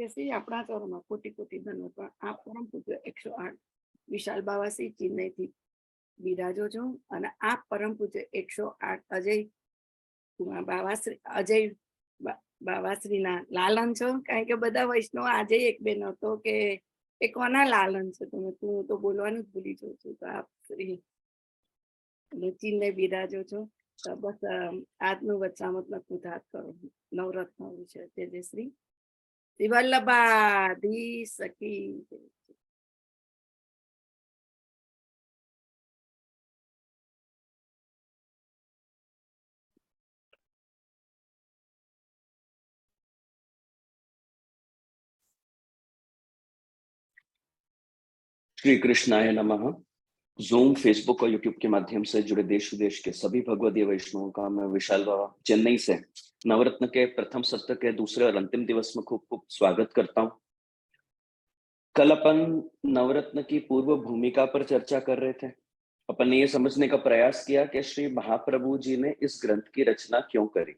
શ્રી આપણા ચોરમાં કોટી કોટી ધન્યવાદ. આ પરમ પૂજ્ય 108 વિશાલ બાવાશ્રી ચેન્નઈથી બિરાજો છો અને આ પરમ પૂજ્ય 108 અજય બાવાશ્રીના લાલન છો. કારણ કે બધા વૈષ્ણવ આજે એક બેન હતો કે એ કોના લાલન છે, તમે તું તો બોલવાનું જ ભૂલી જાઉં છું. તો આપ શ્રી ચેન્નઈ બિરાજો છો. તો બસ આજનું વચ્ચામતમાં કૃતાર્થ કરો. નવરત્ન વિશે તેજશ્રી વલ્લભાધી સખી. श्री कृष्णाय नमः। जूम, फेसबुक और यूट्यूब के माध्यम से जुड़े देश विदेश के सभी भगवदीय वैष्णवों का मैं विशाल बाबा चेन्नई से नवरत्न के प्रथम सत्र के दूसरे और अंतिम दिवस में खूब खूब स्वागत करता हूं। कल अपन नवरत्न की पूर्व भूमिका पर चर्चा कर रहे थे। अपन ने ये समझने का प्रयास किया कि श्री महाप्रभु जी ने इस ग्रंथ की रचना क्यों करी।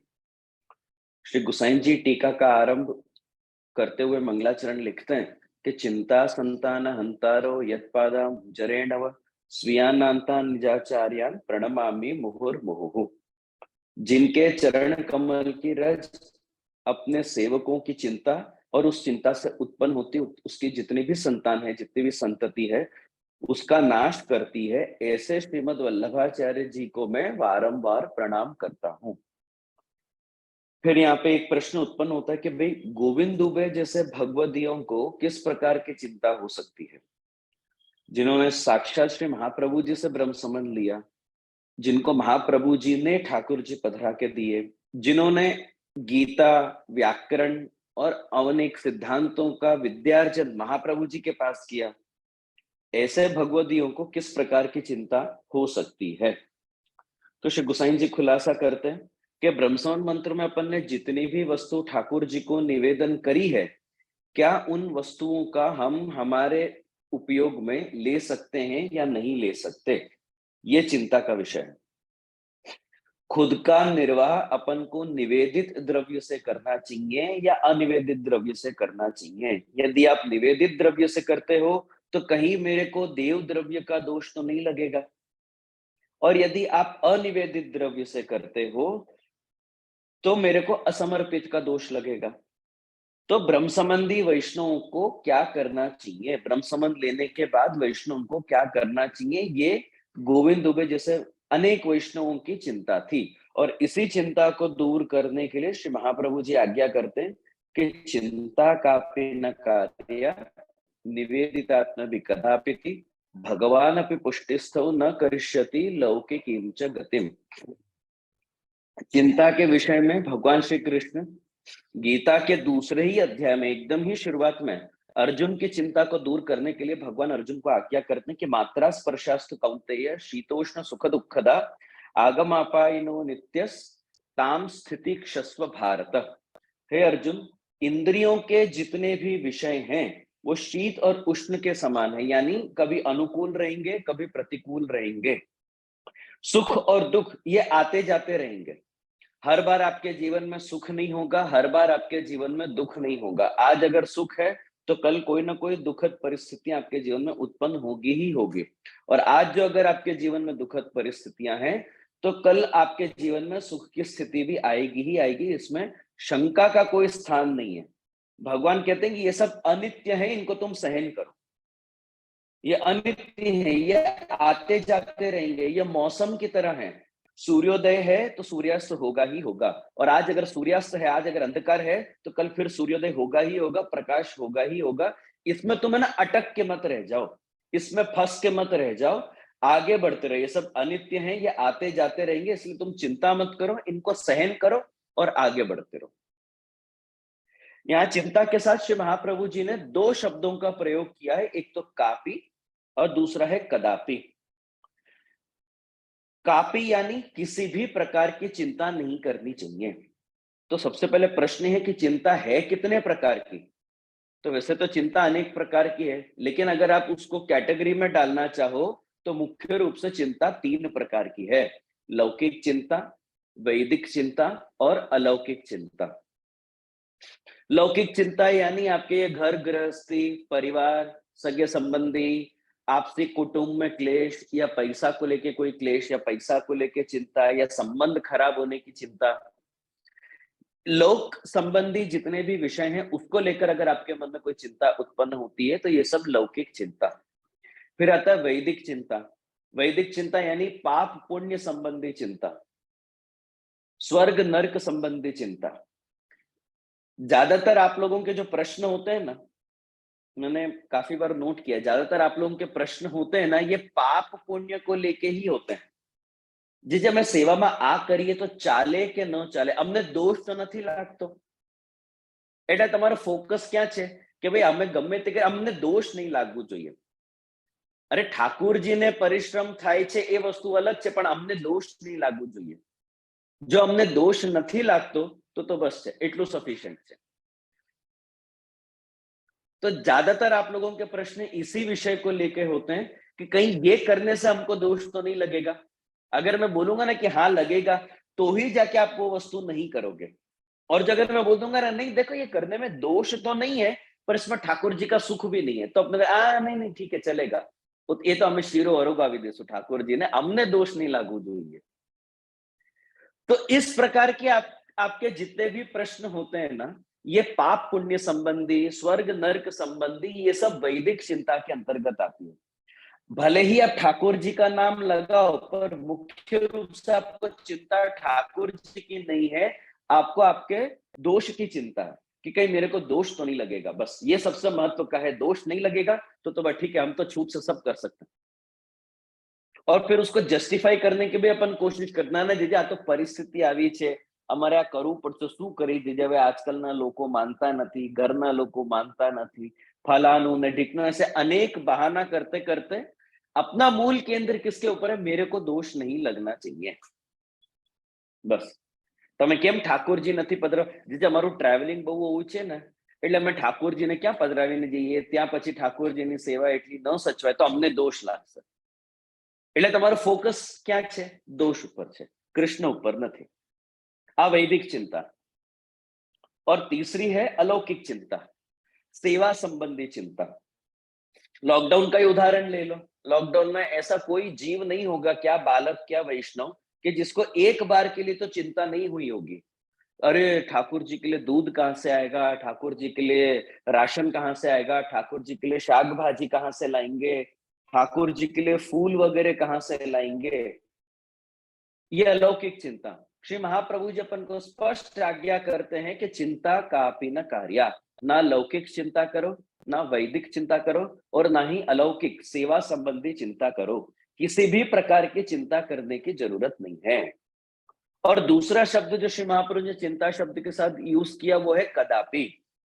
श्री गुसाई जी टीका का आरंभ करते हुए मंगलाचरण लिखते हैं कि चिंता संतान हंतारो यत्पादा जरेणव स्वीयानांता निजाचार्यान प्रणमामि मुहुर्मुहुः। जिनके चरण कमल की रज अपने सेवकों की चिंता और उस चिंता से उत्पन्न होती उसकी जितनी भी संतान है, जितनी भी संतति है, उसका नाश करती है, ऐसे श्रीमद् वल्लभाचार्य जी को मैं बारंबार प्रणाम करता हूं। फिर यहाँ पे एक प्रश्न उत्पन्न होता है कि भाई गोविंद दुबे जैसे भगवदियों को किस प्रकार की चिंता हो सकती है, जिन्होंने साक्षात श्री महाप्रभु जी से ब्रह्म संबंध लिया, जिनको महाप्रभु जी ने ठाकुर जी पधरा के दिए, जिन्होंने गीता, व्याकरण और अनेक सिद्धांतों का विद्यार्जन महाप्रभु जी के पास किया, ऐसे भगवदियों को किस प्रकार की चिंता हो सकती है। तो श्री गुसाई जी खुलासा करते हैं कि ब्रह्मसंबंध मंत्र में अपन ने जितनी भी वस्तु ठाकुर जी को निवेदन करी है, क्या उन वस्तुओं का हम हमारे उपयोग में ले सकते हैं या नहीं ले सकते, ये चिंता का विषय है। खुद का निर्वाह अपन को निवेदित द्रव्य से करना चाहिए या अनिवेदित द्रव्य से करना चाहिए। यदि आप निवेदित द्रव्य से करते हो तो कहीं मेरे को देव द्रव्य का दोष तो नहीं लगेगा, और यदि आप अनिवेदित द्रव्य से करते हो तो मेरे को असमर्पित का दोष लगेगा। तो ब्रह्म संबंधी वैष्णवों को क्या करना चाहिए, ब्रह्म संबंध लेने के बाद वैष्णव को क्या करना चाहिए, ये गोविंद दुबे जैसे अनेक वैष्णवों की चिंता थी। और इसी चिंता को दूर करने के लिए श्री महाप्रभु जी आज्ञा करते हैं कि चिंता कापि न कार्य निवेदितात्म भी कदापि भगवान अपि पुष्टिस्थौ न करिष्यति लौकिकीं च गतिम। चिंता के विषय में भगवान श्री कृष्ण गीता के दूसरे ही अध्याय में एकदम ही शुरुआत में अर्जुन की चिंता को दूर करने के लिए भगवान अर्जुन को आज्ञा करते हैं कि मात्रा स्पर्शास्तु कौन्तेय शीतोष्ण सुख दुखदा आगमापायिनो नित्यस ताम स्थिति क्षस्व भारत। हे अर्जुन, इंद्रियों के जितने भी विषय हैं वो शीत और उष्ण के समान है, यानी कभी अनुकूल रहेंगे, कभी प्रतिकूल रहेंगे। सुख और दुख ये आते जाते रहेंगे। हर बार आपके जीवन में सुख नहीं होगा, हर बार आपके जीवन में दुख नहीं होगा। आज अगर सुख है तो कल कोई ना कोई दुखद परिस्थितियां आपके जीवन में उत्पन्न होगी ही होगी, और आज जो अगर आपके जीवन में दुखद परिस्थितियां हैं तो कल आपके जीवन में सुख की स्थिति भी आएगी ही आएगी। इसमें शंका का कोई स्थान नहीं है। भगवान कहते हैं कि ये सब अनित्य है, इनको तुम सहन करो। ये अनित्य है, ये आते जाते रहेंगे, ये मौसम की तरह है। सूर्योदय है तो सूर्यास्त होगा ही होगा, और आज अगर सूर्यास्त है, आज अगर अंधकार है तो कल फिर सूर्योदय होगा ही होगा, प्रकाश होगा ही होगा। इसमें तुम है ना अटक के मत रह जाओ, इसमें फंस के मत रह जाओ, आगे बढ़ते रहो। ये सब अनित्य हैं, ये आते जाते रहेंगे, इसलिए तुम चिंता मत करो, इनको सहन करो और आगे बढ़ते रहो। यहाँ चिंता के साथ श्री महाप्रभु जी ने दो शब्दों का प्रयोग किया है, एक तो कापी और दूसरा है कदापि। कापी यानी किसी भी प्रकार की चिंता नहीं करनी चाहिए। तो सबसे पहले प्रश्न है कि चिंता है कितने प्रकार की। तो वैसे तो चिंता अनेक प्रकार की है, लेकिन अगर आप उसको कैटेगरी में डालना चाहो तो मुख्य रूप से चिंता तीन प्रकार की है: लौकिक चिंता, वैदिक चिंता और अलौकिक चिंता। लौकिक चिंता यानी आपके ये घर गृहस्थी, परिवार, सगे संबंधी, आपसी कुटुंब में क्लेश, या पैसा को लेके कोई क्लेश, या पैसा को लेके चिंता, या संबंध खराब होने की चिंता। लोक संबंधी जितने भी विषय हैं उसको लेकर अगर आपके मन में कोई चिंता उत्पन्न होती है तो ये सब लौकिक चिंता। फिर आता है वैदिक चिंता। वैदिक चिंता यानी पाप पुण्य संबंधी चिंता, स्वर्ग नरक संबंधी चिंता। ज्यादातर आप लोगों के जो प्रश्न होते हैं ना, मैंने काफी बार नोट किया, ज्यादातर आप लोगों के प्रश्न होते हैं ना, ये पाप पुण्य को लेके ही होते हैं। जी मैं सेवा में आ करिए तो चाले के न चाले, अमने दोष तो नहीं लागतो, એટલે તમારો ફોકસ ક્યાં છે કે ભાઈ અમે ગમે તે અમને દોષ નહીં લાગવું જોઈએ। અરે ઠાકુરજીને પરિશ્રમ થાય છે એ વસ્તુ અલગ છે, પણ અમને દોષ નહીં લાગવું જોઈએ। જો અમને દોષ નથી લાગતો તો બસ છે, એટલું સફિશિયન્ટ છે। तो ज्यादातर आप लोगों के प्रश्न इसी विषय को लेके होते हैं कि कहीं ये करने से हमको दोष तो नहीं लगेगा। अगर मैं बोलूंगा ना कि हाँ लगेगा, तो ही जाके आप वो वस्तु नहीं करोगे। और अगर मैं बोल दूंगा ना नहीं देखो ये करने में दोष तो नहीं है, पर इसमें ठाकुर जी का सुख भी नहीं है, तो अपने नहीं नहीं ठीक है चलेगा, तो ये तो हमें शिरो अरोगावी देसु ठाकुर जी ने, हमने दोष नहीं लागू જોઈએ। तो इस प्रकार के आपके जितने भी प्रश्न होते हैं ना, ये पाप पुण्य संबंधी, स्वर्ग नरक संबंधी, ये सब वैदिक चिंता के अंतर्गत आती है। भले ही आप ठाकुर जी का नाम लगाओ, पर मुख्य रूप से आपको चिंता ठाकुर जी की नहीं है, आपको आपके दोष की चिंता है कि कहीं मेरे को दोष तो नहीं लगेगा। बस ये सबसे महत्व का है, दोष नहीं लगेगा तो बस ठीक है, हम तो छूट से सब कर सकते हैं। और फिर उसको जस्टिफाई करने की भी अपन कोशिश करना ना, जीजे आ तो परिस्थिति આવી છે, અમારે આ કરવું પડશે, શું કરી દીજે, હવે આજકાલના લોકો માનતા નથી, ઘરના લોકો માનતા નથી, ફલાનું ને ઢીકના, ऐसे अनेक बहाना करते करते अपना मूल केंद्र किसके ऊपर है, मेरे को दोष नहीं लगना चाहिए। बस તમે કેમ ઠાકોરજી નથી પધરાવ, જે અમારું ટ્રાવેલિંગ બહુ ઓછું છે ને, એટલે અમે ઠાકોરજીને ક્યાં પધરાવીને જઈએ, ત્યાં પછી ઠાકોરજીની સેવા એટલી ન સચવાય તો અમને દોષ લાગશે। એટલે તમારો ફોકસ ક્યાં છે, દોષ ઉપર છે, કૃષ્ણ ઉપર નથી। આ વૈદિક चिंता। और तीसरी है अलौकिक चिंता, सेवा संबंधी चिंता। लॉकडाउन का ही उदाहरण ले लो। लॉकडाउन में ऐसा कोई जीव नहीं होगा, क्या बालक क्या वैष्णव, कि जिसको एक बार के लिए तो चिंता नहीं हुई होगी, अरे ठाकुर जी के लिए दूध कहां से आएगा, ठाकुर जी के लिए राशन कहां से आएगा, ठाकुर जी के लिए शाक भाजी कहां से लाएंगे, ठाकुर जी के लिए फूल वगैरह कहां से लाएंगे। ये अलौकिक चिंता। श्री महाप्रभु जी अपन को स्पष्ट आज्ञा करते हैं कि चिंता कापि न कार्या, ना लौकिक चिंता करो, ना वैदिक चिंता करो, और ना ही अलौकिक सेवा संबंधी चिंता करो। किसी भी प्रकार की चिंता करने की जरूरत नहीं है। और दूसरा शब्द जो श्री महाप्रभु ने चिंता शब्द के साथ यूज किया वो है कदापि।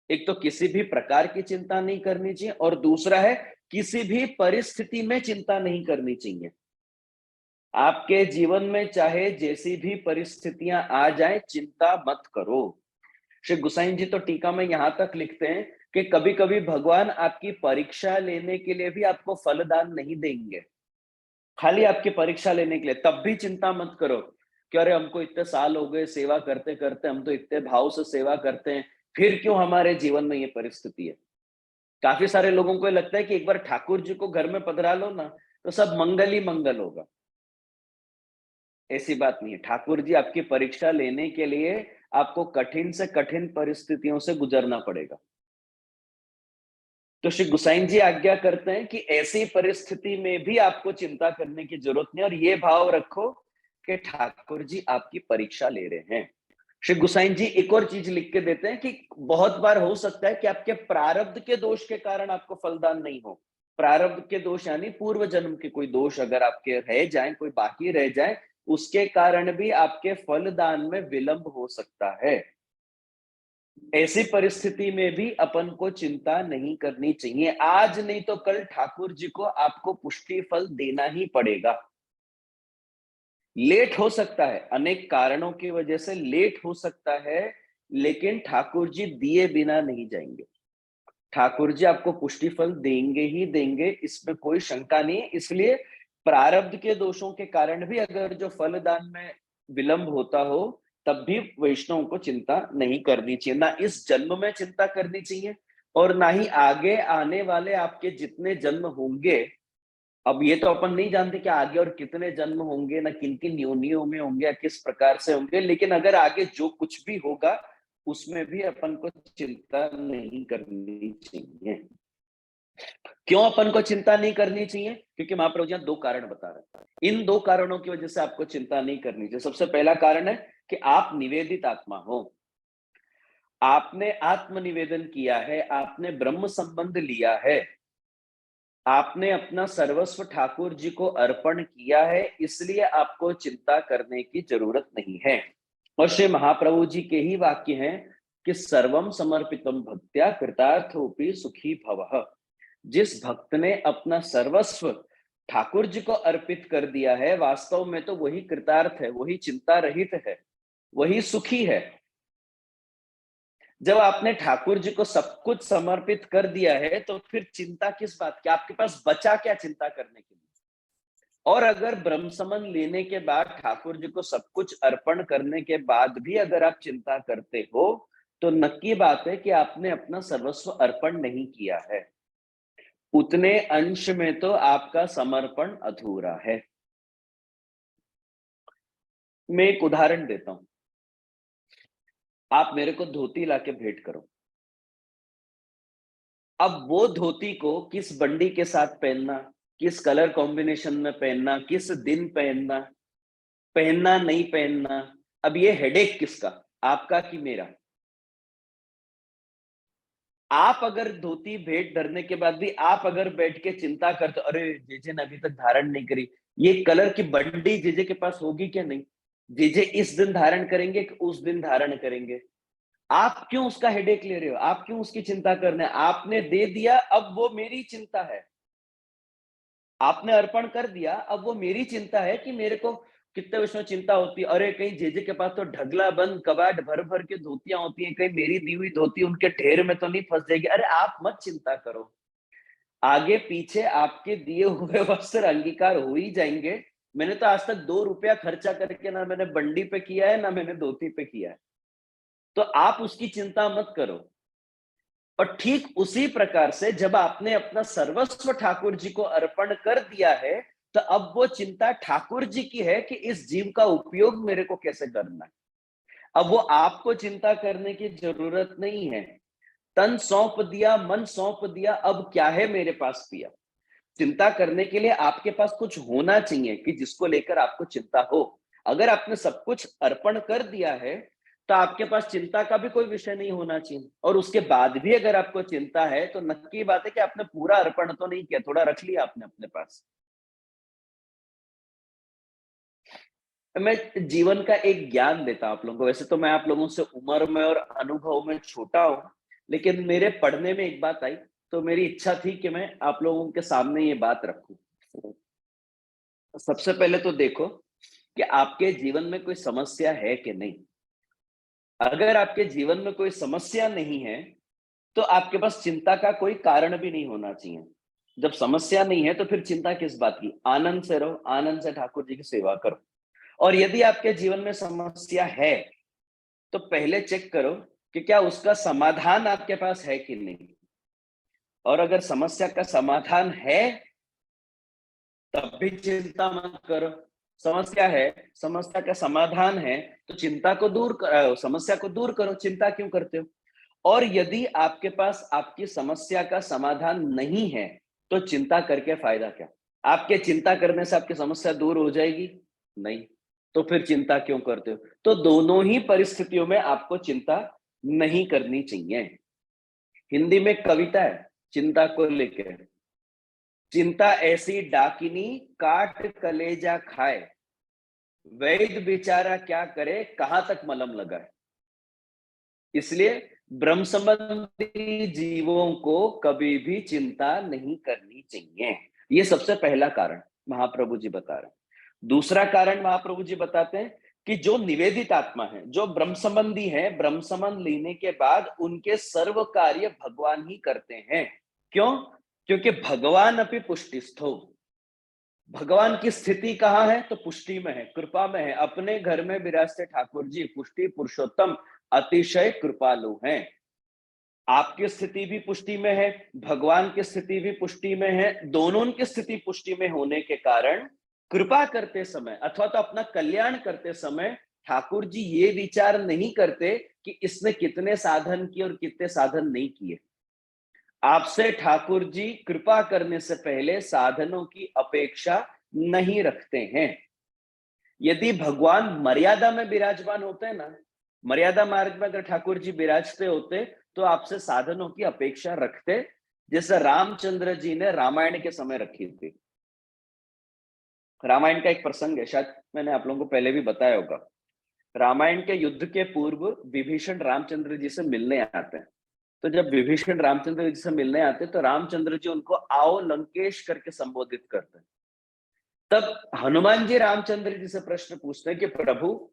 एक तो किसी भी प्रकार की चिंता नहीं करनी चाहिए, और दूसरा है किसी भी परिस्थिति में चिंता नहीं करनी चाहिए। आपके जीवन में चाहे जैसी भी परिस्थितियां आ जाए, चिंता मत करो। श्री गुसाई जी तो टीका में यहां तक लिखते हैं कि कभी कभी भगवान आपकी परीक्षा लेने के लिए भी आपको फलदान नहीं देंगे, खाली आपकी परीक्षा लेने के लिए, तब भी चिंता मत करो कि अरे हमको इतने साल हो गए सेवा करते करते, हम तो इतने भाव से सेवा करते हैं, फिर क्यों हमारे जीवन में ये परिस्थिति है। काफी सारे लोगों को लगता है कि एक बार ठाकुर जी को घर में पधरा लो ना तो सब मंगल ही मंगल होगा। ऐसी बात नहीं है। ठाकुर जी आपकी परीक्षा लेने के लिए आपको कठिन से कठिन परिस्थितियों से गुजरना पड़ेगा। तो श्री गुसाई जी आज्ञा करते हैं कि ऐसी परिस्थिति में भी आपको चिंता करने की जरूरत नहीं, और ये भाव रखो कि ठाकुर जी आपकी परीक्षा ले रहे हैं। श्री गुसाई जी एक और चीज लिख के देते हैं कि बहुत बार हो सकता है कि आपके प्रारब्ध के दोष के कारण आपको फलदान नहीं हो। प्रारब्ध के दोष यानी पूर्व जन्म के कोई दोष अगर आपके रह जाए, कोई बाकी रह जाए, उसके कारण भी आपके फलदान में विलंब हो सकता है। ऐसी परिस्थिति में भी अपन को चिंता नहीं करनी चाहिए। आज नहीं तो कल ठाकुर जी को आपको पुष्टि फल देना ही पड़ेगा। लेट हो सकता है, अनेक कारणों की वजह से लेट हो सकता है, लेकिन ठाकुर जी दिए बिना नहीं जाएंगे। ठाकुर जी आपको पुष्टि फल देंगे ही देंगे, इसमें कोई शंका नहीं है। इसलिए प्रारब्ध के दोषों के कारण भी अगर जो फलदान में विलंब होता हो, तब भी वैष्णव को चिंता नहीं करनी चाहिए, ना इस जन्म में चिंता करनी चाहिए और ना ही आगे आने वाले आपके जितने जन्म होंगे। अब ये तो अपन नहीं जानते कि आगे और कितने जन्म होंगे, ना किन किन योनियों में होंगे या किस प्रकार से होंगे, लेकिन अगर आगे जो कुछ भी होगा उसमें भी अपन को चिंता नहीं करनी चाहिए। क्यों अपन को चिंता नहीं करनी चाहिए? क्योंकि महाप्रभु जी दो कारण बता रहे हैं। इन दो कारणों की वजह से आपको चिंता नहीं करनी चाहिए। सबसे पहला कारण है कि आप निवेदित आत्मा हो, आपने आत्मनिवेदन किया है, आपने ब्रह्म संबंध लिया है, आपने अपना सर्वस्व ठाकुर जी को अर्पण किया है, इसलिए आपको चिंता करने की जरूरत नहीं है। और श्री महाप्रभु जी के ही वाक्य हैं कि सर्वम समर्पितम भक्त्या कृतार्थोपि सुखी भवः। जिस भक्त ने अपना सर्वस्व ठाकुर जी को अर्पित कर दिया है, वास्तव में तो वही कृतार्थ है, वही चिंता रहित है, वही सुखी है। जब आपने ठाकुर जी को सब कुछ समर्पित कर दिया है तो फिर चिंता किस बात की? आपके पास बचा क्या चिंता करने के लिए? और अगर ब्रह्म समन लेने के बाद, ठाकुर जी को सब कुछ अर्पण करने के बाद भी अगर आप चिंता करते हो तो नक्की बात है कि आपने अपना सर्वस्व अर्पण नहीं किया है। उतने अंश में तो आपका समर्पण अधूरा है। मैं एक उदाहरण देता हूं। आप मेरे को धोती लाके भेंट करो, अब वो धोती को किस बंडी के साथ पहनना, किस कलर कॉम्बिनेशन में पहनना, किस दिन पहनना, पहनना नहीं पहनना, अब ये हेडेक किसका, आपका कि मेरा? आप अगर धोती भेंट धरने के बाद भी आप अगर बैठ के चिंता करते, अरे जेजे ने अभी तक धारण नहीं करी, ये कलर की बंडी जेजे के पास होगी क्या? नहीं। जेजे इस दिन धारण करेंगे कि उस दिन धारण करेंगे? आप क्यों उसका हेडेक ले रहे हो? आप क्यों उसकी चिंता कर रहे हैं? आपने दे दिया, अब वो मेरी चिंता है। आपने अर्पण कर दिया, अब वो मेरी चिंता है कि मेरे को कितने विषयों चिंता होती है, अरे कहीं जेजे के पास तो ढगला बंद कबाड़ भर भर के धोतियां होती हैं, कहीं मेरी दी हुई धोती उनके ढेर में तो नहीं फंस जाएगी। अरे आप मत चिंता करो, आगे पीछे आपके दिए हुए वस्त्र अंगीकार हो ही जाएंगे। मैंने तो आज तक 2 रुपया खर्चा करके ना मैंने बंडी पे किया है, ना मैंने धोती पे किया है, तो आप उसकी चिंता मत करो। और ठीक उसी प्रकार से जब आपने अपना सर्वस्व ठाकुर जी को अर्पण कर दिया है, तो अब वो चिंता ठाकुर जी की है कि इस जीव का उपयोग मेरे को कैसे करना है। अब वो आपको चिंता करने की जरूरत नहीं है। तन सौंप दिया, मन सौंप दिया, अब क्या है मेरे पास पिया? चिंता करने के लिए आपके पास कुछ होना चाहिए कि जिसको लेकर आपको चिंता हो। अगर आपने सब कुछ अर्पण कर दिया है तो आपके पास चिंता का भी कोई विषय नहीं होना चाहिए। और उसके बाद भी अगर आपको चिंता है तो नक्की बात है कि आपने पूरा अर्पण तो नहीं किया, थोड़ा रख लिया आपने अपने पास। मैं जीवन का एक ज्ञान देता हूं आप लोगों को। वैसे तो मैं आप लोगों से उम्र में और अनुभव में छोटा हूं, लेकिन मेरे पढ़ने में एक बात आई तो मेरी इच्छा थी कि मैं आप लोगों के सामने ये बात रखूं। सबसे पहले तो देखो कि आपके जीवन में कोई समस्या है कि नहीं। अगर आपके जीवन में कोई समस्या नहीं है तो आपके पास चिंता का कोई कारण भी नहीं होना चाहिए। जब समस्या नहीं है तो फिर चिंता किस बात की? आनंद से रहो, आनंद से ठाकुर जी की सेवा करो। और यदि आपके जीवन में समस्या है तो पहले चेक करो कि क्या उसका समाधान आपके पास है कि नहीं। और अगर समस्या का समाधान है तब भी चिंता मत करो। समस्या है, समस्या का समाधान है, तो चिंता को दूर समस्या को दूर करो, चिंता क्यों करते हो? और यदि आपके पास आपकी समस्या का समाधान नहीं है तो चिंता करके फायदा क्या? आपके चिंता करने से आपकी समस्या दूर हो जाएगी? नहीं। तो फिर चिंता क्यों करते हो? तो दोनों ही परिस्थितियों में आपको चिंता नहीं करनी चाहिए। हिंदी में कविता है चिंता को लेकर, चिंता ऐसी डाकिनी काट कलेजा खाए, वैद्य बेचारा क्या करे कहां तक मलम लगाए। इसलिए ब्रह्म संबंधी जीवों को कभी भी चिंता नहीं करनी चाहिए। ये सबसे पहला कारण महाप्रभु जी बता रहे हैं। दूसरा कारण महाप्रभु जी बताते हैं कि जो निवेदित आत्मा है, जो ब्रह्म संबंधी है, ब्रह्म संबंध लेने के बाद उनके सर्व कार्य भगवान ही करते हैं। क्यों? क्योंकि भगवान अपि पुष्टिस्थो, भगवान की स्थिति कहाँ है? तो पुष्टि में है, कृपा में है। अपने घर में विराजते ठाकुर जी पुष्टि पुरुषोत्तम अतिशय कृपालु हैं। आपकी स्थिति भी पुष्टि में है, भगवान की स्थिति भी पुष्टि में है। दोनों की स्थिति पुष्टि में होने के कारण कृपा करते समय अथवा तो अपना कल्याण करते समय ठाकुर जी ये विचार नहीं करते कि इसने कितने साधन किए और कितने साधन नहीं किए। आपसे ठाकुर जी कृपा करने से पहले साधनों की अपेक्षा नहीं रखते हैं। यदि भगवान मर्यादा में विराजमान होते हैं ना, मर्यादा मार्ग में अगर ठाकुर जी विराजते होते तो आपसे साधनों की अपेक्षा रखते, जैसे रामचंद्र जी ने रामायण के समय रखी थी। रामायण का एक प्रसंग है, शायद मैंने आप लोगों को पहले भी बताया होगा। रामायण के युद्ध के पूर्व विभीषण रामचंद्र जी से मिलने आते हैं। तो जब विभीषण रामचंद्र जी से मिलने आते तो रामचंद्र जी उनको आओ लंकेश करके संबोधित करते हैं। तब हनुमान जी रामचंद्र जी से प्रश्न पूछते हैं कि प्रभु,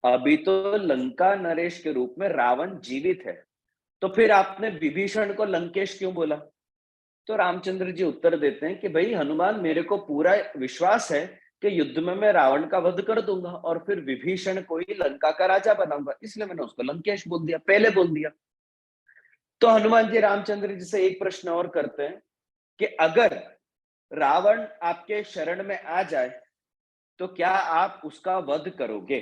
अभी तो लंका नरेश के रूप में रावण जीवित है, तो फिर आपने विभीषण को लंकेश क्यों बोला? तो रामचंद्र जी उत्तर देते हैं कि भाई हनुमान, मेरे को पूरा विश्वास है कि युद्ध में मैं रावण का वध कर दूंगा और फिर विभीषण को ही लंका का राजा बनाऊंगा, इसलिए मैंने उसको लंकेश बोल दिया, पहले बोल दिया। तो हनुमान जी रामचंद्र जी से एक प्रश्न और करते हैं कि अगर रावण आपके शरण में आ जाए तो क्या आप उसका वध करोगे?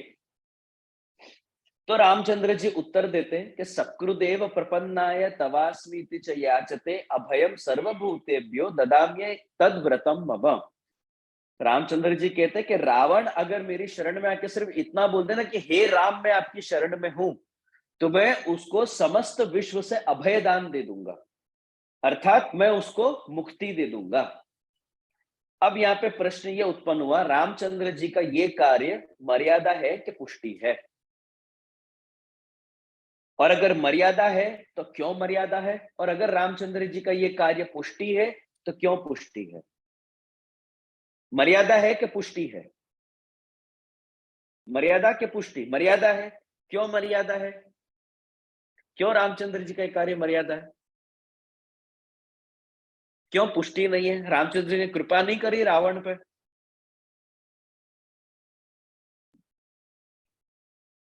तो रामचंद्र जी उत्तर देते हैं कि सकृदेव प्रपन्नाय तवास्मीति च याचते अभयम सर्वभूतेभ्यो ददाम्ये तद व्रतम मम। रामचंद्र जी कहते हैं कि रावण अगर मेरी शरण में आके सिर्फ इतना बोल देना कि हे राम मैं आपकी शरण में हूं, तो मैं उसको समस्त विश्व से अभय दान दे दूंगा, अर्थात मैं उसको मुक्ति दे दूंगा। अब यहाँ पे प्रश्न ये उत्पन्न हुआ, रामचंद्र जी का ये कार्य मर्यादा है कि पुष्टि है? और अगर मर्यादा है तो क्यों मर्यादा है? और अगर रामचंद्र जी का ये कार्य पुष्टि है तो क्यों पुष्टि है? मर्यादा है कि पुष्टि है? मर्यादा के पुष्टि? मर्यादा है। क्यों मर्यादा है? क्यों रामचंद्र जी का कार्य मर्यादा है? क्यों पुष्टि नहीं है? रामचंद्र जी ने कृपा नहीं करी रावण पे?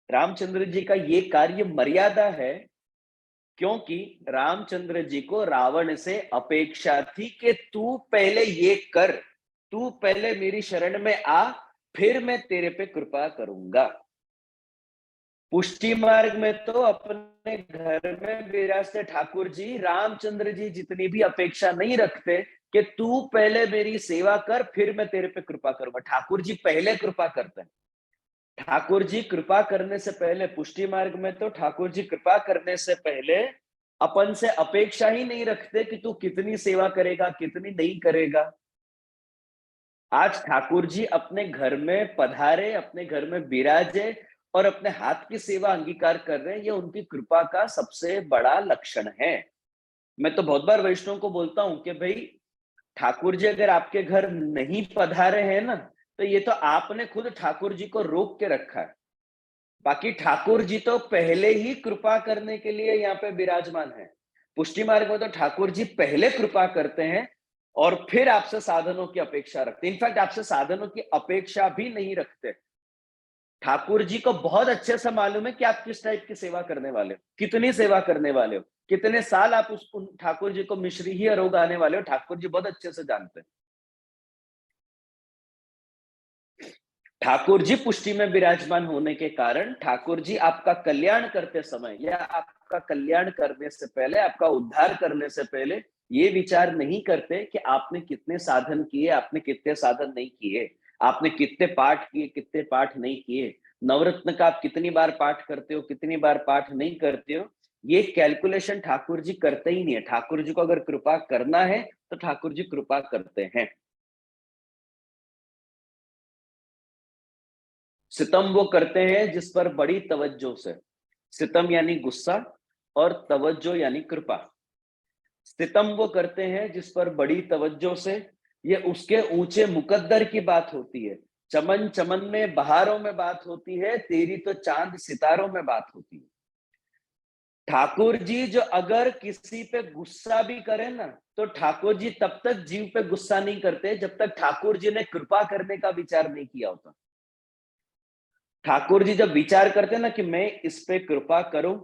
रामचंद्र जी का ये कार्य मर्यादा है क्योंकि रामचंद्र जी को रावण से अपेक्षा थी कि तू पहले ये कर, तू पहले मेरी शरण में आ, फिर मैं तेरे पे कृपा करूंगा। पुष्टि मार्ग में तो अपने घर में विराजते ठाकुर जी रामचंद्र जी जितनी भी अपेक्षा नहीं रखते कि तू पहले मेरी सेवा कर फिर मैं तेरे पे कृपा करूंगा। ठाकुर जी पहले कृपा करते हैं। ठाकुर जी कृपा करने से पहले, पुष्टि मार्ग में तो ठाकुर जी कृपा करने से पहले अपन से अपेक्षा ही नहीं रखते कि तू कितनी सेवा करेगा कितनी नहीं करेगा। आज ठाकुर जी अपने घर में पधारे, अपने घर में विराजे और अपने हाथ की सेवा अंगीकार कर रहे हैं, ये उनकी कृपा का सबसे बड़ा लक्षण है। मैं तो बहुत बार वैष्णव को बोलता हूं कि भाई ठाकुर जी अगर आपके घर नहीं पधारे हैं ना, तो ये तो आपने खुद ठाकुर जी को रोक के रखा है। बाकी ठाकुर जी तो पहले ही कृपा करने के लिए यहाँ पे विराजमान है। पुष्टि मार्ग में तो ठाकुर जी पहले कृपा करते हैं और फिर आपसे साधनों की अपेक्षा रखते हैं। इनफैक्ट आपसे साधनों की अपेक्षा भी नहीं रखते। ठाकुर जी को बहुत अच्छे से मालूम है कि आप किस टाइप की सेवा करने वाले हो, कितनी सेवा करने वाले हो, कितने साल आप उस ठाकुर जी को मिश्री ही अरोग आने वाले हो। ठाकुर जी बहुत अच्छे से जानते हैं। ठाकुर जी पुष्टि में विराजमान होने के कारण ठाकुर जी आपका कल्याण करते समय या आपका कल्याण करने से पहले, आपका उद्धार करने से पहले ये विचार नहीं करते कि आपने कितने साधन किए, आपने कितने साधन नहीं किए, आपने कितने पाठ किए, कितने पाठ नहीं किए, नवरत्न का आप कितनी बार पाठ करते हो, कितनी बार पाठ नहीं करते हो। ये कैलकुलेशन ठाकुर जी करते ही नहीं है। ठाकुर जी को अगर कृपा करना है तो ठाकुर जी कृपा करते हैं। सितम वो करते हैं जिस पर बड़ी तवज्जो से, सितम यानी गुस्सा और तवज्जो यानी कृपा। सितम वो करते हैं जिस पर बड़ी तवज्जो से, ये उसके ऊंचे मुकद्दर की बात होती है। चमन चमन में बहारों में बात होती है, तेरी तो चांद सितारों में बात होती है। ठाकुर जी जो अगर किसी पे गुस्सा भी करे ना, तो ठाकुर जी तब तक जीव पे गुस्सा नहीं करते जब तक ठाकुर जी ने कृपा करने का विचार नहीं किया होता। ठाकुर जी जब विचार करते ना कि मैं इस पे कृपा करूं,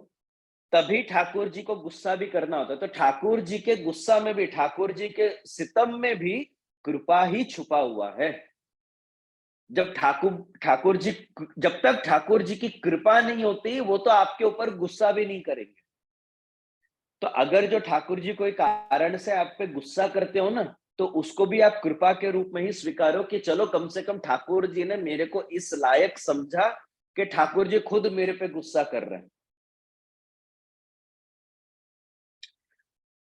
तभी ठाकुर जी को गुस्सा भी करना होता है। तो ठाकुर जी के गुस्सा में भी, ठाकुर जी के सितम में भी कृपा ही छुपा हुआ है। जब ठाकुर ठाकुर जी जब तक ठाकुर जी की कृपा नहीं होती, वो तो आपके ऊपर गुस्सा भी नहीं करेंगे। तो अगर जो ठाकुर जी कोई कारण से आप पे गुस्सा करते हो ना, तो उसको भी आप कृपा के रूप में ही स्वीकारो कि चलो कम से कम ठाकुर जी ने मेरे को इस लायक समझा कि ठाकुर जी खुद मेरे पे गुस्सा कर रहे हैं।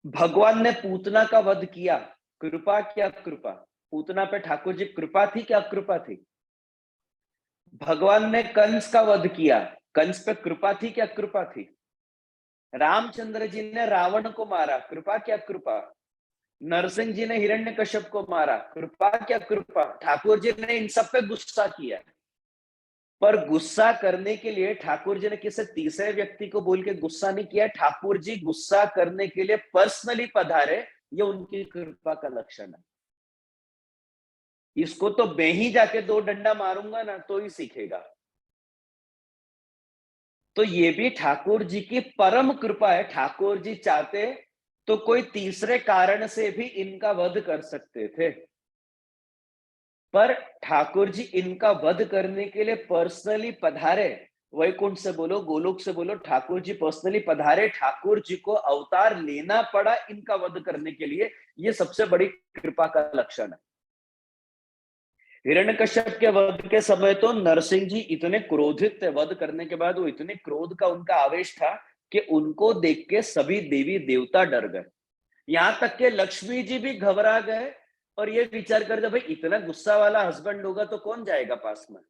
भगवान ने पूतना का वध किया, कृपा क्या कृपा? पूतना पे ठाकुर जी कृपा थी क्या कृपा थी? भगवान ने कंस का वध किया, कंस पे कृपा थी क्या कृपा थी? रामचंद्र जी ने रावण को मारा, कृपा क्या कृपा? नरसिंह जी ने हिरण्यकश्यप को मारा, कृपा क्या कृपा? ठाकुर जी ने इन सब पे गुस्सा किया। पर गुस्सा करने के लिए ठाकुर जी ने किसी तीसरे व्यक्ति को बोल के गुस्सा नहीं किया। ठाकुर जी गुस्सा करने के लिए पर्सनली पधारे, ये उनकी कृपा का लक्षण है। इसको तो मैं ही जाके 2 डंडा मारूंगा ना तो ही सीखेगा। तो ये भी ठाकुर जी की परम कृपा है। ठाकुर जी चाहते तो कोई तीसरे कारण से भी इनका वध कर सकते थे, पर ठाकुर जी इनका वध करने के लिए पर्सनली पधारे। वैकुंठ से बोलो, गोलोक से बोलो, ठाकुर जी पर्सनली पधारे। ठाकुर जी को अवतार लेना पड़ा इनका वध करने के लिए। ये सबसे बड़ी कृपा का लक्षण है। हिरण्यकश्यप के वध के समय तो नरसिंह जी इतने क्रोधित थे। वध करने के बाद वो इतने क्रोध का उनका आवेश था कि उनको देख के सभी देवी देवता डर गए। यहां तक के लक्ष्मी जी भी घबरा गए और ये विचार करते भाई इतना गुस्सा वाला हस्बैंड होगा तो कौन जाएगा पास में?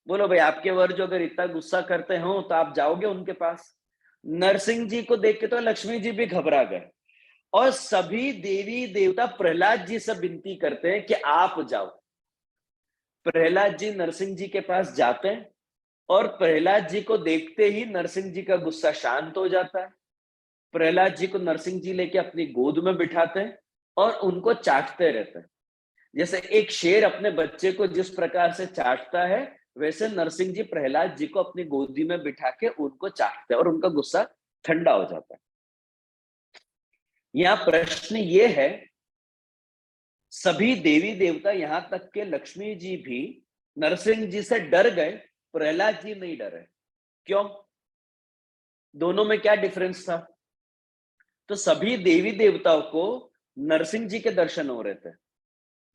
बोलो भाई, आपके वर जो अगर इतना गुस्सा करते हो तो आप जाओगे उनके पास? नरसिंह जी को देख के तो लक्ष्मी जी भी घबरा गए और सभी देवी देवता प्रहलाद जी से विनती करते हैं कि आप जाओ। प्रहलाद जी नरसिंह जी के पास जाते हैं और प्रहलाद जी को देखते ही नरसिंह जी का गुस्सा शांत हो जाता है। प्रहलाद जी को नरसिंह जी लेके अपनी गोद में बिठाते हैं और उनको चाटते रहते हैं। जैसे एक शेर अपने बच्चे को जिस प्रकार से चाटता है, वैसे नरसिंह जी प्रहलाद जी को अपनी गोदी में बिठा के उनको चाटते हैं और उनका गुस्सा ठंडा हो जाता है। यहाँ प्रश्न ये है, सभी देवी देवता यहां तक के लक्ष्मी जी भी नरसिंह जी से डर गए, प्रहलाद जी नहीं डरे। क्यों? दोनों में क्या डिफरेंस था? तो सभी देवी देवताओं को नरसिंह जी के दर्शन हो रहे थे।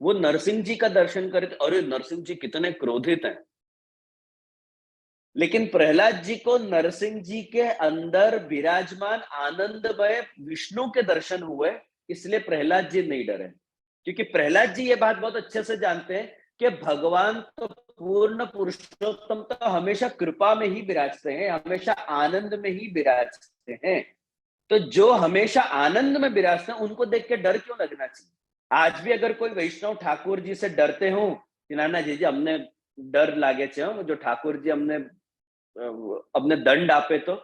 वो नरसिंह जी का दर्शन करे थे, अरे नरसिंह जी कितने क्रोधित हैं। लेकिन प्रहलाद जी को नरसिंह जी के अंदर विराजमान आनंदमय विष्णु के दर्शन हुए, इसलिए प्रहलाद जी नहीं डरे। क्योंकि प्रहलाद जी ये बात बहुत अच्छे से जानते हैं कि भगवान तो पूर्ण पुरुषोत्तम तो हमेशा कृपा में ही विराजते हैं, हमेशा आनंद में ही विराजते हैं। तो जो हमेशा आनंद में विराजते हैं उनको देख के डर क्यों लगना चाहिए? आज भी अगर कोई वैष्णव ठाकुर जी से डरते हो कि नाना जी हमने डर लागे छे, जो ठाकुर जी हमने अपने दंड आपे, तो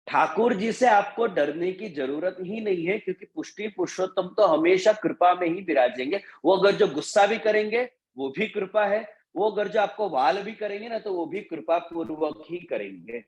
ठाकुर जी से आपको डरने की जरूरत ही नहीं है, क्योंकि पुष्टि पुरुषोत्तम तो हमेशा कृपा में ही विराजेंगे। वो अगर जो गुस्सा भी करेंगे वो भी कृपा है, वो अगर जो आपको वाल भी करेंगे ना तो वो भी कृपा पूर्वक ही करेंगे।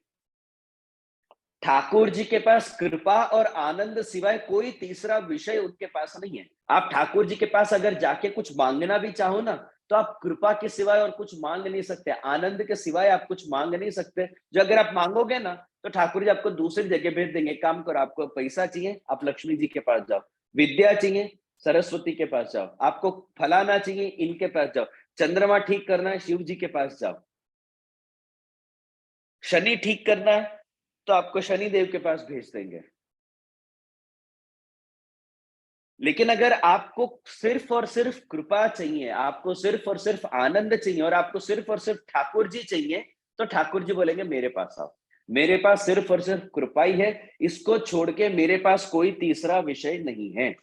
ठाकुर जी के पास कृपा और आनंद सिवाय कोई तीसरा विषय उनके पास नहीं है। आप ठाकुर जी के पास अगर जाके कुछ मांगना भी चाहो ना, तो आप कृपा के सिवाय और कुछ मांग नहीं सकते, आनंद के सिवाय आप कुछ मांग नहीं सकते। जो अगर आप मांगोगे ना तो ठाकुर जी आपको दूसरी जगह भेज देंगे। काम करो, आपको पैसा चाहिए, आप लक्ष्मी जी के पास जाओ। विद्या चाहिए, सरस्वती के पास जाओ। आपको फलाना चाहिए, इनके पास जाओ। चंद्रमा ठीक करना है, शिव जी के पास जाओ। शनि ठीक करना है तो आपको शनि देव के पास भेज देंगे। लेकिन अगर आपको सिर्फ और सिर्फ कृपा चाहिए, आपको सिर्फ और सिर्फ आनंद चाहिए और आपको सिर्फ और सिर्फ ठाकुर जी चाहिए, तो ठाकुर जी बोलेंगे मेरे पास आओ। मेरे पास सिर्फ और सिर्फ कृपा ही है, इसको छोड़ के मेरे पास कोई तीसरा विषय नहीं है।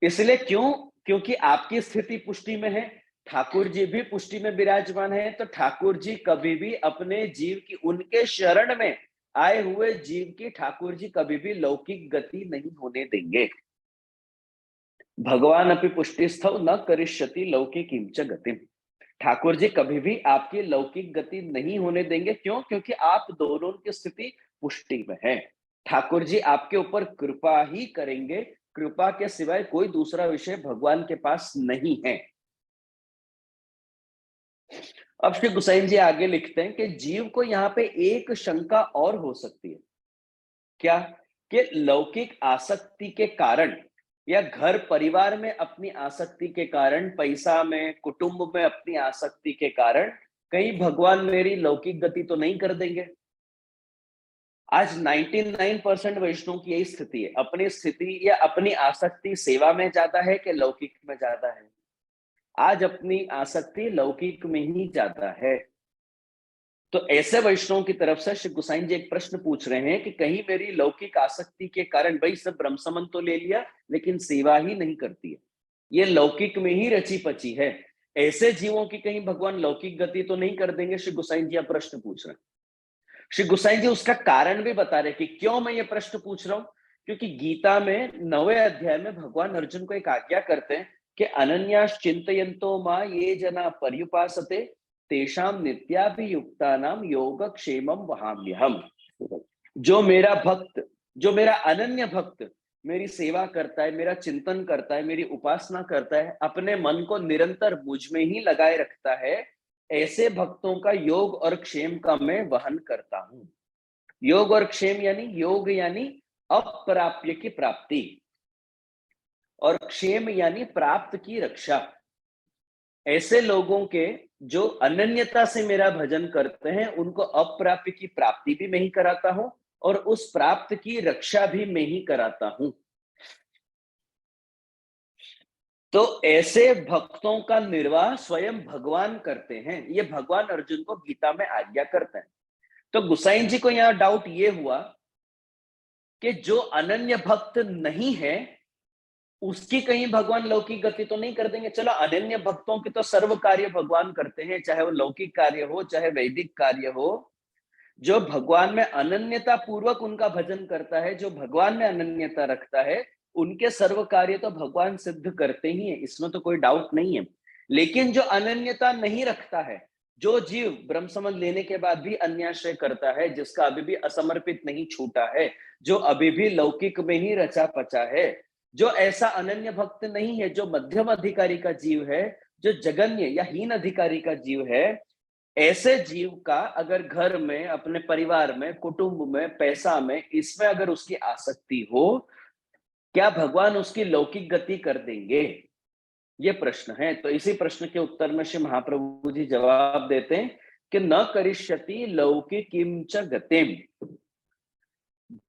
इसलिए क्यों? क्योंकि आपकी स्थिति पुष्टि में है, ठाकुर जी भी पुष्टि में विराजमान है। तो ठाकुर जी कभी भी अपने जीव की उनके शरण में आए हुए जीव की ठाकुर जी कभी भी लौकिक गति नहीं होने देंगे। भगवान अपि पुष्टिस्थौ न करिष्यति लौकिकीं च गतिम। ठाकुर जी कभी भी आपकी लौकिक गति नहीं होने देंगे। क्यों? क्योंकि आप दोनों की स्थिति पुष्टि में है। ठाकुर जी आपके ऊपर कृपा ही करेंगे। कृपा के सिवाय कोई दूसरा विषय भगवान के पास नहीं है। अब श्री गोसाई जी आगे लिखते हैं कि जीव को यहाँ पे एक शंका और हो सकती है। क्या? कि लौकिक आसक्ति के कारण या घर परिवार में अपनी आसक्ति के कारण, पैसा में, कुटुंब में अपनी आसक्ति के कारण कहीं भगवान मेरी लौकिक गति तो नहीं कर देंगे। आज 99% वैष्णव की यही स्थिति है। अपनी स्थिति या अपनी आसक्ति सेवा में ज्यादा है कि लौकिक में ज्यादा है? आज अपनी आसक्ति लौकिक में ही ज्यादा है। तो ऐसे वैष्णव की तरफ से श्री गोसाई जी एक प्रश्न पूछ रहे हैं कि कहीं मेरी लौकिक आसक्ति के कारण, भाई सब ब्रह्म संबंध तो ले लिया लेकिन सेवा ही नहीं करती है, ये लौकिक में ही रची पची है, ऐसे जीवों की कहीं भगवान लौकिक गति तो नहीं कर देंगे? श्री गोसाई जी आप प्रश्न पूछ रहे हैं। श्री गोसाई जी उसका कारण भी बता रहे कि क्यों मैं ये प्रश्न पूछ रहा हूं। क्योंकि गीता में 9वें अध्याय में भगवान अर्जुन को एक आज्ञा करते हैं कि अनन्यास चिंतयन्तो मां ये जना पर्युपासते तेषाम नित्याभियुक्तानाम योगक्षेमम वहाम्यहम। जो मेरा भक्त, जो मेरा अनन्य भक्त मेरी सेवा करता है, मेरा चिंतन करता है, मेरी उपासना करता है, अपने मन को निरंतर मुझ में ही लगाए रखता है, ऐसे भक्तों का योग और क्षेम का मैं वहन करता हूं। योग और क्षेम यानी योग यानी अप्राप्य की प्राप्ति और क्षेम यानी प्राप्त की रक्षा। ऐसे लोगों के जो अनन्यता से मेरा भजन करते हैं उनको अप्राप्य की प्राप्ति भी मैं ही कराता हूं और उस प्राप्त की रक्षा भी मैं ही कराता हूं। तो ऐसे भक्तों का निर्वाह स्वयं भगवान करते हैं। ये भगवान अर्जुन को गीता में आज्ञा करते हैं। तो गोसाई जी को यहां डाउट ये हुआ कि जो अनन्य भक्त नहीं है उसकी कहीं भगवान लौकिक गति तो नहीं कर देंगे? चलो अनन्य भक्तों के तो सर्व कार्य भगवान करते हैं, चाहे वो लौकिक कार्य हो चाहे वैदिक कार्य हो। जो भगवान में अनन्यता पूर्वक उनका भजन करता है, जो भगवान में अनन्यता रखता है, उनके सर्व कार्य तो भगवान सिद्ध करते ही है, इसमें तो कोई डाउट नहीं है। लेकिन जो अनन्यता नहीं रखता है, जो जीव ब्रह्म संबंध लेने के बाद भी अन्याश्रय करता है, जिसका अभी भी असमर्पित नहीं छूटा है, जो अभी भी लौकिक में ही रचा पचा है, जो ऐसा अनन्य भक्त नहीं है, जो मध्यम अधिकारी का जीव है, जो जगन्य या हीन अधिकारी का जीव है, ऐसे जीव का अगर घर में, अपने परिवार में, कुटुंब में, पैसा में, इसमें अगर उसकी आसक्ति हो, क्या भगवान उसकी लौकिक गति कर देंगे? ये प्रश्न है। तो इसी प्रश्न के उत्तर में श्री महाप्रभु जी जवाब देते हैं कि न करिष्यति लौकिकीं च गतिम।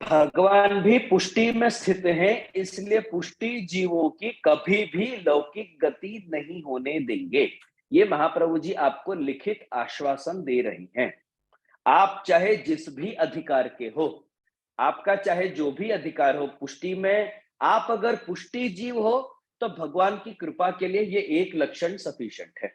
भगवान भी पुष्टि में स्थित हैं, इसलिए पुष्टि जीवों की कभी भी लौकिक गति नहीं होने देंगे। ये महाप्रभु जी आपको लिखित आश्वासन दे रही हैं। आप चाहे जिस भी अधिकार के हो, आपका चाहे जो भी अधिकार हो पुष्टि में, आप अगर पुष्टि जीव हो तो भगवान की कृपा के लिए ये एक लक्षण सफिशिएंट है।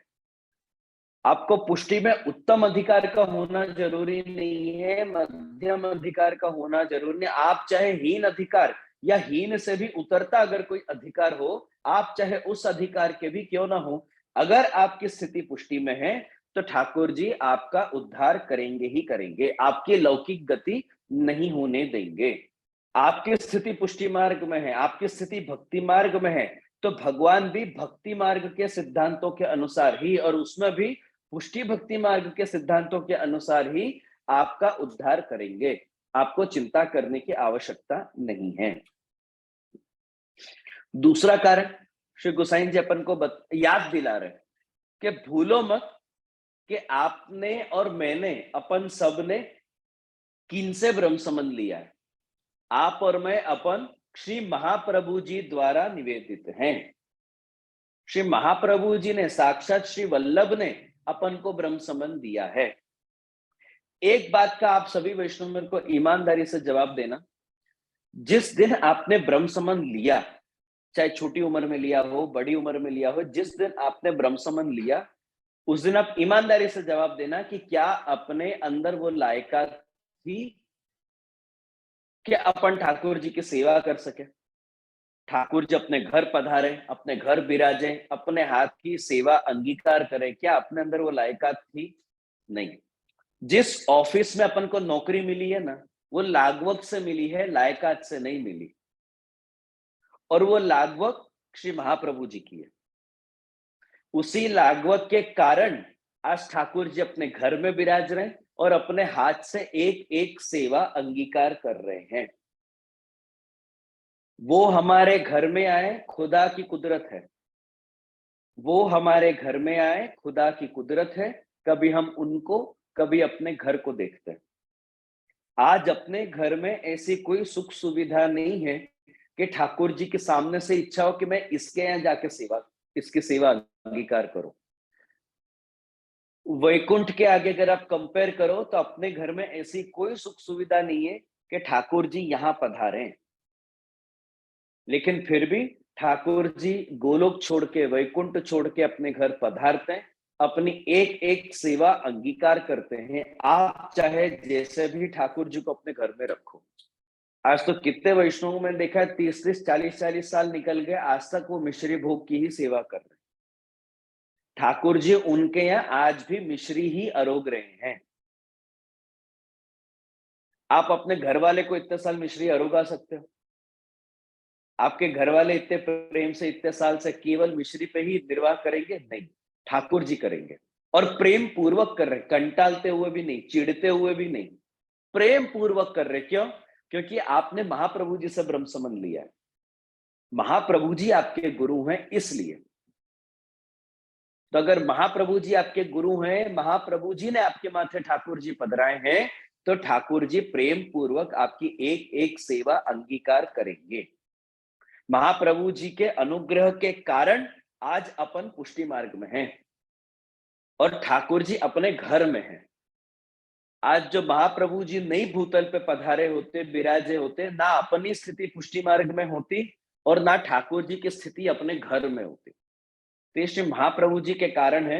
आपको पुष्टि में उत्तम अधिकार का होना जरूरी नहीं है, मध्यम अधिकार का होना जरूरी नहीं। आप चाहे हीन अधिकार या हीन से भी उतरता अगर कोई अधिकार हो, आप चाहे उस अधिकार के भी क्यों ना हो, अगर आपकी स्थिति पुष्टि में है तो ठाकुर जी आपका उद्धार करेंगे ही करेंगे, आपकी लौकिक गति नहीं होने देंगे। आपकी स्थिति पुष्टि मार्ग में है, आपकी स्थिति भक्ति मार्ग में है, तो भगवान भी भक्ति मार्ग के सिद्धांतों के अनुसार ही और उसमें भी पुष्टि भक्ति मार्ग के सिद्धांतों के अनुसार ही आपका उद्धार करेंगे। आपको चिंता करने की आवश्यकता नहीं है। दूसरा कारण श्री गोसाई जी अपन को याद दिला रहे कि भूलो मत कि आपने और मैंने, अपन सब ने किनसे ब्रह्म संबंध लिया है? आप और मैं अपन श्री महाप्रभु जी द्वारा निवेदित हैं। श्री महाप्रभु जी ने, साक्षात श्री वल्लभ ने अपन को ब्रह्म संबंध दिया है। एक बात का आप सभी वैष्णव मेरे को ईमानदारी से जवाब देना, जिस दिन आपने ब्रह्म संबंध लिया, चाहे छोटी उम्र में लिया हो, बड़ी उम्र में लिया हो, जिस दिन आपने ब्रह्म संबंध लिया उस दिन आप ईमानदारी से जवाब देना कि क्या अपने अंदर वो लायकात थी कि अपन ठाकुर जी की सेवा कर सके, ठाकुर जी अपने घर पधारे, अपने घर बिराजे, अपने हाथ की सेवा अंगीकार करें, क्या अपने अंदर वो लायकात थी? नहीं। जिस ऑफिस में अपन को नौकरी मिली है ना, वो लागवक से मिली है, लायकात से नहीं मिली। और वो लागवक श्री महाप्रभु जी की है। उसी लागवक के कारण आज ठाकुर जी अपने घर में विराज रहे हैं और अपने हाथ से एक एक सेवा अंगीकार कर रहे हैं। वो हमारे घर में आए, खुदा की कुदरत है। वो हमारे घर में आए, खुदा की कुदरत है। कभी हम उनको, कभी अपने घर को देखते हैं। आज अपने घर में ऐसी कोई सुख सुविधा नहीं है कि ठाकुर जी के सामने से इच्छा हो कि मैं इसके यहाँ जाके इसकी सेवा अंगीकार करूं। वैकुंठ के आगे अगर आप कंपेयर करो तो अपने घर में ऐसी कोई सुख सुविधा नहीं है कि ठाकुर जी यहां पधारे। लेकिन फिर भी ठाकुर जी गोलोक छोड़ के, वैकुंठ छोड़ के अपने घर पधारते हैं, अपनी एक एक सेवा अंगीकार करते हैं। आप चाहे जैसे भी ठाकुर जी को अपने घर में रखो। आज तो कितने वैष्णवों में देखा है 30-30, 40-40 साल निकल गए, आज तक वो मिश्री भोग की ही सेवा कर रहे हैं। ठाकुर जी उनके यहाँ आज भी मिश्री ही अरोग रहे हैं। आप अपने घर वाले को इतने साल मिश्री अरोगा सकते हो? आपके घर वाले इतने प्रेम से इतने साल से केवल मिश्री पे ही निर्वाह करेंगे? नहीं, ठाकुर जी करेंगे। और प्रेम पूर्वक कर रहे, कंटालते हुए भी नहीं, चिढ़ते हुए भी नहीं, प्रेम पूर्वक कर रहे। क्यों? क्योंकि आपने महाप्रभु जी से ब्रह्म संबंध लिया है। महाप्रभु जी आपके गुरु हैं इसलिए। तो अगर महाप्रभु जी आपके गुरु हैं, महाप्रभु जी ने आपके माथे ठाकुर जी पधराए हैं, तो ठाकुर जी प्रेम पूर्वक आपकी एक एक सेवा अंगीकार करेंगे। महाप्रभु जी के अनुग्रह के कारण आज अपन पुष्टि मार्ग में हैं और ठाकुर जी अपने घर में हैं। आज जो महाप्रभु जी नई भूतल पे पधारे होते, विराजे होते, ना अपनी स्थिति पुष्टि मार्ग में होती और ना ठाकुर जी की स्थिति अपने घर में होती। तो ये श्री महाप्रभु जी के कारण है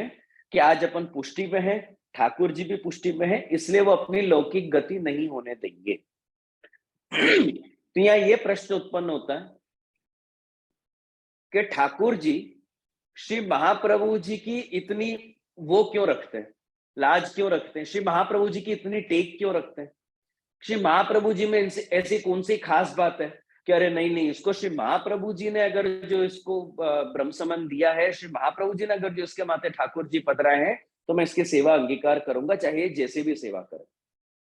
कि आज अपन पुष्टि में हैं, ठाकुर जी भी पुष्टि में हैं, इसलिए वो अपनी लौकिक गति नहीं होने देंगे। तो यहाँ ये प्रश्न उत्पन्न होता है कि ठाकुर जी श्री महाप्रभु जी की इतनी वो क्यों रखते हैं, लाज क्यों रखते हैं? श्री महाप्रभु जी की इतनी टेक क्यों रखते हैं? श्री महाप्रभु जी में ऐसी कौन सी खास बात है कि अरे नहीं नहीं, इसको श्री महाप्रभु जी ने अगर जो इसको ब्रह्म संबंध दिया है, श्री महाप्रभु जी ने अगर जो इसके माथे ठाकुर जी पधराए हैं, तो मैं इसकी सेवा अंगीकार करूंगा, चाहे जैसे भी सेवा करे।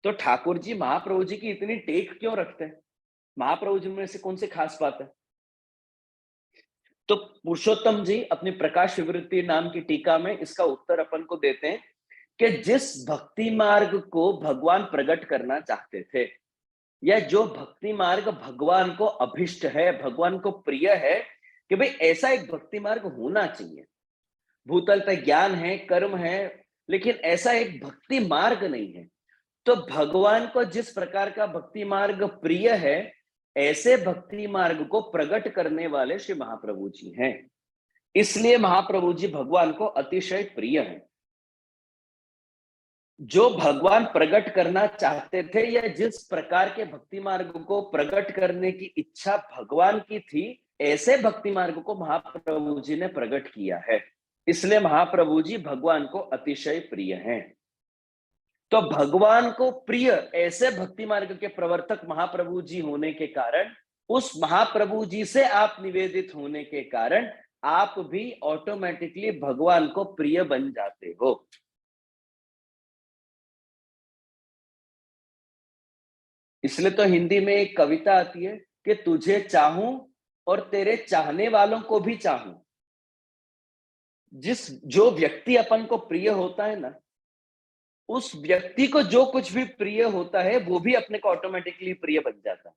तो ठाकुर जी महाप्रभु जी की इतनी टेक क्यों रखते हैं? महाप्रभु जी में ऐसी कौन सी खास बात है? तो पुरुषोत्तम जी अपनी प्रकाश विवृत्ति नाम की टीका में इसका उत्तर अपन को देते हैं कि जिस भक्ति मार्ग को भगवान प्रकट करना चाहते थे, या जो भक्ति मार्ग भगवान को अभिष्ट है, भगवान को प्रिय है, कि भाई ऐसा एक भक्ति मार्ग होना चाहिए। भूतल पे ज्ञान है, कर्म है, लेकिन ऐसा एक भक्ति मार्ग नहीं है। तो भगवान को जिस प्रकार का भक्ति मार्ग प्रिय है, ऐसे भक्ति मार्ग को प्रकट करने वाले श्री महाप्रभु जी हैं। इसलिए महाप्रभु जी भगवान को अतिशय प्रिय हैं। जो भगवान प्रकट करना चाहते थे, या जिस प्रकार के भक्ति मार्ग को प्रकट करने की इच्छा भगवान की थी, ऐसे भक्ति मार्ग को महाप्रभु जी ने प्रकट किया है। इसलिए महाप्रभु जी भगवान को अतिशय प्रिय हैं। तो भगवान को प्रिय ऐसे भक्ति मार्ग के प्रवर्तक महाप्रभु जी होने के कारण, उस महाप्रभु जी से आप निवेदित होने के कारण, आप भी ऑटोमेटिकली भगवान को प्रिय बन जाते हो। इसलिए तो हिंदी में एक कविता आती है कि तुझे चाहूं और तेरे चाहने वालों को भी चाहूं। जो व्यक्ति अपन को प्रिय होता है ना, उस व्यक्ति को जो कुछ भी प्रिय होता है, वो भी अपने को ऑटोमेटिकली प्रिय बन जाता है।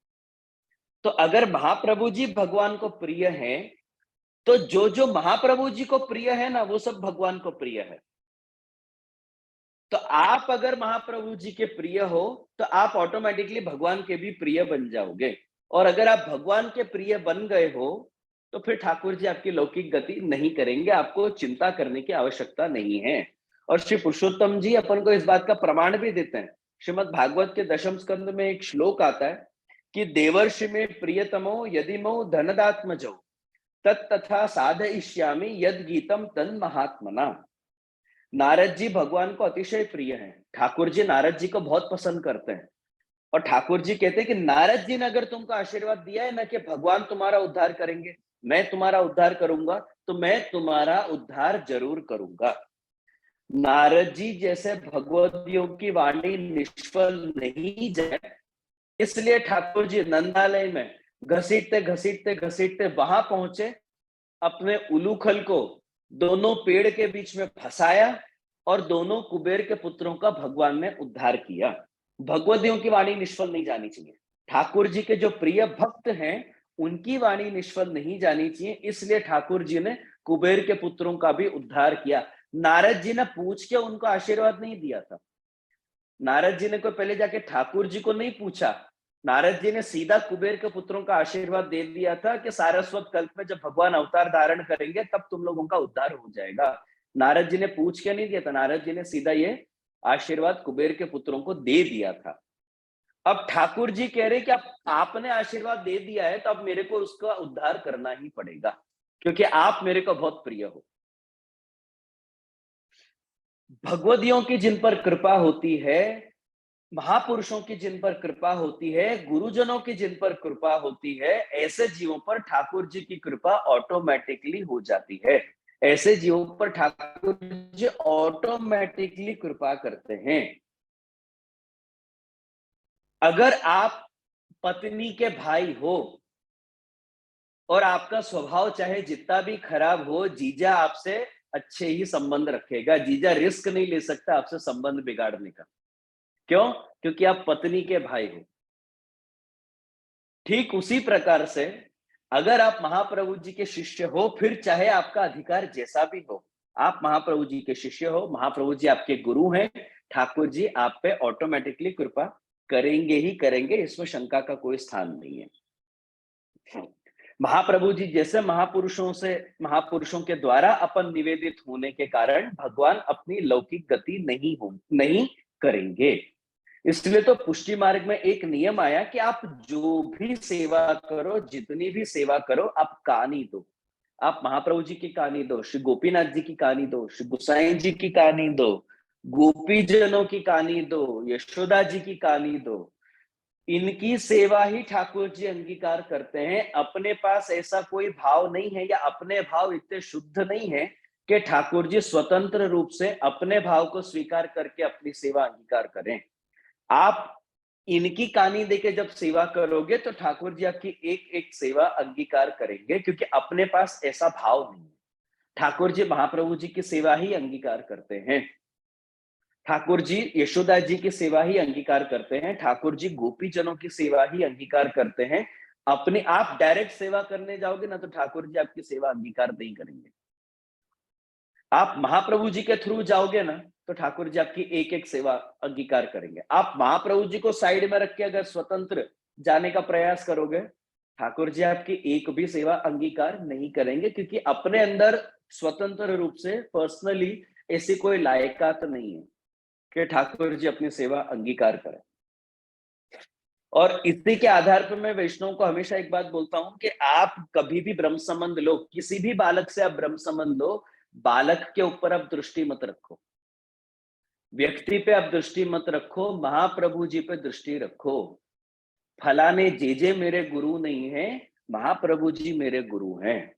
तो अगर महाप्रभु जी भगवान को प्रिय हैं, तो जो जो महाप्रभु जी को प्रिय है ना, वो सब भगवान को प्रिय है। तो आप अगर महाप्रभु जी के प्रिय हो, तो आप ऑटोमेटिकली भगवान के भी प्रिय बन जाओगे। और अगर आप भगवान के प्रिय बन गए हो, तो फिर ठाकुर जी आपकी लौकिक गति नहीं करेंगे, आपको चिंता करने की आवश्यकता नहीं है। और श्री पुरुषोत्तम जी अपन को इस बात का प्रमाण भी देते हैं। श्रीमद् भागवत के दशम स्कंद में एक श्लोक आता है कि देवर्षि में प्रियतमो यदि मो धनदात्मजो तथा साधयिष्यामि यद गीतम तन महात्मना। नारद जी भगवान को अतिशय प्रिय हैं। ठाकुर जी नारद जी को बहुत पसंद करते हैं और ठाकुर जी कहते हैं कि नारद जी ने अगर तुमको आशीर्वाद दिया है ना कि भगवान तुम्हारा उद्धार करेंगे, मैं तुम्हारा उद्धार करूंगा, तो मैं तुम्हारा उद्धार जरूर करूंगा। नारद जी जैसे भगवतियों की वाणी निष्फल नहीं जाए, इसलिए ठाकुर जी नंदालय में घसीटते घसीटते घसीटते वहां पहुंचे, अपने उलूखल को दोनों पेड़ के बीच में फंसाया और दोनों कुबेर के पुत्रों का भगवान ने उद्धार किया। भगवतियों की वाणी निष्फल नहीं जानी चाहिए। ठाकुर जी के जो प्रिय भक्त हैं उनकी वाणी निष्फल नहीं जानी चाहिए, इसलिए ठाकुर जी ने कुबेर के पुत्रों का भी उद्धार किया। नारद जी ने पूछ के उनको आशीर्वाद नहीं दिया था। नारद जी ने कोई पहले जाके ठाकुर जी को नहीं पूछा, नारद जी ने सीधा कुबेर के पुत्रों का आशीर्वाद दे दिया था कि सारस्वत कल्प में जब भगवान अवतार धारण करेंगे तब तुम लोगों का उद्धार हो जाएगा। नारद जी ने पूछ के नहीं दिया था, नारद जी ने सीधा ये आशीर्वाद कुबेर के पुत्रों को दे दिया था। अब ठाकुर जी कह रहे कि अब आपने आशीर्वाद दे दिया है तो अब मेरे को उसका उद्धार करना ही पड़ेगा, क्योंकि आप मेरे को बहुत प्रिय हो। भगवदियों की जिन पर कृपा होती है, महापुरुषों की जिन पर कृपा होती है, गुरुजनों की जिन पर कृपा होती है, ऐसे जीवों पर ठाकुर जी की कृपा ऑटोमेटिकली हो जाती है। ऐसे जीवों पर ठाकुर जी ऑटोमेटिकली कृपा करते हैं। अगर आप पत्नी के भाई हो और आपका स्वभाव चाहे जितना भी खराब हो, जीजा आपसे अच्छे ही संबंध रखेगा। जीजा रिस्क नहीं ले सकता आपसे संबंध बिगाड़ने का। क्यों? क्योंकि आप पत्नी के भाई हो। ठीक उसी प्रकार से अगर आप महाप्रभु जी के शिष्य हो, फिर चाहे आपका अधिकार जैसा भी हो, आप महाप्रभु जी के शिष्य हो, महाप्रभु जी आपके गुरु हैं, ठाकुर जी आप पे ऑटोमेटिकली कृपा करेंगे ही करेंगे, इसमें शंका का कोई स्थान नहीं है। महाप्रभु जी जैसे महापुरुषों के द्वारा अपन निवेदित होने के कारण भगवान अपनी लौकिक गति नहीं करेंगे। इसलिए तो पुष्टि मार्ग में एक नियम आया कि आप जो भी सेवा करो, जितनी भी सेवा करो, आप कहानी दो। आप महाप्रभु जी की कहानी दो, श्री गोपीनाथ जी की कहानी दो, श्री गुसाई जी की कहानी दो, गोपी जनों की कहानी दो, यशोदा जी की कहानी दो। इनकी सेवा ही ठाकुर जी अंगीकार करते हैं। अपने पास ऐसा कोई भाव नहीं है या अपने भाव इतने शुद्ध नहीं है कि ठाकुर जी स्वतंत्र रूप से अपने भाव को स्वीकार करके अपनी सेवा अंगीकार करें। आप इनकी कहानी देके जब सेवा करोगे तो ठाकुर जी आपकी एक एक सेवा अंगीकार करेंगे, क्योंकि अपने पास ऐसा भाव नहीं है। ठाकुर जी महाप्रभु जी की सेवा ही अंगीकार करते हैं। ठाकुर जी यशोदा जी की सेवा ही अंगीकार करते हैं। ठाकुर जी गोपी जनों की सेवा ही अंगीकार करते हैं। अपने आप डायरेक्ट सेवा करने जाओगे ना तो ठाकुर जी आपकी सेवा अंगीकार नहीं करेंगे। आप महाप्रभु जी के थ्रू जाओगे ना तो ठाकुर जी आपकी एक एक सेवा अंगीकार करेंगे। आप महाप्रभु जी को साइड में रख के अगर स्वतंत्र जाने का प्रयास करोगे, ठाकुर जी आपकी एक भी सेवा अंगीकार नहीं करेंगे, क्योंकि अपने अंदर स्वतंत्र रूप से पर्सनली ऐसी कोई लायकात नहीं है कि ठाकुर जी अपनी सेवा अंगीकार करें। और इसी के आधार पर मैं वैष्णव को हमेशा एक बात बोलता हूं कि आप कभी भी ब्रह्म संबंध लो, किसी भी बालक से आप ब्रह्म संबंध लो, बालक के ऊपर आप दृष्टि मत रखो, व्यक्ति पे आप दृष्टि मत रखो, महाप्रभु जी पे दृष्टि रखो। फलाने जे मेरे गुरु नहीं है, महाप्रभु जी मेरे गुरु हैं।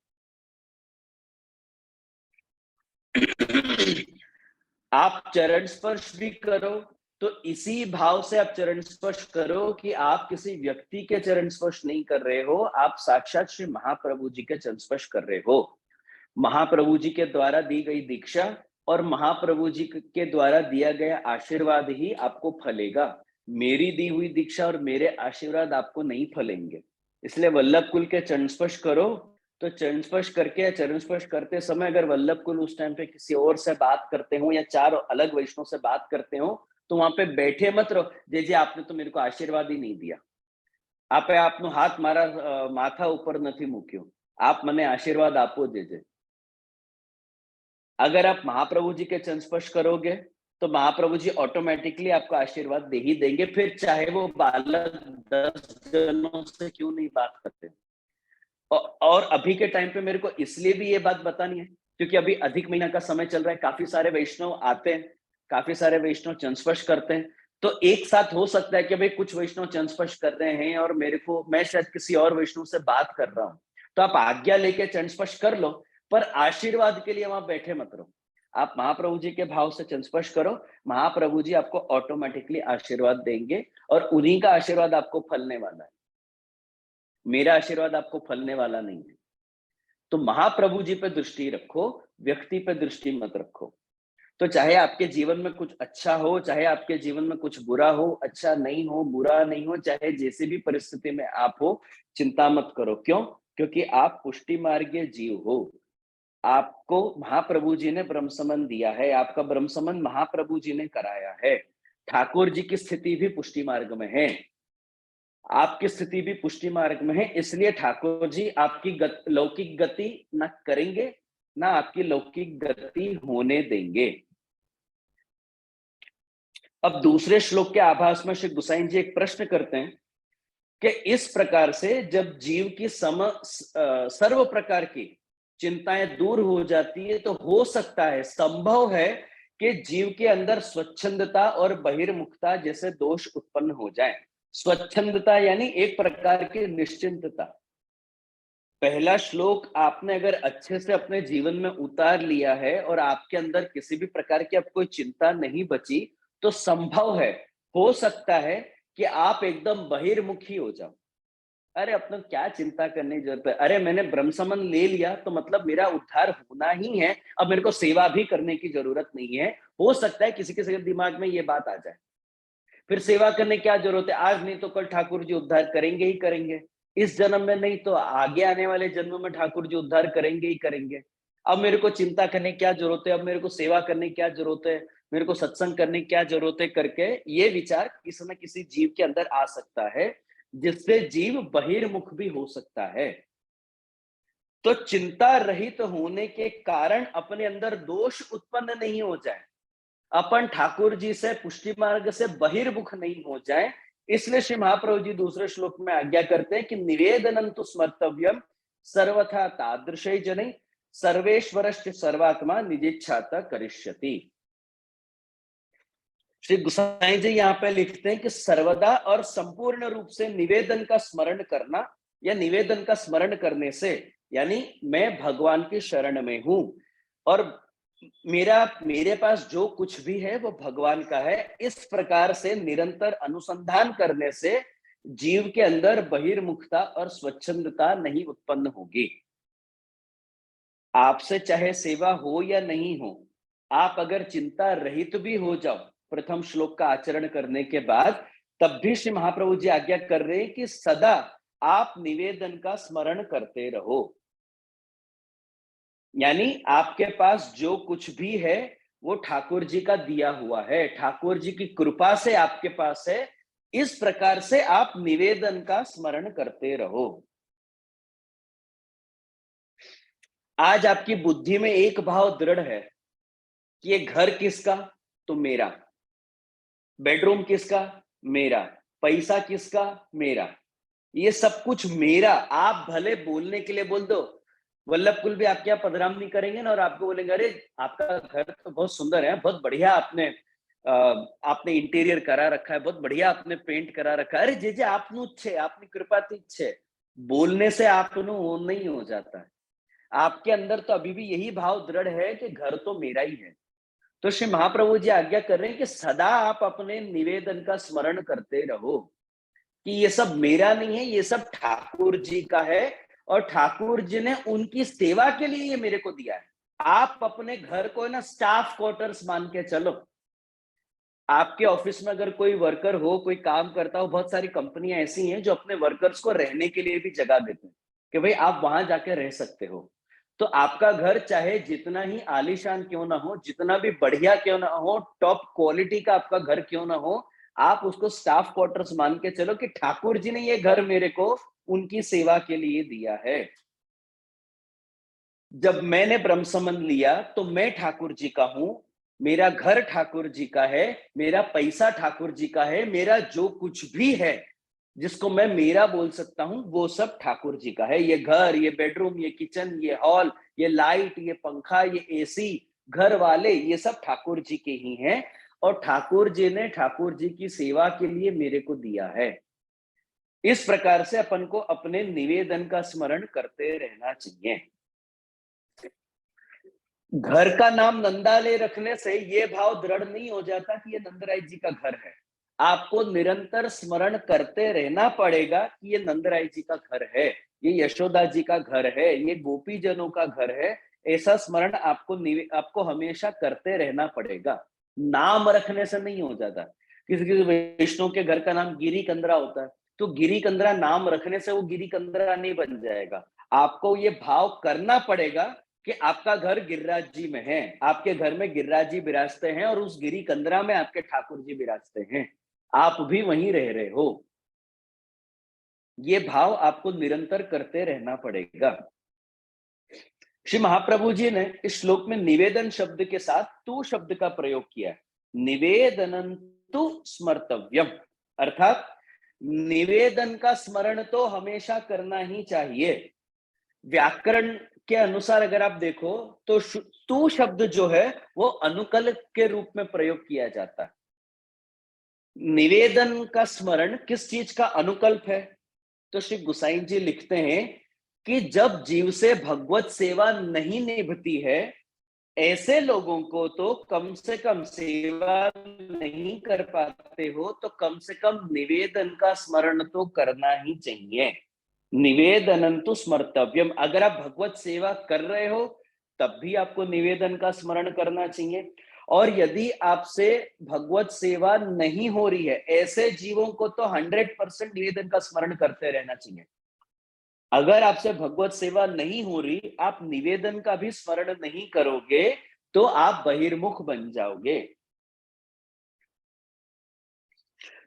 आप चरण स्पर्श भी करो तो इसी भाव से आप चरण स्पर्श करो कि आप किसी व्यक्ति के चरण स्पर्श नहीं कर रहे हो, आप साक्षात श्री महाप्रभु जी के चरण स्पर्श कर रहे हो। महाप्रभु जी के द्वारा दी गई दीक्षा और महाप्रभु जी के द्वारा दिया गया आशीर्वाद ही आपको फलेगा। मेरी दी हुई दीक्षा और मेरे आशीर्वाद आपको नहीं फलेंगे। इसलिए वल्लभ कुल के चरण स्पर्श करो, तो चरण स्पर्श करके चरण स्पर्श करते समय अगर वल्लभ कुल उस टाइम पे किसी और से बात करते हो या चार अलग वैष्णव से बात करते हो तो वहां पे बैठे मत रहो, जे आपने तो मेरे को आशीर्वाद ही नहीं दिया, आपे आपनो हाथ मारा माथा ऊपर નથી મૂક્યો, आप मने आशीर्वाद आपो जे। अगर आप महाप्रभु जी के चरण स्पर्श करोगे तो महाप्रभु जी ऑटोमेटिकली आपको आशीर्वाद दे ही देंगे, फिर चाहे वो बालक 10 जनों से क्यों नहीं बात करते। और अभी के टाइम पे मेरे को इसलिए भी ये बात बतानी है क्योंकि अभी अधिक महीना का समय चल रहा है, काफी सारे वैष्णव आते हैं, काफी सारे वैष्णव चरण स्पर्श करते हैं। तो एक साथ हो सकता है कि भाई कुछ वैष्णव चरण स्पर्श कर रहे हैं और मेरे को, मैं शायद किसी और वैष्णव से बात कर रहा हूँ, तो आप आज्ञा लेके चरण स्पर्श कर लो, पर आशीर्वाद के लिए वहां बैठे मत रहो। आप महाप्रभु जी के भाव से चरण स्पर्श करो, महाप्रभु जी आपको ऑटोमेटिकली आशीर्वाद देंगे और उन्हीं का आशीर्वाद आपको फलने वाला है, मेरा आशीर्वाद आपको फलने वाला नहीं है। तो महाप्रभु जी पे दृष्टि रखो, व्यक्ति पे दृष्टि मत रखो। तो चाहे आपके जीवन में कुछ अच्छा हो, चाहे आपके जीवन में कुछ बुरा हो, अच्छा नहीं हो, बुरा नहीं हो, चाहे जैसी भी परिस्थिति में आप हो, चिंता मत करो। क्यों? क्योंकि आप पुष्टि मार्गीय जीव हो। आपको महाप्रभु जी ने ब्रह्म संबंध दिया है, आपका ब्रह्म संबंध महाप्रभु जी ने कराया है। ठाकुर जी की स्थिति भी पुष्टि मार्ग में है, आपकी स्थिति भी पुष्टि मार्ग में है, इसलिए ठाकुर जी आपकी लौकिक गति न करेंगे, ना आपकी लौकिक गति होने देंगे। अब दूसरे श्लोक के आभास में श्री गुसाई जी एक प्रश्न करते हैं कि इस प्रकार से जब जीव की सर्व प्रकार की चिंताएं दूर हो जाती है, तो हो सकता है, संभव है कि जीव के अंदर स्वच्छंदता और बहिर्मुखता जैसे दोष उत्पन्न हो जाए। स्वच्छंदता यानी एक प्रकार की निश्चिंतता। पहला श्लोक आपने अगर अच्छे से अपने जीवन में उतार लिया है और आपके अंदर किसी भी प्रकार की अब कोई चिंता नहीं बची, तो संभव है, हो सकता है कि आप एकदम बहिर्मुखी हो जाओ। अरे अपने क्या चिंता करने की जरूरत है, अरे मैंने ब्रह्म संबंध ले लिया तो मतलब मेरा उद्धार होना ही है, अब मेरे को सेवा भी करने की जरूरत नहीं है। हो सकता है किसी किसी के दिमाग में ये बात आ जाए, फिर सेवा करने की क्या जरूरत है, आज नहीं तो कल ठाकुर जी उद्धार करेंगे ही करेंगे, इस जन्म में नहीं तो आगे आने वाले जन्म में ठाकुर जी उद्धार करेंगे ही करेंगे। अब मेरे को चिंता करने की क्या जरूरत है, अब मेरे को सेवा करने की क्या जरूरत है, मेरे को सत्संग करने की क्या जरूरत है करके ये विचार किसी न किसी जीव के अंदर आ सकता है, जिससे जीव बहिर्मुख भी हो सकता है। तो चिंता रहित होने के कारण अपने अंदर दोष उत्पन्न नहीं हो जाए, अपन ठाकुर जी से पुष्टि मार्ग से बहिर्मुख नहीं हो जाए, इसलिए श्री महाप्रभु जी दूसरे श्लोक में आज्ञा करते हैं कि निवेदनं तु स्मर्तव्यम सर्वथा तादृशै जनै सर्वेश्वरश्च सर्वात्मा निजिच्छाता करिष्यति। श्री गुसाई जी यहाँ पे लिखते हैं कि सर्वदा और संपूर्ण रूप से निवेदन का स्मरण करना, या निवेदन का स्मरण करने से, यानी मैं भगवान की शरण में हूं और मेरे पास जो कुछ भी है वो भगवान का है, इस प्रकार से निरंतर अनुसंधान करने से जीव के अंदर बहिर्मुखता और स्वच्छंदता नहीं उत्पन्न होगी। आपसे चाहे सेवा हो या नहीं हो, आप अगर चिंता रहित भी हो जाओ प्रथम श्लोक का आचरण करने के बाद, तब भी श्री महाप्रभु जी आज्ञा कर रहे हैं कि सदा आप निवेदन का स्मरण करते रहो। यानी आपके पास जो कुछ भी है वो ठाकुर जी का दिया हुआ है, ठाकुर जी की कृपा से आपके पास है, इस प्रकार से आप निवेदन का स्मरण करते रहो। आज आपकी बुद्धि में एक भाव दृढ़ है कि ये घर किसका, तो मेरा, बेडरूम किसका, मेरा, पैसा किसका, मेरा, ये सब कुछ मेरा। आप भले बोलने के लिए बोल दो, वल्लभ कुल भी आपके यहाँ पधराम नहीं करेंगे ना और आपको बोलेंगे अरे आपका घर तो बहुत सुंदर है, बहुत बढ़िया आपने इंटीरियर करा रखा है, बहुत बढ़िया आपने पेंट करा रखा है, अरे जे जे आपनु छे, आपनी कृपा थी छे। बोलने से आपनु वो नहीं हो जाता है, आपके अंदर तो अभी भी यही भाव दृढ़ है कि घर तो मेरा ही है। तो श्री महाप्रभु जी आज्ञा कर रहे हैं कि सदा आप अपने निवेदन का स्मरण करते रहो कि ये सब मेरा नहीं है, ये सब ठाकुर जी का है और ठाकुर जी ने उनकी सेवा के लिए ये मेरे को दिया है। आप अपने घर को ना स्टाफ क्वार्टर्स मान के चलो। आपके ऑफिस में अगर कोई वर्कर हो, कोई काम करता हो, बहुत सारी कंपनियां ऐसी हैं जो अपने वर्कर्स को रहने के लिए भी जगह देते हैं कि भाई आप वहां जाके रह सकते हो। तो आपका घर चाहे जितना ही आलीशान क्यों ना हो, जितना भी बढ़िया क्यों ना हो, टॉप क्वालिटी का आपका घर क्यों ना हो, आप उसको स्टाफ क्वार्टर्स मान के चलो कि ठाकुर जी ने ये घर मेरे को उनकी सेवा के लिए दिया है। जब मैंने ब्रह्म संबंध लिया तो मैं ठाकुर जी का हूं, मेरा घर ठाकुर जी का है, मेरा पैसा ठाकुर जी का है, मेरा जो कुछ भी है जिसको मैं मेरा बोल सकता हूं वो सब ठाकुर जी का है। ये घर, ये बेडरूम, ये किचन, ये हॉल, ये लाइट, ये पंखा, ये एसी, घर वाले, ये सब ठाकुर जी के ही हैं और ठाकुर जी ने ठाकुर जी की सेवा के लिए मेरे को दिया है। इस प्रकार से अपन को अपने निवेदन का स्मरण करते रहना चाहिए। घर का नाम नंदालय रखने से ये भाव दृढ़ नहीं हो जाता कि ये नंदराय जी का घर है। आपको निरंतर स्मरण करते रहना पड़ेगा कि ये नंदराय जी का घर है, ये यशोदा जी का घर है, ये गोपी जनों का घर है। ऐसा स्मरण आपको हमेशा करते रहना पड़ेगा। नाम रखने से नहीं हो जाता। किसी किसी वैष्णव के घर का नाम गिरी कंदरा होता है, तो गिरी कंदरा नाम रखने से वो गिरी कंदरा नहीं बन जाएगा। आपको ये भाव करना पड़ेगा कि आपका घर गिरिराज जी में है, आपके घर में गिरिराज जी विराजते हैं और उस गिरी कंदरा में आपके ठाकुर जी विराजते हैं, आप भी वहीं रह रहे हो। ये भाव आपको निरंतर करते रहना पड़ेगा। श्री महाप्रभु जी ने इस श्लोक में निवेदन शब्द के साथ तू शब्द का प्रयोग किया है। निवेदनं तु स्मर्तव्यम, अर्थात निवेदन का स्मरण तो हमेशा करना ही चाहिए। व्याकरण के अनुसार अगर आप देखो तो तू शब्द जो है वो अनुकल्प के रूप में प्रयोग किया जाता है। निवेदन का स्मरण किस चीज का अनुकल्प है? तो श्री गुसाई जी लिखते हैं कि जब जीव से भगवत सेवा नहीं निभती है, ऐसे लोगों को तो कम से कम सेवा नहीं कर पाते हो तो कम से कम निवेदन का स्मरण तो करना ही चाहिए। निवेदनं तु स्मर्तव्यम, अगर आप भगवत सेवा कर रहे हो तब भी आपको निवेदन का स्मरण करना चाहिए। और यदि आपसे भगवत सेवा नहीं हो रही है, ऐसे जीवों को तो 100% निवेदन का स्मरण करते रहना चाहिए। अगर आपसे भगवत सेवा नहीं हो रही, आप निवेदन का भी स्मरण नहीं करोगे तो आप बहिर्मुख बन जाओगे।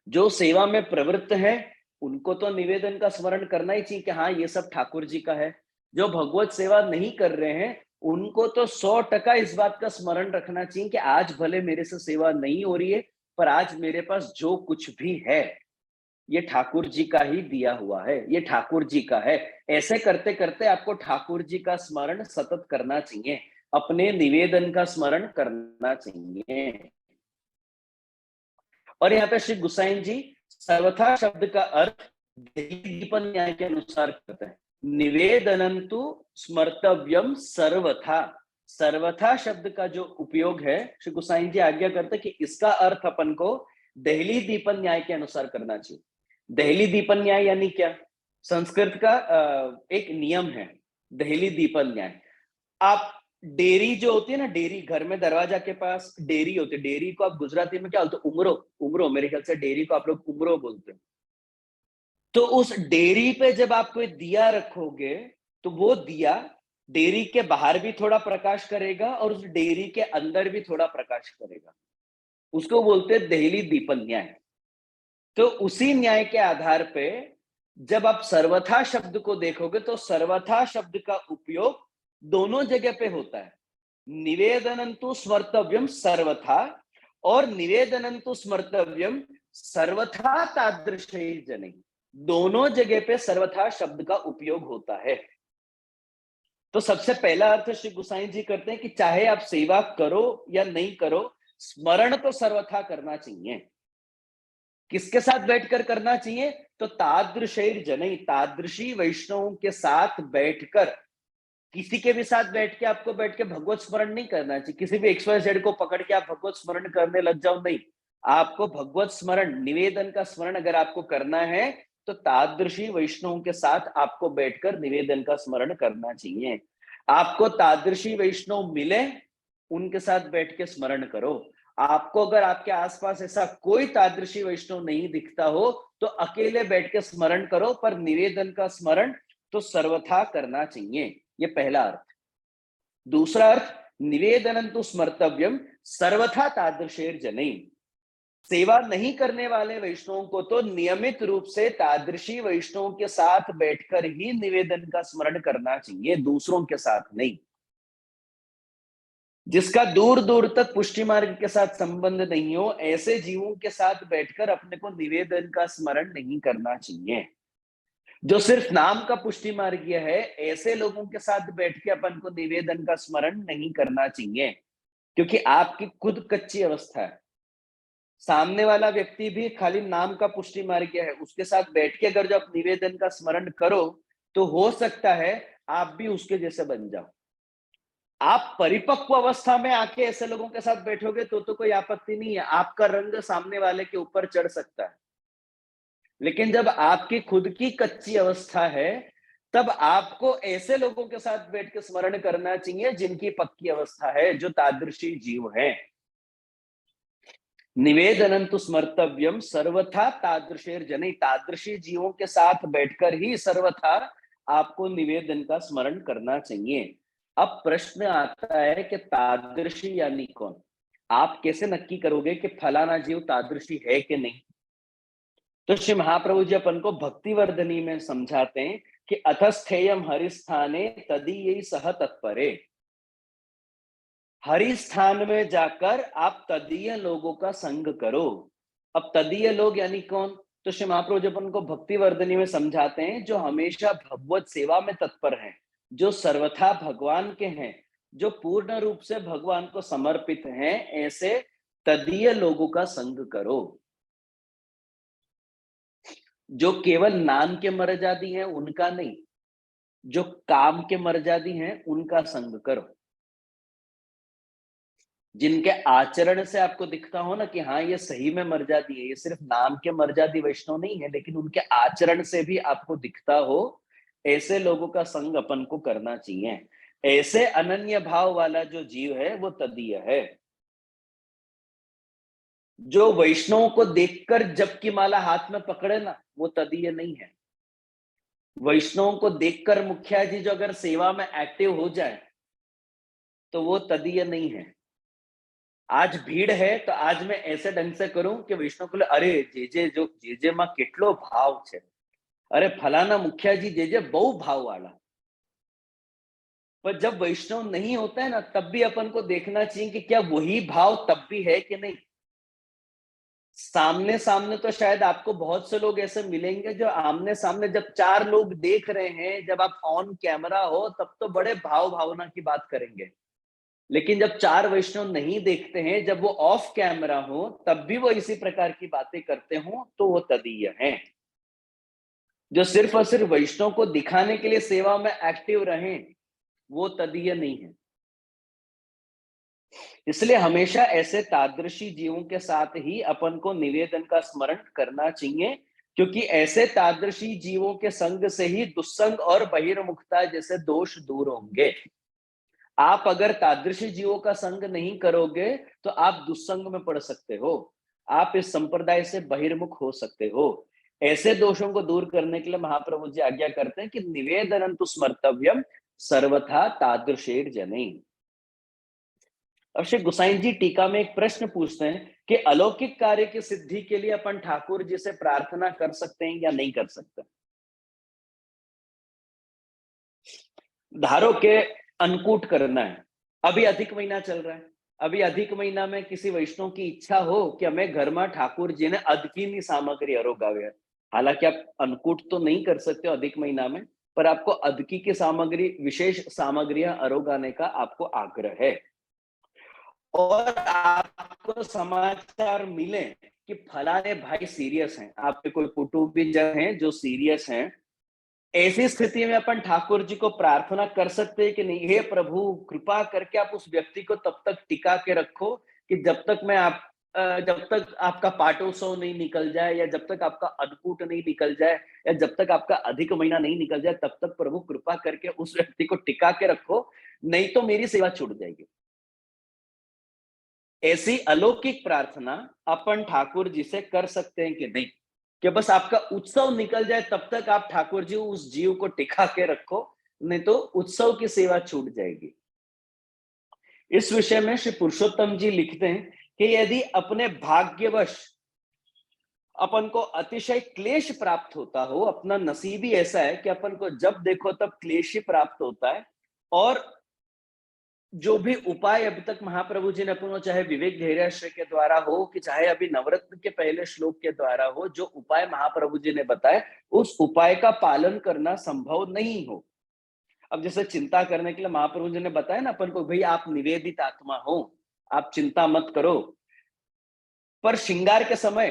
जो सेवा में प्रवृत्त है उनको तो निवेदन का स्मरण करना ही चाहिए कि हाँ ये सब ठाकुर जी का है। जो भगवत सेवा नहीं कर रहे हैं उनको तो 100% इस बात का स्मरण रखना चाहिए कि आज भले मेरे से सेवा नहीं हो रही है, पर आज मेरे पास जो कुछ भी है ये ठाकुर जी का ही दिया हुआ है, ये ठाकुर जी का है। ऐसे करते करते आपको ठाकुर जी का स्मरण सतत करना चाहिए, अपने निवेदन का स्मरण करना चाहिए। और यहाँ पे श्री गुसाइन जी सर्वथा शब्द का अर्थ दीपन न्याय के अनुसार करते हैं। निवेदनंतु स्मर्तव्यम सर्वथा। सर्वथा शब्द का जो उपयोग है श्री गुसाइन जी आज्ञा करते हैं कि इसका अर्थ अपन को देहली दीपन न्याय के अनुसार करना चाहिए। देहली दीपन न्याय यानी क्या? संस्कृत का एक नियम है देहली दीपन न्याय। आप डेयरी जो होती है ना, डेयरी, घर में दरवाजा के पास डेयरी होती है, डेयरी को आप गुजराती में क्या बोलते हो? उमरो। उमरो, मेरे ख्याल से डेयरी को आप लोग उमरो बोलते हैं। तो उस डेयरी पे जब आप कोई दिया रखोगे तो वो दिया डेयरी के बाहर भी थोड़ा प्रकाश करेगा और उस डेयरी के अंदर भी थोड़ा प्रकाश करेगा। उसको बोलते हैं देहली दीपन न्याय। तो उसी न्याय के आधार पे जब आप सर्वथा शब्द को देखोगे तो सर्वथा शब्द का उपयोग दोनों जगह पे होता है। निवेदनंतु स्मर्तव्यम सर्वथा और निवेदनंतु स्मर्तव्यम सर्वथा तादृशै जनै, दोनों जगह पे सर्वथा शब्द का उपयोग होता है। तो सबसे पहला अर्थ श्री गुसाई जी करते हैं कि चाहे आप सेवा करो या नहीं करो, स्मरण तो सर्वथा करना चाहिए। किसके साथ बैठकर करना चाहिए? तो तादृशैर जनै, तादृशी वैष्णवों के साथ बैठकर। किसी के भी साथ बैठ के भगवत स्मरण नहीं करना चाहिए। किसी भी XYZ को पकड़ के आप भगवत स्मरण करने लग जाओ, नहीं। आपको भगवत स्मरण, निवेदन का स्मरण अगर आपको करना है तो तादृशी वैष्णवों के साथ आपको बैठकर निवेदन का स्मरण करना चाहिए। आपको तादृशी वैष्णव मिले, उनके साथ बैठ के स्मरण करो। आपको अगर आपके आसपास ऐसा कोई तादृशी वैष्णव नहीं दिखता हो तो अकेले बैठ के स्मरण करो, पर निवेदन का स्मरण तो सर्वथा करना चाहिए। ये पहला अर्थ। दूसरा अर्थ, निवेदनं तु स्मर्तव्यम सर्वथा तादृशैर जनै। सेवा नहीं करने वाले वैष्णवों को तो नियमित रूप से तादृशी वैष्णवों के साथ बैठकर ही निवेदन का स्मरण करना चाहिए, दूसरों के साथ नहीं। जिसका दूर दूर तक पुष्टि मार्ग के साथ संबंध नहीं हो, ऐसे जीवों के साथ बैठकर अपने को निवेदन का स्मरण नहीं करना चाहिए। जो सिर्फ नाम का पुष्टि मार्गीय है, ऐसे लोगों के साथ बैठ के अपन को निवेदन का स्मरण नहीं करना चाहिए, क्योंकि आपकी खुद कच्ची अवस्था है। सामने वाला व्यक्ति भी खाली नाम का पुष्टि मार्गीय है, उसके साथ बैठ के अगर जो आप निवेदन का स्मरण करो, तो हो सकता है आप भी उसके जैसे बन जाओ। आप परिपक्व अवस्था में आके ऐसे लोगों के साथ बैठोगे तो कोई आपत्ति नहीं है, आपका रंग सामने वाले के ऊपर चढ़ सकता है। लेकिन जब आपकी खुद की कच्ची अवस्था है, तब आपको ऐसे लोगों के साथ बैठ के स्मरण करना चाहिए जिनकी पक्की अवस्था है, जो तादृशी जीव है। निवेदनं तु स्मर्तव्यम सर्वथा तादृशेर जनै, तादृशी जीवों के साथ बैठकर ही सर्वथा आपको निवेदन का स्मरण करना चाहिए। अब प्रश्न आता है कि तादृशी यानी कौन? आप कैसे नक्की करोगे कि फलाना जीव तादृशी है कि नहीं? तो श्री महाप्रभु जी अपन को भक्ति वर्धनी में समझाते हैं कि अथस्थेयम हरिस्थाने तदीय सह तत्परे। हरि स्थान में जाकर आप तदीय लोगों का संग करो। अब तदीय लोग यानी कौन? तो श्री महाप्रभु जी अपन को भक्ति वर्धनी में समझाते हैं, जो हमेशा भगवत सेवा में तत्पर हैं, जो सर्वथा भगवान के हैं, जो पूर्ण रूप से भगवान को समर्पित हैं, ऐसे तदीय लोगों का संग करो। जो केवल नाम के मर्यादी हैं उनका नहीं, जो काम के मर्यादी हैं उनका संग करो। जिनके आचरण से आपको दिखता हो ना कि हाँ ये सही में मर्यादी है, ये सिर्फ नाम के मर्यादी वैष्णव नहीं है, लेकिन उनके आचरण से भी आपको दिखता हो, ऐसे लोगों का संग अपन को करना चाहिए। ऐसे अनन्य भाव वाला जो जीव है वो तदीय है। जो वैष्णव को देखकर जप की माला हाथ में पकड़े ना, वो तदीय नहीं है। वैष्णव को देखकर मुखिया जी जो अगर सेवा में एक्टिव हो जाए, तो वो तदीय नहीं है। आज भीड़ है तो आज मैं ऐसे ढंग से करूं कि वैष्णव को अरे जे માં કેટલો ભાવ છે, अरे फलाना मुखिया जी जे बहु भाव वाला। पर जब वैष्णव नहीं होता है ना, तब भी अपन को देखना चाहिए कि क्या वही भाव तब भी है कि नहीं। सामने सामने तो शायद आपको बहुत से लोग ऐसे मिलेंगे जो आमने सामने जब चार लोग देख रहे हैं, जब आप ऑन कैमरा हो, तब तो बड़े भाव भावना की बात करेंगे। लेकिन जब चार वैष्णव नहीं देखते हैं, जब वो ऑफ कैमरा हो, तब भी वो इसी प्रकार की बातें करते हो, तो वो तदीय हैं। जो सिर्फ और सिर्फ वैष्णव को दिखाने के लिए सेवा में एक्टिव रहे, वो तदीय नहीं है। इसलिए हमेशा ऐसे तादृशी जीवों के साथ ही अपन को निवेदन का स्मरण करना चाहिए, क्योंकि ऐसे तादृशी जीवों के संग से ही दुस्संग और बहिर्मुखता जैसे दोष दूर होंगे। आप अगर तादृशी जीवों का संग नहीं करोगे, तो आप दुस्संग में पड़ सकते हो, आप इस संप्रदाय से बहिर्मुख हो सकते हो। ऐसे दोषों को दूर करने के लिए महाप्रभु जी आज्ञा करते हैं कि निवेदनं तु स्मर्तव्यम सर्वथा तादृशेर जनै। अब श्री गुसाई जी टीका में एक प्रश्न पूछते हैं कि अलौकिक कार्य की सिद्धि के लिए अपन ठाकुर जी से प्रार्थना कर सकते हैं या नहीं कर सकते। धारो के अन्नकूट करना है, अभी अधिक महीना चल रहा है, अभी अधिक महीना में किसी वैष्णव की इच्छा हो कि हमें घर में ठाकुर जी ने अदकीनी सामग्री अरोगावे। हालांकि आप अन्नकूट तो नहीं कर सकते हो अधिक महीना में, पर आपको अदकी की सामग्री, विशेष सामग्रियां अरोगाने का आपको आग्रह है। और आपको समाचार मिले कि फलाने भाई सीरियस हैं, आपके कोई कुटुंबीजन हैं जो सीरियस हैं, ऐसी स्थिति में अपन ठाकुर जी को प्रार्थना कर सकते हैं कि नहीं, हे प्रभु कृपा करके आप उस व्यक्ति को तब तक टिका के रखो कि जब तक आपका पाटोत्सव नहीं निकल जाए, या जब तक आपका अन्नकूट नहीं निकल जाए, या जब तक आपका अधिक महीना नहीं निकल जाए, तब तक प्रभु कृपा करके उस व्यक्ति को टिका के रखो, नहीं तो मेरी सेवा छूट जाएगी। ऐसी अलौकिक प्रार्थना अपन ठाकुर जी से कर सकते हैं कि नहीं, कि बस आपका उत्सव निकल जाए तब तक आप ठाकुर जी उस जीव को टिका के रखो, नहीं तो उत्सव की सेवा छूट जाएगी। इस विषय में श्री पुरुषोत्तम जी लिखते हैं कि यदि अपने भाग्यवश अपन को अतिशय क्लेश प्राप्त होता हो, अपना नसीब ही ऐसा है कि अपन को जब देखो तब क्लेश ही प्राप्त होता है, और जो भी उपाय अब तक महाप्रभु जी ने अपन को, चाहे विवेक धैर्याश्रय के द्वारा हो कि चाहे अभी नवरत्न के पहले श्लोक के द्वारा हो, जो उपाय महाप्रभु जी ने बताए उस उपाय का पालन करना संभव नहीं हो। अब जैसे चिंता करने के लिए महाप्रभु जी ने बताया ना अपन को, भाई आप निवेदित आत्मा हो, आप चिंता मत करो। पर श्रृंगार के समय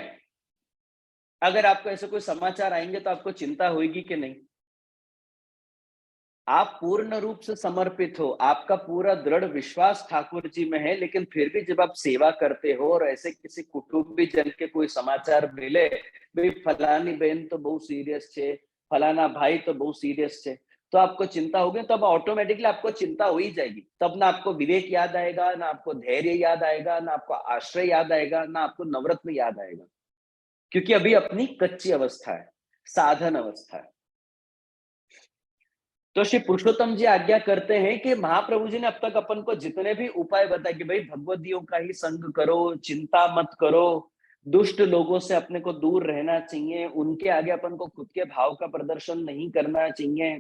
अगर आपको ऐसे कोई समाचार आएंगे तो आपको चिंता होगी कि नहीं? आप पूर्ण रूप से समर्पित हो, आपका पूरा दृढ़ विश्वास ठाकुर जी में है, लेकिन फिर भी जब आप सेवा करते हो और ऐसे किसी कुटुंबी जन के कोई समाचार मिले, भाई फलानी बहन तो बहुत सीरियस छे, फलाना भाई तो बहुत सीरियस छे, तो आपको चिंता होगी। तब ऑटोमेटिकली आपको चिंता हो ही जाएगी। तब ना आपको विवेक याद आएगा, ना आपको धैर्य याद आएगा, ना आपको आश्रय याद आएगा, ना आपको नवरत्न याद आएगा, क्योंकि अभी अपनी कच्ची अवस्था है, साधन अवस्था है। तो श्री पुरुषोत्तम जी आज्ञा करते हैं कि महाप्रभु जी ने अब तक अपन को जितने भी उपाय बताए कि भाई भगवदियों का ही संग करो, चिंता मत करो, दुष्ट लोगों से अपने को दूर रहना चाहिए, उनके आगे अपन को खुद के भाव का प्रदर्शन नहीं करना चाहिए,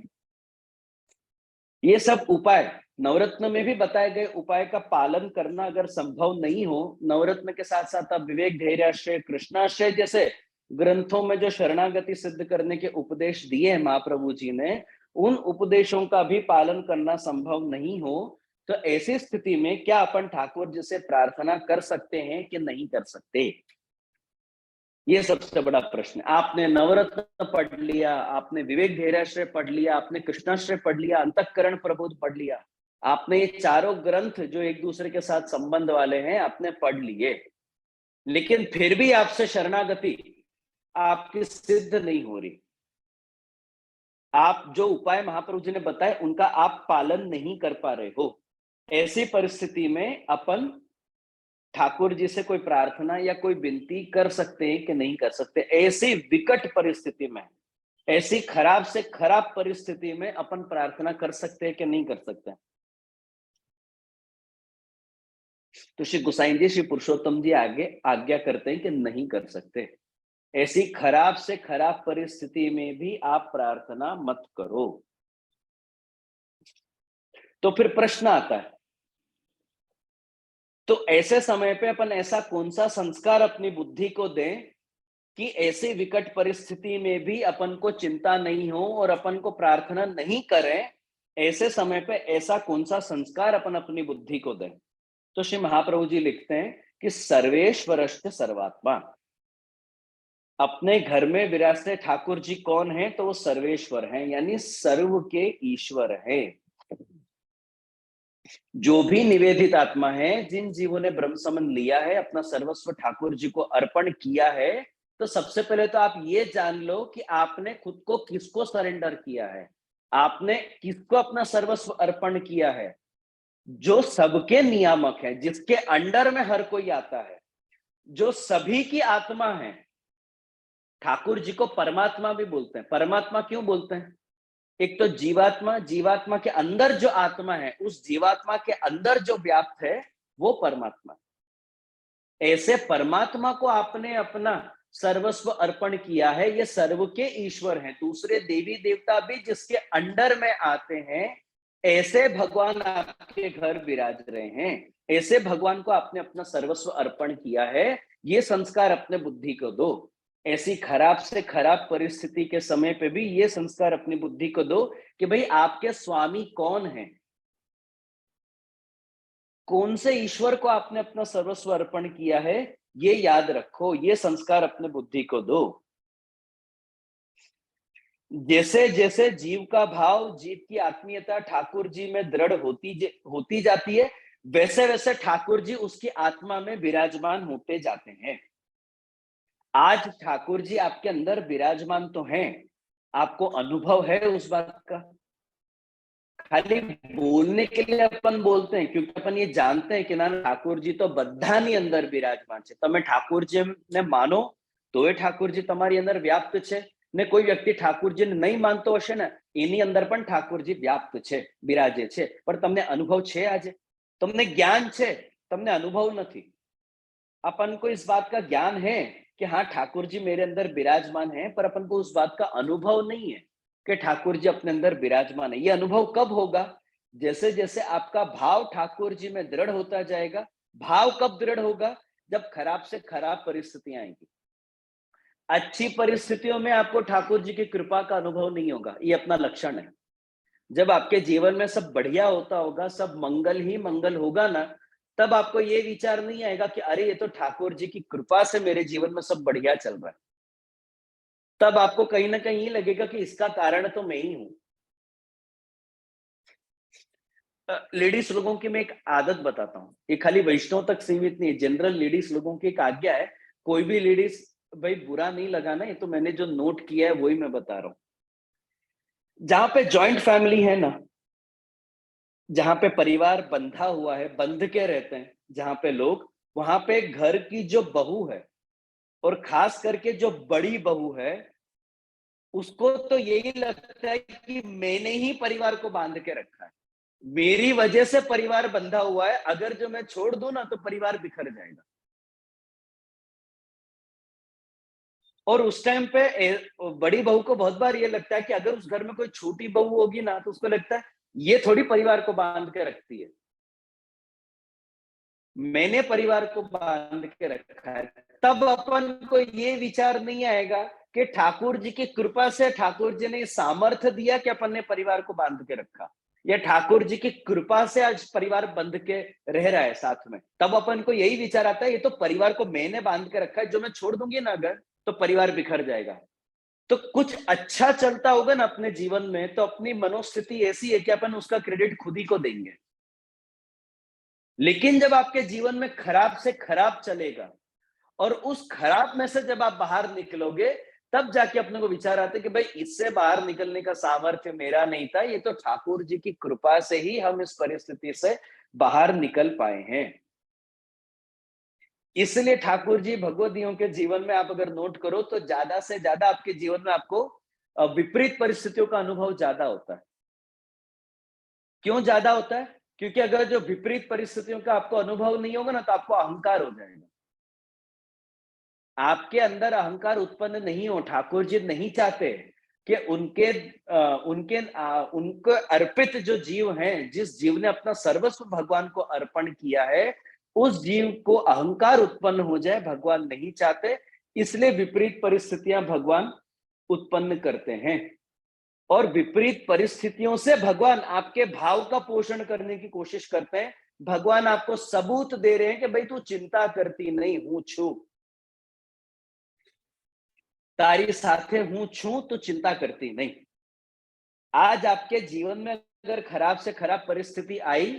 ये सब उपाय नवरत्न में भी बताए गए उपाय का पालन करना अगर संभव नहीं हो, नवरत्न के साथ साथ आप विवेक धैर्याश्रय, कृष्णाश्रय जैसे ग्रंथों में जो शरणागति सिद्ध करने के उपदेश दिए हैं महाप्रभु जी ने, उन उपदेशों का भी पालन करना संभव नहीं हो, तो ऐसी स्थिति में क्या अपन ठाकुर जी से प्रार्थना कर सकते हैं कि नहीं कर सकते? ये सबसे बड़ा प्रश्न है। आपने नवरत्न पढ़ लिया, आपने विवेक धैर्याश्रय पढ़ लिया, आपने कृष्णाश्रय पढ़ लिया, अंतःकरण प्रबोध पढ़ लिया, आपने ये चारों ग्रंथ जो एक दूसरे के साथ संबंध वाले हैं आपने पढ़ लिए, लेकिन फिर भी आपसे शरणागति आपकी सिद्ध नहीं हो रही। आप जो उपाय महाप्रभु जी ने बताए उनका आप पालन नहीं कर पा रहे हो। ऐसी परिस्थिति में अपन ठाकुर जी से कोई प्रार्थना या कोई विनती कर सकते हैं कि नहीं कर सकते? ऐसी विकट परिस्थिति में, ऐसी खराब से खराब परिस्थिति में अपन प्रार्थना कर सकते हैं कि नहीं कर सकते? तो श्री गुसाई जी, श्री पुरुषोत्तम जी आगे आज्ञा करते हैं कि नहीं कर सकते। ऐसी खराब से खराब परिस्थिति में भी आप प्रार्थना मत करो। तो फिर प्रश्न आता है, तो ऐसे समय पे अपन ऐसा कौन सा संस्कार अपनी बुद्धि को दें कि ऐसी विकट परिस्थिति में भी अपन को चिंता नहीं हो और अपन को प्रार्थना नहीं करें? ऐसे समय पे ऐसा कौन सा संस्कार अपन अपनी बुद्धि को दें? तो श्री महाप्रभु जी लिखते हैं कि सर्वेश्वरश्च सर्वात्मा। अपने घर में विरासते ठाकुर जी कौन है? तो वो सर्वेश्वर हैं, यानी सर्व के ईश्वर हैं। जो भी निवेदित आत्मा है, जिन जीवों ने ब्रह्म समन लिया है, अपना सर्वस्व ठाकुर जी को अर्पण किया है, तो सबसे पहले तो आप ये जान लो कि आपने खुद को किसको सरेंडर किया है, आपने किसको अपना सर्वस्व अर्पण किया है? जो सबके नियामक है, जिसके अंडर में हर कोई आता है, जो सभी की आत्मा है। ठाकुर जी को परमात्मा भी बोलते हैं। परमात्मा क्यों बोलते हैं? एक तो जीवात्मा, जीवात्मा के अंदर जो आत्मा है, उस जीवात्मा के अंदर जो व्याप्त है वो परमात्मा। ऐसे परमात्मा को आपने अपना सर्वस्व अर्पण किया है, ये सर्व के ईश्वर हैं। दूसरे देवी देवता भी जिसके अंडर में आते हैं, ऐसे भगवान आपके घर विराज रहे हैं, ऐसे भगवान को आपने अपना सर्वस्व अर्पण किया है। ये संस्कार अपने बुद्धि को दो। ऐसी खराब से खराब परिस्थिति के समय पे भी ये संस्कार अपनी बुद्धि को दो कि भाई आपके स्वामी कौन है, कौन से ईश्वर को आपने अपना सर्वस्व अर्पण किया है, ये याद रखो। ये संस्कार अपने बुद्धि को दो। जैसे जैसे जीव का भाव, जीव की आत्मीयता ठाकुर जी में दृढ़ होती जाती है, वैसे वैसे ठाकुर जी उसकी आत्मा में विराजमान होते जाते हैं। आज ठाकुर जी आपके अंदर विराजमान तो हैं, आपको अनुभव है उस बात का। खाली बोलने के लिए अपन बोलते हैं, क्योंकि अपन ये जानते हैं कि ना ठाकुर जी तो बधानी अंदर विराजमान છે। તમે ઠાકોરજીને માનો તો એ ઠાકોરજી તમારી અંદર વ્યાપ્ત છે, ને કોઈ વ્યક્તિ ઠાકોરજીને નહીં માનતો હશે ને, એની અંદર પણ ઠાકોરજી વ્યાપ્ત છે, બિરાજે છે। પણ તમને અનુભવ છે? આજે તમને જ્ઞાન છે, તમને अनुभव नहीं। अपन को इस बात का ज्ञान है कि हाँ ठाकुर जी मेरे अंदर विराजमान है, पर अपन को उस बात का अनुभव नहीं है कि ठाकुर जी अपने अंदर विराजमान है। ये अनुभव कब होगा? जैसे जैसे आपका भाव ठाकुर जी में दृढ़ होता जाएगा। भाव कब दृढ़ होगा? जब खराब से खराब परिस्थितियां आएंगी। अच्छी परिस्थितियों में आपको ठाकुर जी की कृपा का अनुभव नहीं होगा, ये अपना लक्षण है। जब आपके जीवन में सब बढ़िया होता होगा, सब मंगल ही मंगल होगा ना, तब आपको ये विचार नहीं आएगा कि अरे ये तो ठाकुर जी की कृपा से मेरे जीवन में सब बढ़िया चल रहा है। तब आपको कहीं ना कहीं ये लगेगा कि इसका कारण तो मैं ही हूं। लेडीज लोगों की मैं एक आदत बताता हूँ, ये खाली वैष्णव तक सीमित नहीं है, जनरल लेडीज लोगों की एक आज्ञा है। कोई भी लेडीज, भाई बुरा नहीं लगाना, ये तो मैंने जो नोट किया है वही मैं बता रहा हूँ। जहां पे जॉइंट फैमिली है ना, जहां पे परिवार बंधा हुआ है, बंध के रहते हैं जहां पे लोग, वहां पे घर की जो बहू है, और खास करके जो बड़ी बहू है, उसको तो यही लगता है कि मैंने ही परिवार को बांध के रखा है, मेरी वजह से परिवार बंधा हुआ है, अगर जो मैं छोड़ दूं ना तो परिवार बिखर जाएगा। और उस टाइम पे बड़ी बहू को बहुत बार ये लगता है कि अगर उस घर में कोई छोटी बहू होगी ना, तो उसको लगता है ये थोड़ी परिवार को बांध के रखती है, मैंने परिवार को बांध के रखा है। तब अपन को ये विचार नहीं आएगा कि ठाकुर जी की कृपा से ठाकुर जी ने सामर्थ्य दिया कि अपन ने परिवार को बांध के रखा, या ठाकुर जी की कृपा से आज परिवार बंध के रह रहा है साथ में। तब अपन को यही विचार आता है ये तो परिवार को मैंने बांध के रखा है, जो मैं छोड़ दूंगी ना अगर, तो परिवार बिखर जाएगा। तो कुछ अच्छा चलता होगा ना अपने जीवन में, तो अपनी मनोस्थिति ऐसी है कि अपन उसका क्रेडिट खुद ही को देंगे। लेकिन जब आपके जीवन में खराब से खराब चलेगा, और उस खराब में से जब आप बाहर निकलोगे, तब जाके अपने को विचार आता है कि भाई इससे बाहर निकलने का सामर्थ्य मेरा नहीं था, ये तो ठाकुर जी की कृपा से ही हम इस परिस्थिति से बाहर निकल पाए हैं। इसलिए ठाकुर जी भगवदियों के जीवन में आप अगर नोट करो तो ज्यादा से ज्यादा आपके जीवन में आपको विपरीत परिस्थितियों का अनुभव ज्यादा होता है। क्यों ज्यादा होता है? क्योंकि अगर जो विपरीत परिस्थितियों का आपको अनुभव नहीं होगा ना, तो आपको अहंकार हो जाएगा। आपके अंदर अहंकार उत्पन्न नहीं हो, ठाकुर जी नहीं चाहते कि उनको अर्पित जो जीव हैं, जिस जीव ने अपना सर्वस्व भगवान को अर्पण किया है, उस जीव को अहंकार उत्पन्न हो जाए, भगवान नहीं चाहते। इसलिए विपरीत परिस्थितियां भगवान उत्पन्न करते हैं, और विपरीत परिस्थितियों से भगवान आपके भाव का पोषण करने की कोशिश करते हैं। भगवान आपको सबूत दे रहे हैं कि भाई तू चिंता करती नहीं, हूं छू, तारी साथे हूं छू, तो चिंता करती नहीं। आज आपके जीवन में अगर खराब से खराब परिस्थिति आई,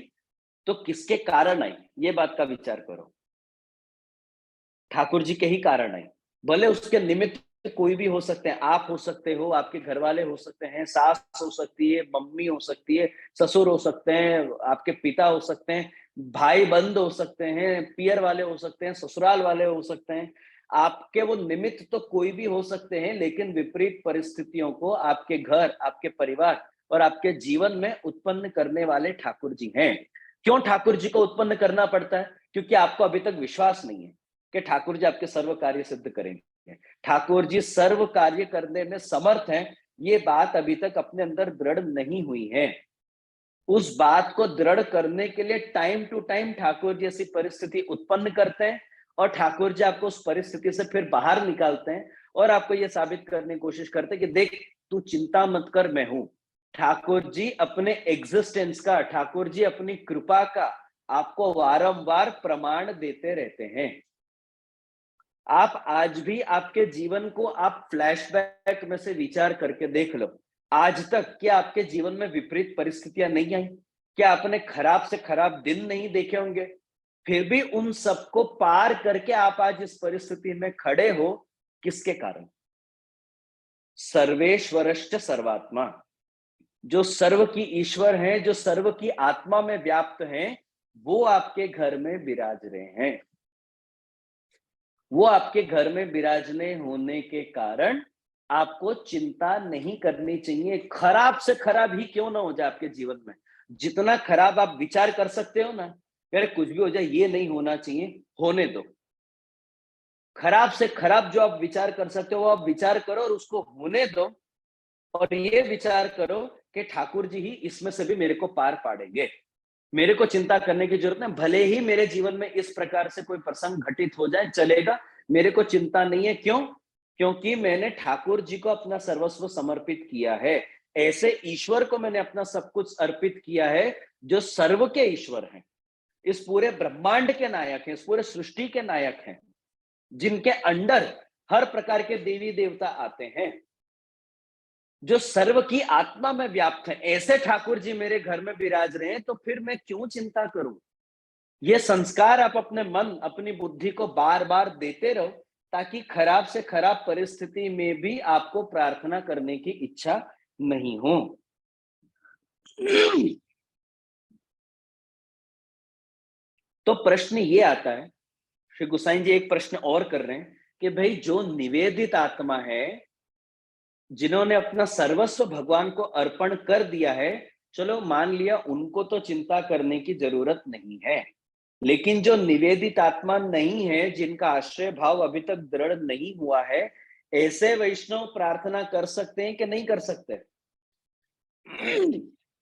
तो किसके कारण आई, ये बात का विचार करो। ठाकुर जी के ही कारण आई। भले उसके निमित्त कोई भी हो सकते हैं, आप हो सकते हो, आपके घर वाले हो सकते हैं, सास हो सकती है, मम्मी हो सकती है, ससुर हो सकते हैं, आपके पिता हो सकते हैं, भाई बंद हो सकते हैं, पियर वाले हो सकते हैं, ससुराल वाले हो सकते हैं। आपके वो निमित्त तो कोई भी हो सकते हैं, लेकिन विपरीत परिस्थितियों को आपके घर, आपके परिवार और आपके जीवन में उत्पन्न करने वाले ठाकुर जी हैं। क्यों ठाकुर जी को उत्पन्न करना पड़ता है? क्योंकि आपको अभी तक विश्वास नहीं है कि ठाकुर जी आपके सर्व कार्य सिद्ध करेंगे। ठाकुर जी सर्व कार्य करने में समर्थ हैं, ये बात अभी तक अपने अंदर दृढ़ नहीं हुई है। उस बात को दृढ़ करने के लिए time to time Thakur ji ऐसी परिस्थिति उत्पन्न करते हैं, और ठाकुर जी आपको उस परिस्थिति से फिर बाहर निकालते हैं, और आपको यह साबित करने की कोशिश करते हैं कि देख, तू चिंता मत कर, मैं हूं। ठाकुर जी अपने एग्जिस्टेंस का, ठाकुर जी अपनी कृपा का आपको वारंवार प्रमाण देते रहते हैं। आप आज भी आपके जीवन को आप फ्लैशबैक में से विचार करके देख लो, आज तक क्या आपके जीवन में विपरीत परिस्थितियां नहीं आई? क्या आपने खराब से खराब दिन नहीं देखे होंगे? फिर भी उन सबको पार करके आप आज इस परिस्थिति में खड़े हो, किसके कारण? सर्वेश्वरश्च सर्वात्मा, जो सर्व की ईश्वर हैं, जो सर्व की आत्मा में व्याप्त हैं, वो आपके घर में विराज रहे हैं। वो आपके घर में विराजने होने के कारण आपको चिंता नहीं करनी चाहिए। खराब से खराब ही क्यों ना हो जाए आपके जीवन में, जितना खराब आप विचार कर सकते हो ना, यार कुछ भी हो जाए, ये नहीं होना चाहिए, होने दो। खराब से खराब जो आप विचार कर सकते हो, वो आप विचार करो और उसको होने दो। और ये विचार करो कि ठाकुर जी ही इसमें से भी मेरे को पार पाड़ेंगे, मेरे को चिंता करने की जरूरत नहीं, भले ही मेरे जीवन में इस प्रकार से कोई प्रसंग घटित हो जाए चलेगा, मेरे को चिंता नहीं है। क्यों? क्योंकि मैंने ठाकुर जी को अपना सर्वस्व समर्पित किया है। ऐसे ईश्वर को मैंने अपना सब कुछ अर्पित किया है जो सर्व के ईश्वर हैं, इस पूरे ब्रह्मांड के नायक हैं, इस पूरे सृष्टि के नायक हैं, जिनके अंडर हर प्रकार के देवी देवता आते हैं, जो सर्व की आत्मा में व्याप्त है। ऐसे ठाकुर जी मेरे घर में विराज रहे हैं, तो फिर मैं क्यों चिंता करूं? ये संस्कार आप अपने मन, अपनी बुद्धि को बार बार देते रहो, ताकि खराब से खराब परिस्थिति में भी आपको प्रार्थना करने की इच्छा नहीं हो। तो प्रश्न ये आता है, श्री गोसाई जी एक प्रश्न और कर रहे हैं कि भाई जो निवेदित आत्मा है, जिन्होंने अपना सर्वस्व भगवान को अर्पण कर दिया है, चलो मान लिया उनको तो चिंता करने की जरूरत नहीं है, लेकिन जो निवेदित आत्मा नहीं है, जिनका आश्रय भाव अभी तक दृढ़ नहीं हुआ है, ऐसे वैष्णव प्रार्थना कर सकते हैं कि नहीं कर सकते?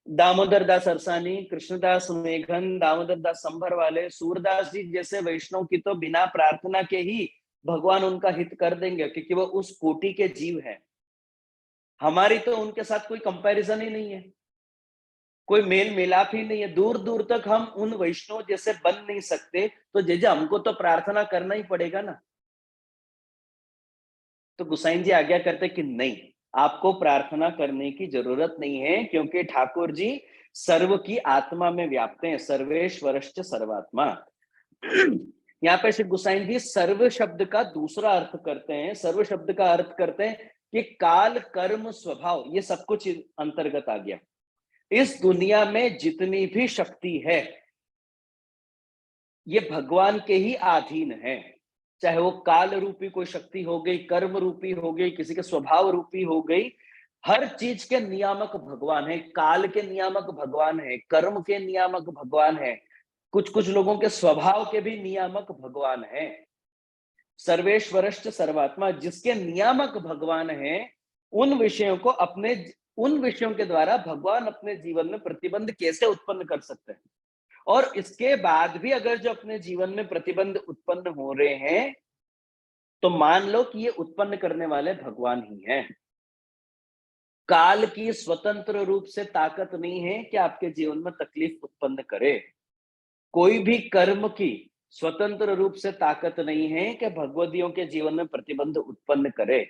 दामोदर दास अरसानी, कृष्णदास मेघन, दामोदर दास संभर वाले, सूरदास जी जैसे वैष्णव की तो बिना प्रार्थना के ही भगवान उनका हित कर देंगे, क्योंकि वो उस कोटि के जीव हैं। हमारी तो उनके साथ कोई कंपैरिजन ही नहीं है, कोई मेल मिलाप ही नहीं है, दूर दूर तक हम उन वैष्णव जैसे बन नहीं सकते, तो जैसे हमको तो प्रार्थना करना ही पड़ेगा ना। तो गुसाइन जी आज्ञा करते कि नहीं, आपको प्रार्थना करने की जरूरत नहीं है, क्योंकि ठाकुर जी सर्व की आत्मा में व्याप्त हैं, सर्वेश्वरश्च सर्वात्मा। यहाँ पे श्री गुसाइन जी सर्व शब्द का दूसरा अर्थ करते हैं। सर्व शब्द का अर्थ करते हैं कि काल, कर्म, स्वभाव, ये सब कुछ अंतर्गत आ गया। इस दुनिया में जितनी भी शक्ति है, ये भगवान के ही अधीन है। चाहे वो काल रूपी कोई शक्ति हो गई, कर्म रूपी हो गई, किसी के स्वभाव रूपी हो गई, हर चीज के नियामक भगवान है। काल के नियामक भगवान है, कर्म के नियामक भगवान है, कुछ कुछ लोगों के स्वभाव के भी नियामक भगवान है। सर्वेश्वरश्च सर्वात्मा, जिसके नियामक भगवान है, उन विषयों को उन विषयों के द्वारा भगवान अपने जीवन में प्रतिबंध कैसे उत्पन्न कर सकते हैं? और इसके बाद भी अगर जो अपने जीवन में प्रतिबंध उत्पन्न हो रहे हैं, तो मान लो कि ये उत्पन्न करने वाले भगवान ही हैं। काल की स्वतंत्र रूप से ताकत नहीं है कि आपके जीवन में तकलीफ उत्पन्न करे। कोई भी कर्म की स्वतंत्र रूप से ताकत नहीं है कि भगवदियों के जीवन में प्रतिबंध उत्पन्न करे।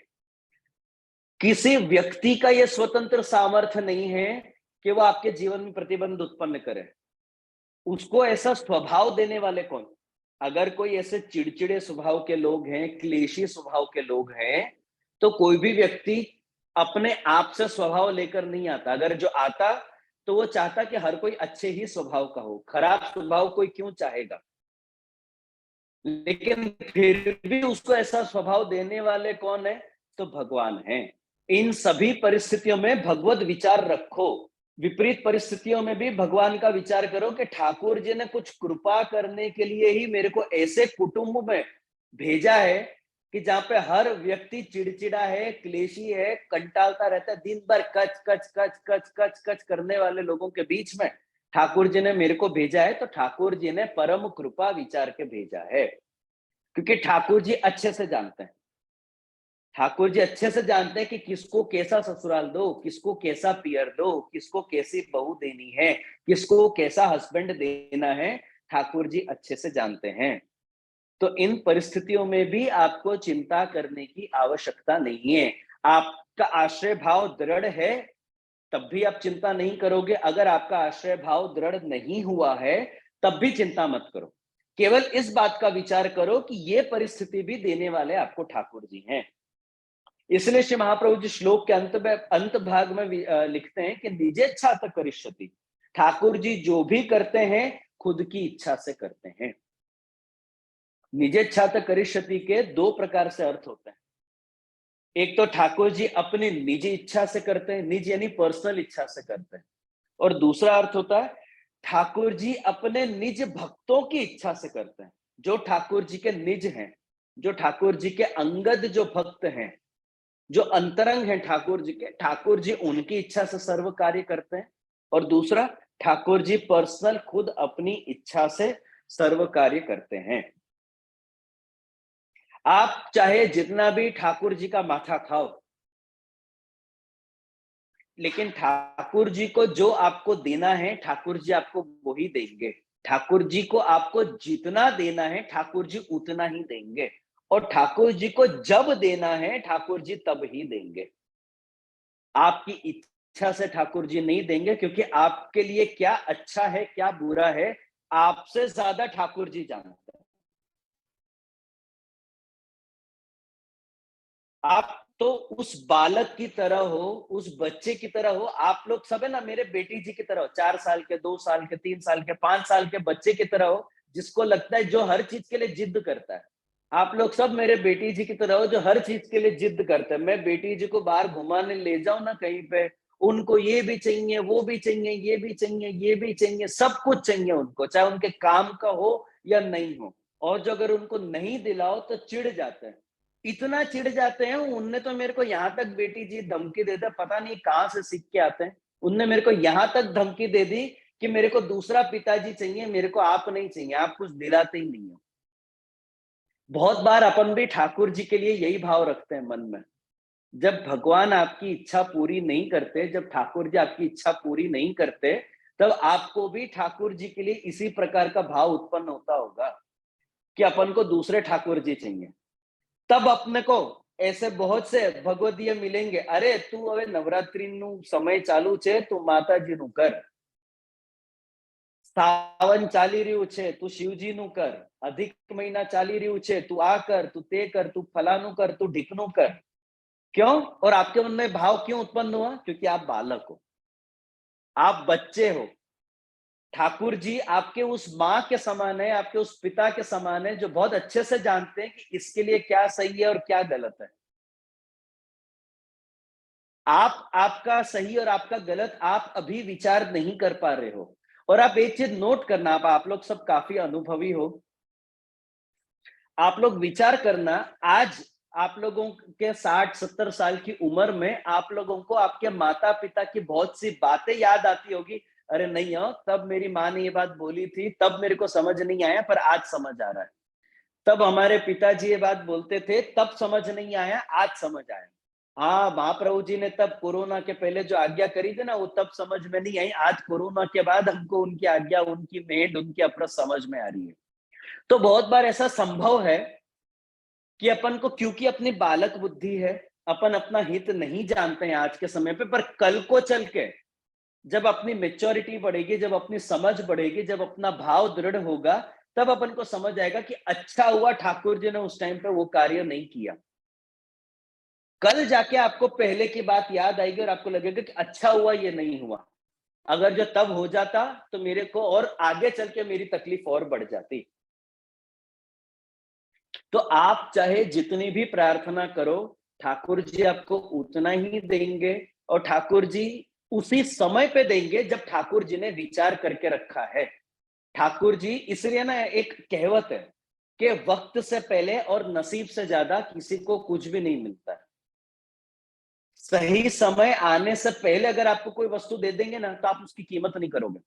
किसी व्यक्ति का यह स्वतंत्र सामर्थ्य नहीं है कि वो आपके जीवन में प्रतिबंध उत्पन्न करे। उसको ऐसा स्वभाव देने वाले कौन? अगर कोई ऐसे चिड़चिड़े स्वभाव के लोग हैं, क्लेशी स्वभाव के लोग हैं, तो कोई भी व्यक्ति अपने आप से स्वभाव लेकर नहीं आता। अगर जो आता, तो वो चाहता कि हर कोई अच्छे ही स्वभाव का हो, खराब स्वभाव कोई क्यों चाहेगा? लेकिन फिर भी उसको ऐसा स्वभाव देने वाले कौन है? तो भगवान है। इन सभी परिस्थितियों में भगवत विचार रखो। विपरीत परिस्थितियों में भी भगवान का विचार करो कि ठाकुर जी ने कुछ कृपा करने के लिए ही मेरे को ऐसे कुटुंब में भेजा है कि जहां पे हर व्यक्ति चिड़चिड़ा है, क्लेशी है, कंटालता रहता है, दिन भर कच कच कच कच कच कच करने वाले लोगों के बीच में ठाकुर जी ने मेरे को भेजा है। तो ठाकुर जी ने परम कृपा विचार के भेजा है, क्योंकि ठाकुर जी अच्छे से जानते हैं। ठाकुर जी अच्छे से जानते हैं कि किसको कैसा ससुराल दो, किसको कैसा पियर दो, किसको कैसी बहू देनी है, किसको कैसा हस्बैंड देना है। ठाकुर जी अच्छे से जानते हैं। तो इन परिस्थितियों में भी आपको चिंता करने की आवश्यकता नहीं है। आपका आश्रय भाव दृढ़ है, तब भी आप चिंता नहीं करोगे। अगर आपका आश्रय भाव दृढ़ नहीं हुआ है, तब भी चिंता मत करो। केवल इस बात का विचार करो कि ये परिस्थिति भी देने वाले आपको ठाकुर जी हैं। इसलिए श्री महाप्रभु जी श्लोक के अंत भाग में लिखते हैं कि निजेच्छा तक करिष्यति। ठाकुर जी जो भी करते हैं खुद की इच्छा से करते हैं। निजेच्छा तक करिष्यति के दो प्रकार से अर्थ होते हैं। एक तो ठाकुर जी अपनी निजी इच्छा से करते हैं, निज यानी पर्सनल इच्छा से करते हैं। और दूसरा अर्थ होता है ठाकुर जी अपने निज भक्तों की इच्छा से करते हैं। जो ठाकुर जी के निज हैं, जो ठाकुर जी के अंगद जो भक्त हैं, जो अंतरंग है ठाकुर जी के, ठाकुर जी उनकी इच्छा से सर्व कार्य करते हैं, और दूसरा ठाकुर जी पर्सनल खुद अपनी इच्छा से सर्व कार्य करते हैं। आप चाहे जितना भी ठाकुर जी का माथा खाओ, लेकिन ठाकुर जी को जो आपको देना है ठाकुर जी आपको वही देंगे। ठाकुर जी को आपको जितना देना है ठाकुर जी उतना ही देंगे, और ठाकुर जी को जब देना है ठाकुर जी तब ही देंगे। आपकी इच्छा से ठाकुर जी नहीं देंगे, क्योंकि आपके लिए क्या अच्छा है क्या बुरा है आपसे ज्यादा ठाकुर जी जानते हैं। आप तो उस बालक की तरह हो, उस बच्चे की तरह हो। आप लोग सब है ना मेरे बेटी जी की तरह हो, 4 साल के, 2 साल के, 3 साल के, 5 साल के बच्चे की तरह हो, जिसको लगता है, जो हर चीज के लिए जिद करता है। आप लोग सब मेरे बेटी जी की तरह हो, जो हर चीज के लिए जिद करते हैं। मैं बेटी जी को बाहर घुमाने ले जाऊं ना कहीं पे, उनको ये भी चाहिए, वो भी चाहिए, ये भी चाहिए, ये भी चाहिए, सब कुछ चाहिए उनको, चाहे उनके काम का हो या नहीं हो। और जो अगर उनको नहीं दिलाओ तो चिढ़ जाते हैं। इतना चिढ़ जाते हैं, उनने तो मेरे को यहाँ तक बेटी जी धमकी देते, पता नहीं कहाँ से सीख के आते हैं। उनने मेरे को यहाँ तक धमकी दे दी कि मेरे को दूसरा पिताजी चाहिए, मेरे को आप नहीं चाहिए, आप कुछ दिलाते ही नहीं हो। बहुत बार अपन भी ठाकुर जी के लिए यही भाव रखते हैं मन में। जब भगवान आपकी इच्छा पूरी नहीं करते, जब ठाकुर जी आपकी इच्छा पूरी नहीं करते, तब आपको भी ठाकुर जी के लिए इसी प्रकार का भाव उत्पन्न होता होगा कि अपन को दूसरे ठाकुर जी चाहिए। तब अपने को ऐसे बहुत से भगवदीय मिलेंगे, अरे तू હવે નવરાત્રીનું સમય ચાલુ છે, તું માતાજીનું કર, સાવન ચાલી રહ્યું છે, તું શિવજીનું કર, અધિક મહિના ચાલી રહ્યું છે, તું આ કર, તું તે કર, તું ફલાનું કર, તું ઢીકનું કર। क्यों? और आपके मन में भाव क्यों उत्पन्न हुआ? क्योंकि आप बालक हो, आप बच्चे हो। ठाकुर जी आपके उस माँ के समान है, आपके उस पिता के समान है, जो बहुत अच्छे से जानते हैं कि इसके लिए क्या सही है और क्या गलत है। आप आपका सही और आपका गलत आप अभी विचार नहीं कर पा रहे हो। और आप एक चीज नोट करना, आप लोग सब काफी अनुभवी हो, आप लोग विचार करना, आज आप लोगों के 60-70 साल की उम्र में आप लोगों को आपके माता पिता की बहुत सी बातें याद आती होगी। अरे नहीं हो, तब मेरी माँ ने ये बात बोली थी, तब मेरे को समझ नहीं आया, पर आज समझ आ रहा है। तब हमारे पिताजी ये बात बोलते थे, तब समझ नहीं आया, आज समझ आया। हाँ, महाप्रभु जी ने तब कोरोना के पहले जो आज्ञा करी थी ना, वो तब समझ में नहीं आई, आज कोरोना के बाद हमको उनकी आज्ञा, उनकी मेहर, उनकी अप्रत समझ में आ रही है। तो बहुत बार ऐसा संभव है कि अपन को, क्योंकि अपनी बालक बुद्धि है, अपन अपना हित नहीं जानते हैं आज के समय पे, पर कल को चल के जब अपनी मेच्योरिटी बढ़ेगी, जब अपनी समझ बढ़ेगी, जब अपना भाव दृढ़ होगा, तब अपन को समझ आएगा कि अच्छा हुआ ठाकुर जी ने उस टाइम पे वो कार्य नहीं किया। कल जाके आपको पहले की बात याद आएगी और आपको लगेगा कि अच्छा हुआ ये नहीं हुआ। अगर जो तब हो जाता तो मेरे को और आगे चल के मेरी तकलीफ और बढ़ जाती। तो आप चाहे जितनी भी प्रार्थना करो, ठाकुर जी आपको उतना ही देंगे, और ठाकुर जी उसी समय पे देंगे जब ठाकुर जी ने विचार करके रखा है। ठाकुर जी, इसलिए ना एक कहावत है कि वक्त से पहले और नसीब से ज्यादा किसी को कुछ भी नहीं मिलता है। सही समय आने से पहले अगर आपको कोई वस्तु दे देंगे ना, तो आप उसकी कीमत नहीं करोगे।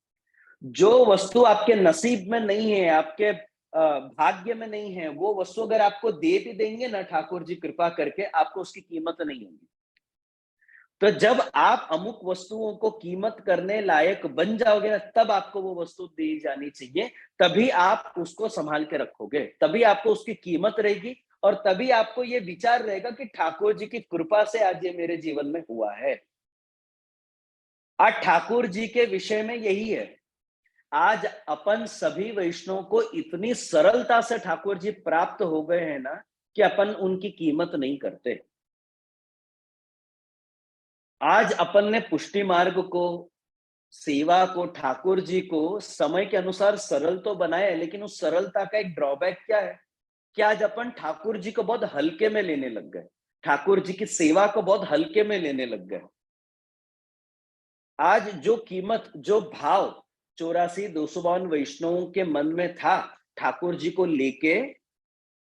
जो वस्तु आपके नसीब में नहीं है, आपके भाग्य में नहीं है, वो वस्तु अगर आपको दे भी देंगे ना ठाकुर जी कृपा करके, आपको उसकी कीमत नहीं होगी। तो जब आप अमुक वस्तुओं को कीमत करने लायक बन जाओगे ना, तब आपको वो वस्तु दी जानी चाहिए। तभी आप उसको संभाल के रखोगे, तभी आपको उसकी कीमत रहेगी, और तभी आपको ये विचार रहेगा कि ठाकुर जी की कृपा से आज ये मेरे जीवन में हुआ है। आज ठाकुर जी के विषय में यही है। आज अपन सभी वैष्णव को इतनी सरलता से ठाकुर जी प्राप्त हो गए हैं ना, कि अपन उनकी कीमत नहीं करते। आज अपन ने पुष्टि मार्ग को, सेवा को, ठाकुर जी को समय के अनुसार सरल तो बनाया है, लेकिन उस सरलता का एक ड्रॉबैक क्या है कि आज अपन ठाकुर जी को बहुत हल्के में लेने लग गए, ठाकुर जी की सेवा को बहुत हल्के में लेने लग गए। आज जो कीमत, जो भाव 84-252 वैष्णवों के मन में था ठाकुर जी को लेके,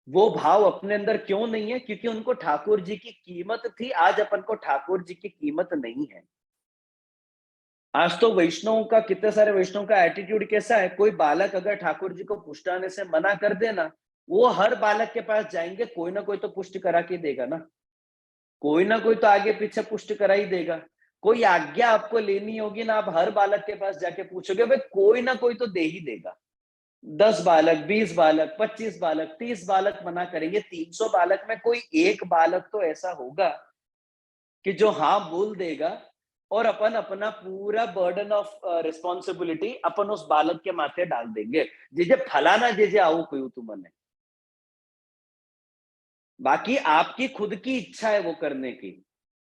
वो भाव अपने अंदर क्यों नहीं है? क्योंकि उनको ठाकुर जी की कीमत थी, आज अपन को ठाकुर जी की कीमत नहीं है। आज तो वैष्णव का, कितने सारे वैष्णव का एटीट्यूड कैसा है, कोई बालक अगर ठाकुर जी को पुष्टाने से मना कर देना, वो हर बालक के पास जाएंगे, कोई ना कोई तो पुष्ट करा के देगा ना, कोई ना कोई तो आगे पीछे पुष्ट करा ही देगा। कोई आज्ञा आपको लेनी होगी ना, आप हर बालक के पास जाके पूछोगे, भाई कोई ना कोई तो दे ही देगा। 10 बालक, 20 बालक, 25 बालक, 30 बालक मना करेंगे, 300 बालक में कोई एक बालक तो ऐसा होगा कि जो हाँ बोल देगा, और अपन अपना पूरा बर्डन ऑफ रिस्पॉन्सिबिलिटी अपन उस बालक के माथे डाल देंगे, जे फलाना जे आओ कोई तुमने। बाकी आपकी खुद की इच्छा है वो करने की।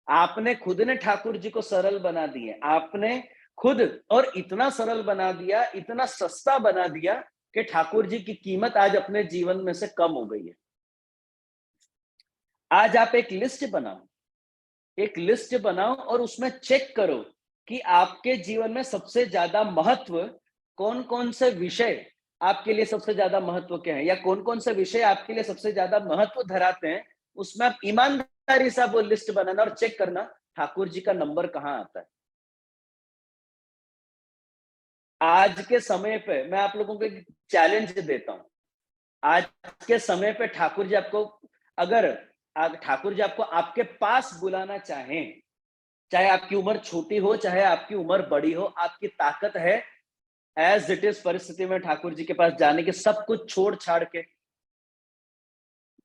आपने खुद ने ठाकुर जी को सरल बना दिए, आपने खुद, और इतना सरल बना दिया, इतना सस्ता बना दिया कि ठाकुर जी की कीमत आज अपने जीवन में से कम हो गई है। आज आप एक लिस्ट बनाओ, एक लिस्ट बनाओ और उसमें चेक करो कि आपके जीवन में सबसे ज्यादा महत्व कौन कौन से विषय आपके लिए सबसे ज्यादा महत्व के हैं, या कौन कौन से विषय आपके लिए सबसे ज्यादा महत्व धराते हैं। उसमें आप ईमानदारी से वो लिस्ट बनाना और चेक करना ठाकुर जी का नंबर कहां आता है। आज के समय पे मैं आप लोगों को एक चैलेंज देता हूं। आज के समय पे ठाकुर जी आपको, अगर ठाकुर जी आपको आपके पास बुलाना चाहें, चाहे आपकी उम्र छोटी हो, चाहे आपकी उम्र बड़ी हो, आपकी ताकत है एज इट इज परिस्थिति में ठाकुर जी के पास जाने की, सब कुछ छोड़ छाड़ के।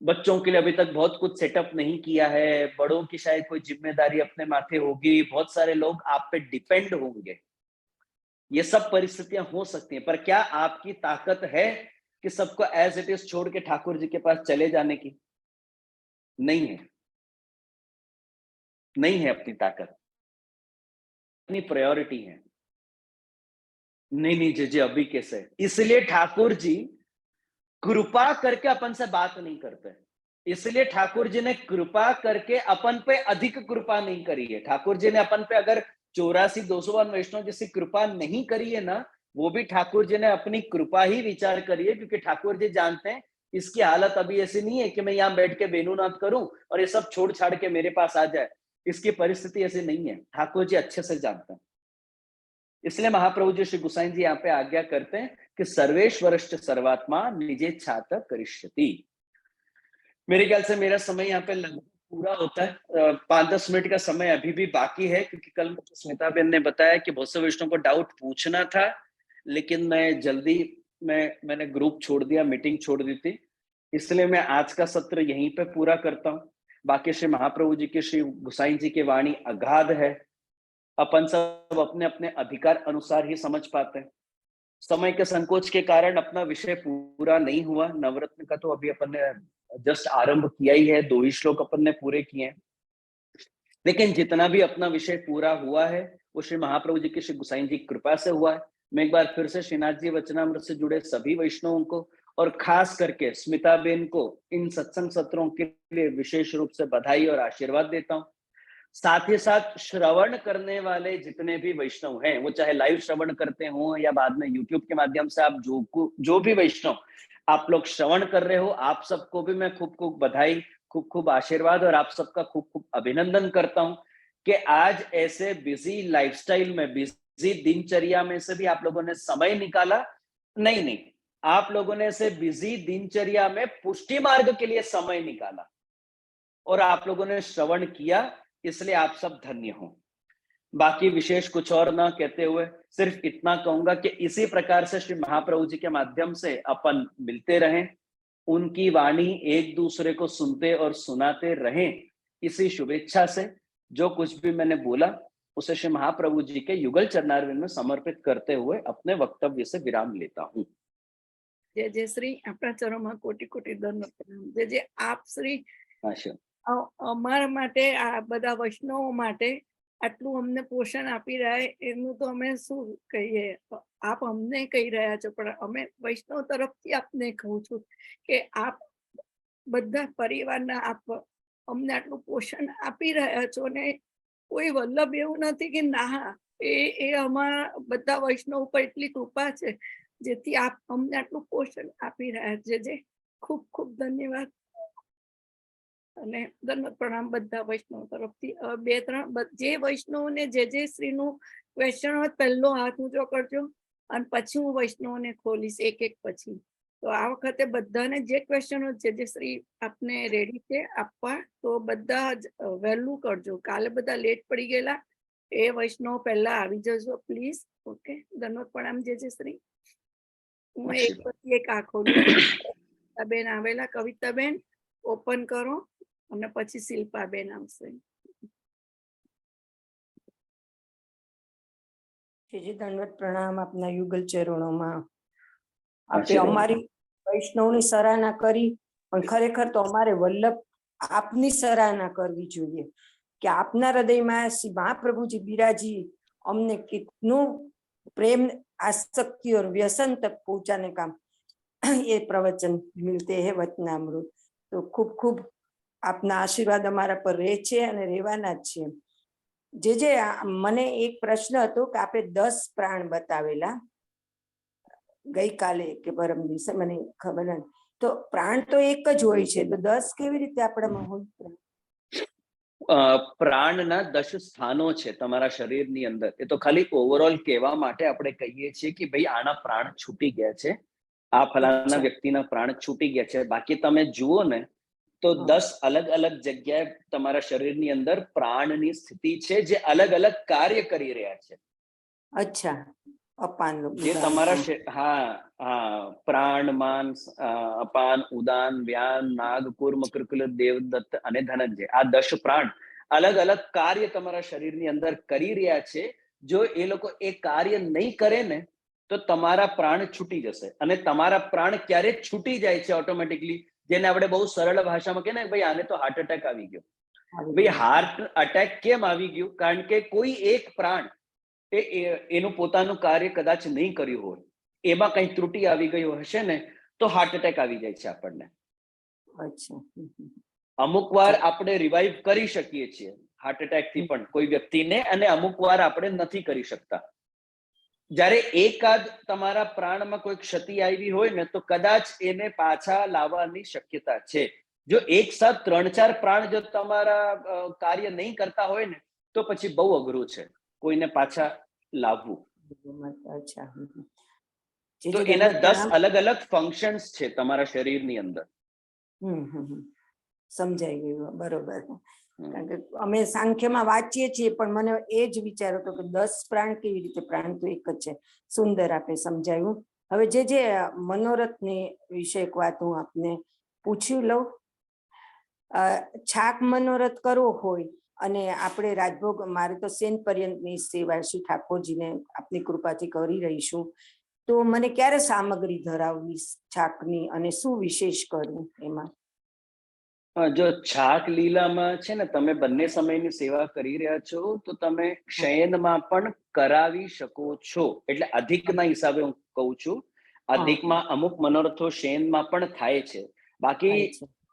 बच्चों के लिए अभी तक बहुत कुछ सेटअप नहीं किया है, बड़ों की शायद कोई जिम्मेदारी अपने माथे होगी, बहुत सारे लोग आप पे डिपेंड होंगे, ये सब परिस्थितियां हो सकती हैं, पर क्या आपकी ताकत है कि सबको एज इट इज छोड़ के ठाकुर जी के पास चले जाने की? नहीं है, नहीं है अपनी ताकत, अपनी प्रायोरिटी है। नहीं नहीं जी अभी कैसे? इसलिए ठाकुर जी कृपा करके अपन से बात नहीं करते, इसलिए ठाकुर जी ने कृपा करके अपन पे अधिक कृपा नहीं करी है। ठाकुर जी ने अपन पे अगर 84 201 वैष्णव जैसी कृपा नहीं करी है ना, वो भी ठाकुर जी ने अपनी कृपा ही विचार करी है, क्योंकि ठाकुर जी जानते हैं इसकी हालत अभी ऐसी नहीं है कि मैं यहाँ बैठ के बेनूनाथ करूं और ये सब छोड़ छाड़ के मेरे पास आ जाए। इसकी परिस्थिति ऐसी नहीं है, ठाकुर जी अच्छे से जानते हैं। इसलिए महाप्रभु जी श्री गुसाई जी यहाँ पे आज्ञा करते हैं कि सर्वेश्वरश्च सर्वात्मा निजेच्छात करिष्यति। मेरे ख्याल से मेरा समय यहाँ पे लगभग पूरा होता है। 5-10 मिनट का समय अभी भी बाकी है, क्योंकि कल मुझे स्मिता बेन ने बताया कि बहुत से वैष्णव को डाउट पूछना था, लेकिन मैं जल्दी मैंने ग्रुप छोड़ दिया, मीटिंग छोड़ दी थी, इसलिए मैं आज का सत्र यहीं पे पूरा करता हूँ। बाकी श्री महाप्रभु जी की, श्री गुसाई जी की वाणी अगाध है, अपन सब अपने अपने अधिकार अनुसार ही समझ पाते हैं। समय के संकोच के कारण अपना विषय पूरा नहीं हुआ। नवरत्न का तो अभी अपन ने जस्ट आरंभ किया ही है, 2 ही श्लोक अपन ने पूरे किए हैं, लेकिन जितना भी अपना विषय पूरा हुआ है वो श्री महाप्रभु जी की, श्री गुसाई जी की कृपा से हुआ है। मैं एक बार फिर से श्रीनाथ जी वचनामृत से जुड़े सभी वैष्णवों को और खास करके स्मिता बेन को इन सत्संग सत्रों के लिए विशेष रूप से बधाई और आशीर्वाद देता हूँ। साथ ही साथ श्रवण करने वाले जितने भी वैष्णव हैं, वो चाहे लाइव श्रवण करते हो या बाद में यूट्यूब के माध्यम से आप जो भी वैष्णव आप लोग श्रवण कर रहे हो, आप सबको भी मैं खूब खूब बधाई, खूब खूब आशीर्वाद और आप सबका खूब खूब अभिनंदन करता हूं कि आज ऐसे बिजी लाइफस्टाइल में, बिजी दिनचर्या में से भी आप लोगों ने समय निकाला। नहीं नहीं, आप लोगों ने ऐसे बिजी दिनचर्या में पुष्टि मार्ग के लिए समय निकाला और आप लोगों ने श्रवण किया, इसलिए आप सब धन्य हो। बाकी विशेष कुछ और ना कहते हुए सिर्फ इतना कहूंगा कि इसी प्रकार से श्री महाप्रभु जी के माध्यम से अपन मिलते रहें, उनकी वाणी एक दूसरे को सुनते और सुनाते रहें, इसी शुभेच्छा से जो कुछ भी मैंने बोला उसे श्री महाप्रभु जी के युगल चरणारविंद में समर्पित करते हुए अपने वक्तव्य से विराम लेता हूँ। जय जय श्री अपना चरणों कोटि कोटि दंड प्रणाम। जय जय आप श्री અમારા માટે આ બધા વૈષ્ણવો માટે આટલું અમને પોષણ આપી રહ્યા એનું તો અમે શું કહીએ, આપ અમને કહી રહ્યા છો, પણ અમે વૈષ્ણવ તરફથી આપને કહું છું કે આપ બધા પરિવારના આપ અમને આટલું પોષણ આપી રહ્યા છો ને કોઈ વલ્લભ એવું નથી કે ના, એ અમારા બધા વૈષ્ણવ ઉપર એટલી કૃપા છે જેથી આપ અમને આટલું પોષણ આપી રહ્યા છે. જે ખૂબ ખૂબ ધન્યવાદ અને દંડવત પ્રણામ બધા વૈષ્ણવ તરફથી. બે ત્રણ જે વૈષ્ણવને જે શ્રીનું ક્વેશ્ચન હોય પહેલો હાથ ઊંચો કરજો અને પછી હું વૈષ્ણવને ખોલીશ એક એક પછી. તો આ વખતે બધાને જે ક્વેશ્ચનો જે શ્રી આપને રેડી છે આપવા, તો બધા જ વહેલું કરજો. કાલે બધા લેટ પડી ગયેલા એ વૈષ્ણવ પહેલા આવી જજો પ્લીઝ. ઓકે, દંડવત પ્રણામ જે શ્રી. હું એક પછી એક આ ખોલું. બેન આવેલા, કવિતાબેન ઓપન કરો અને પછી શિલ્પાબેન આવશે. દંડવત પ્રણામ આપના યુગલ ચરણોમાં. આપણે અમારી વૈષ્ણવની સરાહના કરી, પણ ખરેખર તો અમારે વલ્લભ આપની સરાહના કરવી જોઈએ કે આપના હૃદયમાં શ્રી મહાપ્રભુજી બિરાજી અમને कितનું प्रेम आसक्ति और व्यसन तक पहुंचाने का ये प्रवचन मिलते हैं वचनामृत. तो खूब खूब આપના આશીર્વાદ અમારા પર રહે છે અને રહેવાના જ છે. જે મને એક પ્રશ્ન હતો કે આપણે 10 પ્રાણ બતાવેલા ગઈકાલે કે પરમ દિવસે, મને ખબર નથી. તો પ્રાણ તો એક જ હોય છે, તો 10 કેવી રીતે આપણામાં હોય? પ્રાણના 10 સ્થાનો છે તમારા શરીરની અંદર. એ તો ખાલી ઓવરઓલ કહેવા માટે આપણે કહીએ છીએ કે ભાઈ આના પ્રાણ છૂટી ગયા છે, આ ફલાણા વ્યક્તિના પ્રાણ છૂટી ગયા છે. બાકી તમે જુઓ ને તો 10 અલગ અલગ જગ્યાએ તમારા શરીરની અંદર પ્રાણની સ્થિતિ છે જે અલગ અલગ કાર્ય કરી રહ્યા છે. અચ્છા, અપાન જે તમારા પ્રાણ, માન, અપાન, ઉદાન, વ્યાન, નાગ, કુર્મ, કૃકલ, દેવદત્ત અને ધનંજય, આ 10 પ્રાણ અલગ અલગ કાર્ય તમારા શરીરની અંદર કરી રહ્યા છે. જો એ લોકો એ કાર્ય નહીં કરે ને તો તમારા પ્રાણ છૂટી જશે. અને તમારા પ્રાણ ક્યારે છૂટી જાય છે ઓટોમેટિકલી, જેને આપણે બહુ સરળ ભાષામાં કહે ને, ભાઈ આને તો હાર્ટ એટેક આવી ગયો. ભાઈ હાર્ટ એટેક કેમ આવી ગયું? કારણ કે કોઈ એક પ્રાણ એનું પોતાનું કાર્ય કદાચ નહીં કર્યું હોય, એમાં કઈ ત્રુટિ આવી ગઈ હશે ને તો હાર્ટ એટેક આવી જાય છે આપણને. અમુક વાર આપણે રિવાઇવ કરી શકીએ છીએ હાર્ટ એટેક થી પણ કોઈ વ્યક્તિને, અને અમુક વાર આપણે નથી કરી શકતા. જ્યારે એકાદ તમારા પ્રાણમાં કોઈ ક્ષતિ આવી હોય ને તો કદાચ એને પાછા લાવવાની શક્યતા છે. જો એક સાથ 3-4 પ્રાણ જો તમારા કાર્ય નહીં કરતા હોય ને તો પછી બહુ અઘરું છે કોઈને પાછા લાવવું. તો એના 10 અલગ અલગ ફંક્શન્સ છે તમારા શરીરની અંદર. સમજાઈ ગયું, બરોબર. કારણ કે અમે સાંખ્યમાં વાંચીએ છીએ, પણ મને એ જ વિચાર હતો કે 10 પ્રાણ કેવી રીતે? પ્રાણ તો એક જ છે. સુંદર આપે સમજાયું. હવે જે મનોરથની વિશે એક વાત હું આપને પૂછી લઉં. છાક મનોરથ કરવો હોય અને આપણે રાજભોગ, મારે તો સેન પર્યંતની સેવા શ્રી ઠાકોરજીને આપની કૃપાથી કરી રહીશું, તો મને ક્યારે સામગ્રી ધરાવવી છાકની અને શું વિશેષ કરવું એમાં? જો છાક લીલામાં છે ને તમે બંને સમયની સેવા કરી રહ્યા છો તો તમે શયનમાં પણ કરાવી શકો છો. એટલે અધિકના હિસાબે હું કહું છું, અધિકમાં અમુક મનોરથો શયનમાં પણ થાય છે. બાકી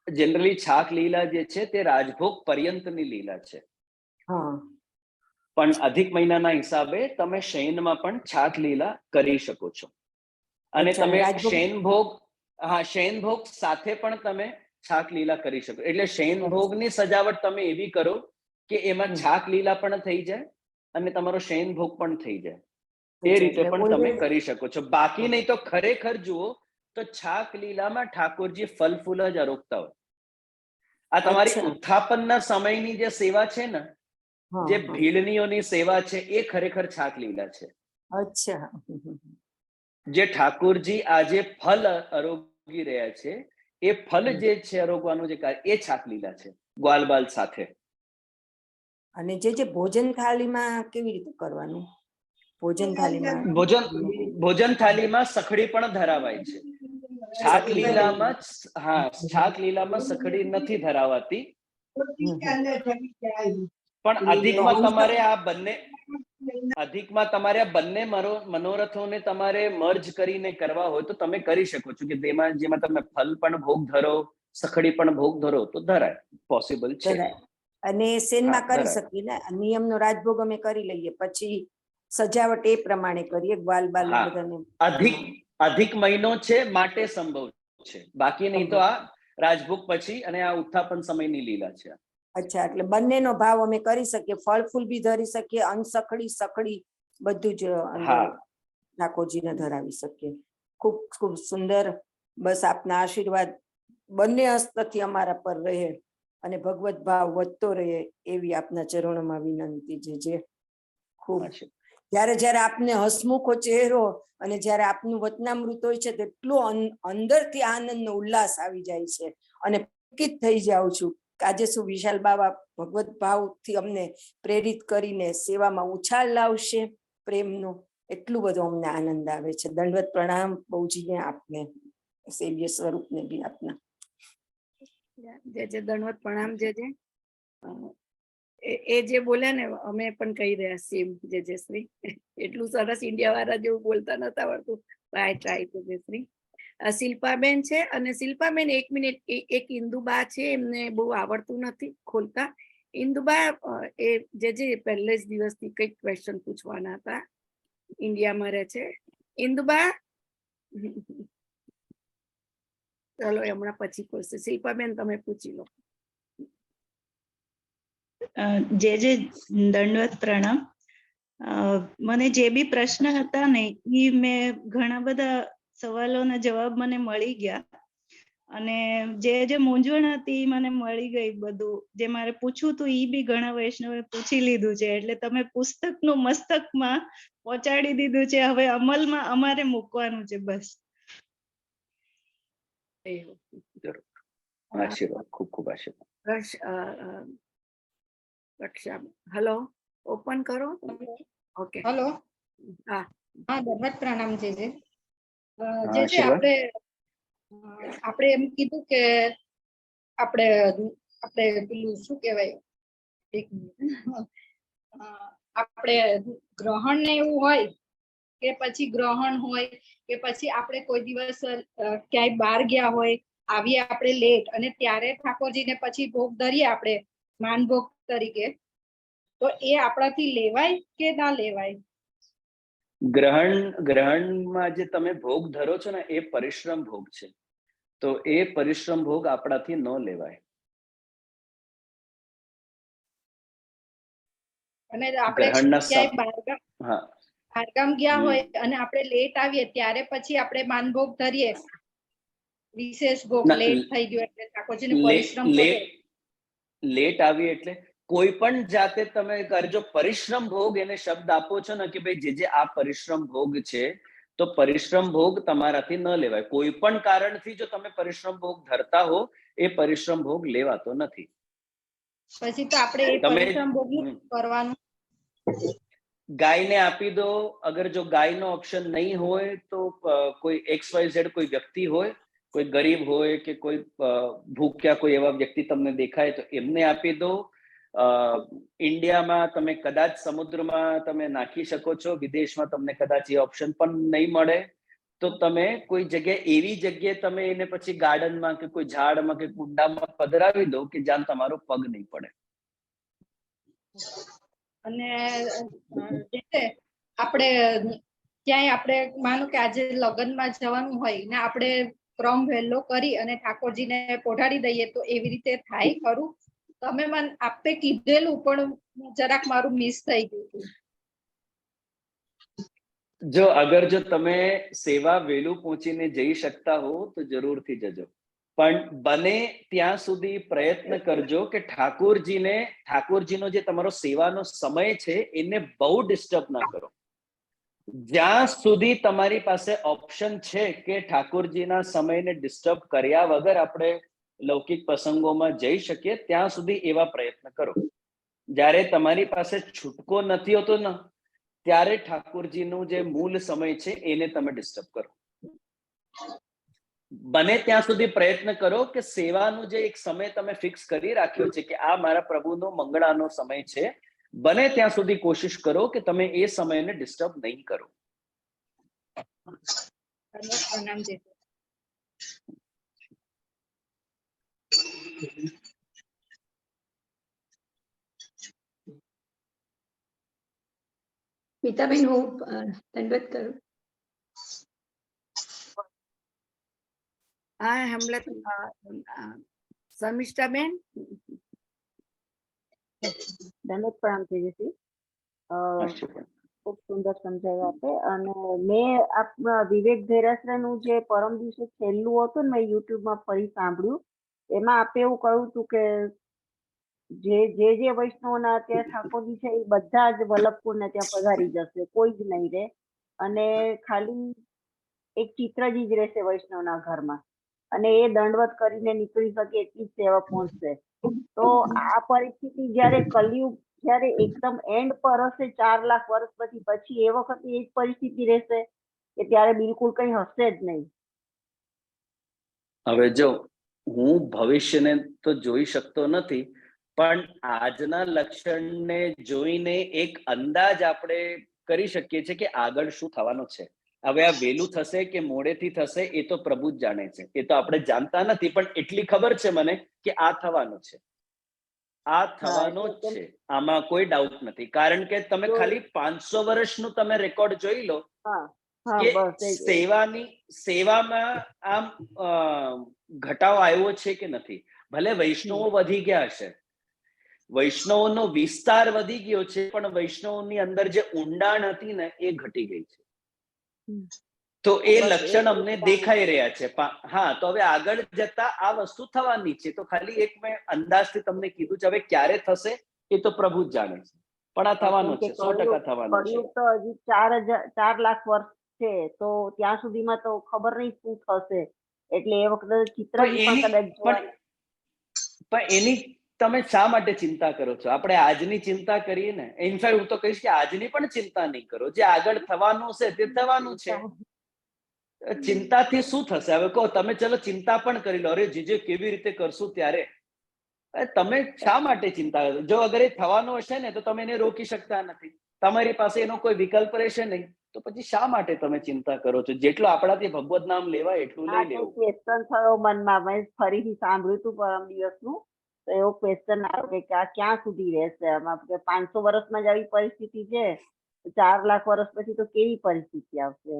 જનરલી છાક લીલા જે છે તે રાજભોગ પર્યંતની લીલા છે. પણ અધિક મહિનાના હિસાબે તમે શયનમાં પણ છાક લીલા કરી શકો છો. અને તમે શયનભોગ સાથે પણ તમે છાક લીલા કરી શકો. એટલે શયનભોગની સજાવટ તમે એવી કરો કે એમાં છાક લીલા પણ થઈ જાય અને તમારો શયનભોગ પણ થઈ જાય. એ રીતે પણ તમે કરી શકો છો. બાકી નહીં તો ખરેખર જુઓ તો છાક લીલામાં ઠાકોરજી ફલ ફૂલ જ આરોગતા હોય. આ તમારી ઉત્થાપનના સમયની જે સેવા છે ને, જે ભીડનીઓની સેવા છે, એ ખરેખર છાક લીલા છે. જે ઠાકોરજી આજે ફલ આરોગી રહ્યા છે, એ ફલ જે છે આરોગવાનું જે કાર્ય, એ છાક લીલા છે ગ્વાલબાલ સાથે. અને જે ભોજન થાળીમાં કેવી રીતે કરવાનું? ભોજન થાળીમાં સખડી પણ ધરાવાય છે. છાક લીલામાં સખડી નથી ધરાવાતી. પણ અધિકમાં તમારે આ બંને મનોરથોને તમારે મર્જ કરીને કરવા હોય તો તમે કરી શકો છો કે જેમાં તમે ફલ પણ ભોગ ધરો, સખડી પણ ભોગ ધરો તો ધરાય, પોસિબલ છે. અને સેનમાં કરી શકીએ ને, નિયમનો રાજભોગ અમે કરી લઈએ, પછી સજાવટ એ પ્રમાણે કરીએ. ગ્વાલ બાલ બધાને અધિક મહિનો છે માટે સંભવ છે, બાકી નહીં તો આ રાજભોગ પછી અને આ ઉત્થાપન સમયની લીલા છે. અચ્છા, એટલે બંનેનો ભાવ અમે કરી શકીએ, ફળ ફૂલ બી ધરી શકીએ, અનસખડી સખડી બધું જ અંદર હા. ઠાકોરજીને ધરાવી શકીએ. ખૂબ ખૂબ સુંદર. બસ આપના આશીર્વાદ બંને હસ્તથી અમારા પર રહે અને ભગવત ભાવ વધતો રહે એવી આપના ચરણોમાં વિનંતી છે. જે ખૂબ જ્યારે જ્યારે આપને હસમુખો ચહેરો અને જ્યારે આપનું વચનામૃત હોય છે તેટલું અંદરથી આનંદનો ઉલ્લાસ આવી જાય છે અને પુલકિત થઈ જાઉં છું કે આજે શું વિશાલ બાબા ભગવત ભાવથી અમને પ્રેરિત કરીને સેવામાં ઉછાળ લાવશે પ્રેમનો. એટલું બધું અમને આનંદ આવે છે. દંડવત પ્રણામ બહુજીને આપને, સેવ્ય સ્વરૂપને બી આપના. જે દંડવત પ્રણામ. જે એ જે બોલે ને અમે પણ કહી રહ્યા સેમ જે શ્રી. એટલું સરસ ઇન્ડિયા વાળા જેવું બોલતા નતા આવડતું. ટ્રાય ટુ જે શ્રી. શિલ્પાબેન છે અને શિલ્પાબેન 1 મિનિટ, એક ઇન્દુબા છે, એમને બહુ આવડતું નથી ખોલતા. ઇન્દુબા એ જે પહેલે જ દિવસથી કંઈક ક્વેશ્ચન પૂછવાના હતા. ઇન્ડિયામાં રહે છે ઇન્દુબા. ચલો હમણાં પછી ખોલશે. શિલ્પાબેન તમે પૂછી લો. જે દંડવત પ્રણામ. મને જે બી પ્રશ્ન હતા ને એ મેં ઘણા બધા સવાલોના જવાબ મને મળી ગયા અને જે મૂંઝવણ હતી એ મને મળી ગઈ. બધું જે મારે પૂછવું હતું એ બી ઘણા વૈષ્ણવે પૂછી લીધું છે. એટલે તમે પુસ્તકનું મસ્તકમાં પહોંચાડી દીધું છે. હવે અમલમાં અમારે મૂકવાનું છે બસ. આશીર્વાદ, ખૂબ ખૂબ આશીર્વાદ. રક્ષા, હેલો, ઓપન કરો. Okay, hello. હા હા, દંડવત પ્રણામ. જે આશીર્વાદ. આપણે એમ કીધું કે આપણે પેલું શું કહેવાય, એક મિનિટ, આપણે ગ્રહણ ને એવું હોય કે પછી ગ્રહણ હોય કે પછી આપણે કોઈ દિવસ ક્યાંય બહાર ગયા હોય, આવીએ આપણે લેટ અને ત્યારે ઠાકોરજીને પછી ભોગ ધરીએ આપણે માનભોગ તરીકે, તો એ આપણાથી લેવાય કે ના લેવાય? ગ્રહણમાં જે તમે ભોગ ધરો છો ને એ પરિશ્રમ ભોગ છે, તો એ પરિશ્રમ ભોગ આપણાથી ન લેવાય. અને આપણે ક્યાંય બહારગામ ગયા હોય અને આપણે લેટ આવીએ ત્યારે પછી આપણે માનભોગ ધરીએ, વિશેષ ભોગ લેટ થઈ ગયો એટલે ઠાકોરજીને પરિશ્રમ પડે. લેટ આવી એટલે કોઈ પણ જાતે તમે કરજો. પરિશ્રમ ભોગ એને શબ્દ આપો છો ને કે ભાઈ જે આ પરિશ્રમ ભોગ છે, તો પરિશ્રમ ભોગ તમારાથી ન લેવાય. કોઈ પણ કારણથી જો તમે પરિશ્રમ ભોગ ધરતા હો, એ પરિશ્રમ ભોગ લેવાતો નથી. પછી તો આપણે એ પરિશ્રમ ભોગ કરવાનું. ગાયને આપી દો. અગર જો ગાયનો ઓપ્શન નહીં હોય તો કોઈ XYZ કોઈ વ્યક્તિ હોય, કોઈ ગરીબ હોય કે કોઈ ભૂખ્યા કોઈ એવા વ્યક્તિ તમને દેખાય તો એમને આપી દો. ઇન્ડિયામાં તમે કદાચ સમુદ્રમાં તમે નાખી શકો છો, વિદેશમાં તમને કદાચ એ ઓપ્શન પણ નહીં મળે, તો તમે કોઈ જગ્યાએ એવી જગ્યાએ તમે એને પછી ગાર્ડનમાં કે કોઈ ઝાડમાં કે કુંડામાં પધરાવી દો કે જ્યાં તમારો પગ નહીં પડે. અને આપણે ક્યાંય આપણે માનો કે આજે લગ્નમાં જવાનું હોય ને આપણે ક્રમ વહેલો કરી અને ઠાકોરજીને પોઢાડી દઈએ, તો એવી રીતે થાય ખરું? તમે મને આપે કીધેલું પણ જરાક મારું મિસ થઈ ગયું. અગર જો તમે સેવા વહેલું પહોંચીને જઈ શકતા હો તો જરૂરથી જજો, પણ બને ત્યાં સુધી પ્રયત્ન કરજો કે ઠાકોરજીનો જે તમારો સેવાનો સમય છે એને બહુ ડિસ્ટર્બ ના કરો. જ્યાં સુધી તમારી પાસે ઓપ્શન છે કે ઠાકોરજીના સમયને ડિસ્ટર્બ કર્યા વગર આપણે લૌકિક પ્રસંગોમાં જઈ શકીએ, ત્યાં સુધી એવા પ્રયત્ન કરો. જ્યારે તમારી પાસે છૂટકો નથી હોતો ને, ત્યારે ઠાકોરજીનું જે મૂળ સમય છે એને તમે ડિસ્ટર્બ કરો. બને ત્યાં સુધી પ્રયત્ન કરો કે સેવાનું જે એક સમય તમે ફિક્સ કરી રાખ્યો છે કે આ મારા પ્રભુનો મંગળાનો સમય છે, બને ત્યાં સુધી કોશિશ કરો કે તમે એ સમયને ડિસ્ટર્બ નહીં કરો. મીતાબેન, હું દંડવત કરું. હા હેમલત શર્મિષ્ઠા બેન દંડવત પ્રણામ તેજસ્વી. આશીર્વાદ. ખૂબ સુંદર સમજાવ્યા આપે. અને મેં આપના વિવેક ધેરાસરાનું જે પરમ દિવસે છેલ્લું હતું ને મેં યુટ્યુબમાં ફરી સાંભળ્યું, એમાં આપે એવું કહ્યું હતું કે જે વૈષ્ણવના ત્યાં ઠાકોરજી છે એ બધા જ વલ્લભપુરને ત્યાં પધારી જશે, કોઈ જ નહીં રહે, અને ખાલી એક ચિત્રજી જ રહેશે વૈષ્ણવના ઘરમાં, અને એ દંડવત કરીને નીકળી શકે એટલી જ સેવા પહોંચશે. તો આ પરિસ્થિતિ જ્યારે કલયુગ જ્યારે એકદમ એન્ડ પર હશે 4 લાખ વર્ષ પછી એ વખતે એ જ પરિસ્થિતિ રહેશે કે ત્યારે બિલકુલ કઈ હશે જ નહીં? હવે જો હું ભવિષ્યને તો જોઈ શકતો નથી, પણ આજના લક્ષણને જોઈને એક અંદાજ આપણે કરી શકીએ છીએ કે આગળ શું થવાનું છે. હવે આ વહેલું થશે કે મોડેથી થશે એ તો પ્રભુ જ જાણે છે, એ તો આપણે જાણતા નથી, પણ એટલી ખબર છે મને કે આ થવાનું છે, આ થવાનો જ છે, આમાં કોઈ ડાઉટ નથી. કારણ કે તમે ખાલી 500 વર્ષનું તમે રેકોર્ડ જોઈ લો કે સેવામાં આમ ઘટાડો આવ્યો છે કે નથી. ભલે વૈષ્ણવો વધી ગયા હશે, વૈષ્ણવોનો વિસ્તાર વધી ગયો છે, પણ વૈષ્ણવોની અંદર જે ઊંડાણ હતી ને એ ઘટી ગઈ છે. તો એ લક્ષણ અમને દેખાઈ રહ્યા છે. હા, તો હવે આગળ જતા આ વસ્તુ થવાની છે. તો ખાલી એક મેં અંદાજથી તમને કીધું છે, હવે ક્યારે થશે એ તો પ્રભુ જ જાણે છે, પણ આ થવાનું છે, 100% થવાનું છે. તો હજી 4 લાખ વર્ષ છે, તો ત્યાં સુધીમાં તો ખબર નહીં શું થશે. એટલે એ વખતે ચિત્રજી પણ કદાચ પણ એની તમે શા માટે ચિંતા કરો છો? આપણે આજની ચિંતા કરીએ ને. ઇનફેક્ટ હું તો કહીશ કે આજની પણ ચિંતા નહીં કરો, જે આગળ થવાનું છે તે થવાનું છે. ચિંતાથી શું થશે? હવે કહો તમે, ચલો ચિંતા પણ કરી લો, અરે જીજે કેવી રીતે કરશું ત્યારે. તમે શા માટે ચિંતા કરો? જો અગર એ થવાનું હશે ને તો તમે એને રોકી શકતા નથી, તમારી પાસે એનો કોઈ વિકલ્પ રહેશે નહીં, તો પછી શા માટે તમે ચિંતા કરો છો? જેટલું આપણાથી ભગવત નામ લેવાય એટલું લઈ લેવું. ક્વેશ્ચન થયો મનમાં, મેં ફરીથી સાંભળ્યું હતું પરમ દિવસનું, તો એવો ક્વેશ્ચન આવ્યો કે આ ક્યાં સુધી રહેશે? આમાં 500 વર્ષમાં જ આવી પરિસ્થિતિ છે, 4 લાખ વર્ષ પછી તો કેવી પરિસ્થિતિ આવશે?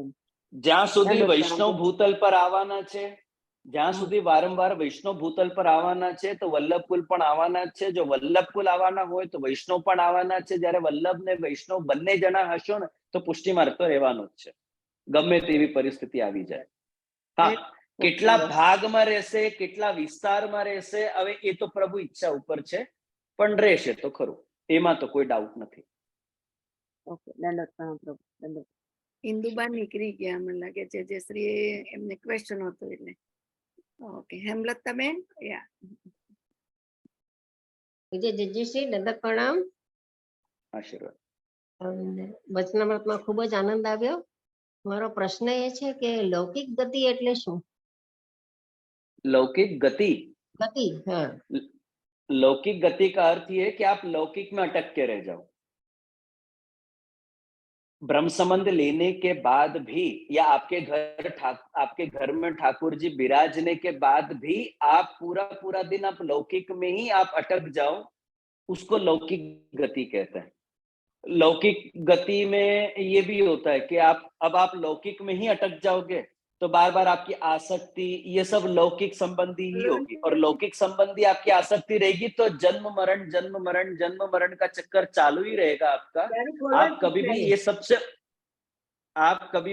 જ્યાં સુધી વૈષ્ણવ ભૂતલ પર આવવાના છે, જ્યાં સુધી વારંવાર વૈષ્ણવ ભૂતલ પર આવવાના છે, તો વલ્લભકુલ પણ આવવાના છે. જો વલ્લભકુલ આવવાના હોય તો વૈષ્ણવ પણ આવવાના છે. જ્યારે વલ્લભ ને વૈષ્ણવ બંને જણા હશો ને તો પુષ્ટિ માર્ગ તો રહેવાનો જ છે, ગમે તેવી પરિસ્થિતિ આવી જાય. હા, કેટલા ભાગમાં રહેશે, કેટલા વિસ્તારમાં રહેશે, હવે એ તો પ્રભુ ઈચ્છા ઉપર છે, પણ રહેશે તો ખરું, એમાં તો કોઈ ડાઉટ નથી. ઓકે, દંડવત. ઇન્દુબા નીકળી ગયા, મને લાગે છે, જે શ્રી એમને ક્વેશ્ચન હતો એટલે. ઓકે, હેમલતા બેન. યા જયશ્રી દંડવત પ્રણામ. આશીર્વાદ. વચનામૃતમાં ખૂબ જ આનંદ આવ્યો. મારો પ્રશ્ન એ છે કે લૌકિક ગતિ એટલે શું? लौकिक गति? हाँ, लौकिक गति का अर्थ ये है कि आप लौकिक में अटक के रह जाओ. ब्रह्म संबंध लेने के बाद भी, या आपके घर में ठाकुर जी विराजने के बाद भी आप पूरा दिन आप लौकिक में ही आप अटक जाओ, उसको लौकिक गति कहते हैं. लौकिक गति में ये भी होता है कि आप लौकिक में ही अटक जाओगे तो बार बार आपकी आसक्ति, ये सब लौकिक संबंधी ही होगी, और लौकिक संबंधी आपकी आसक्ति रहेगी तो जन्म मरण का चक्कर चालू ही रहेगा आपका. आप कभी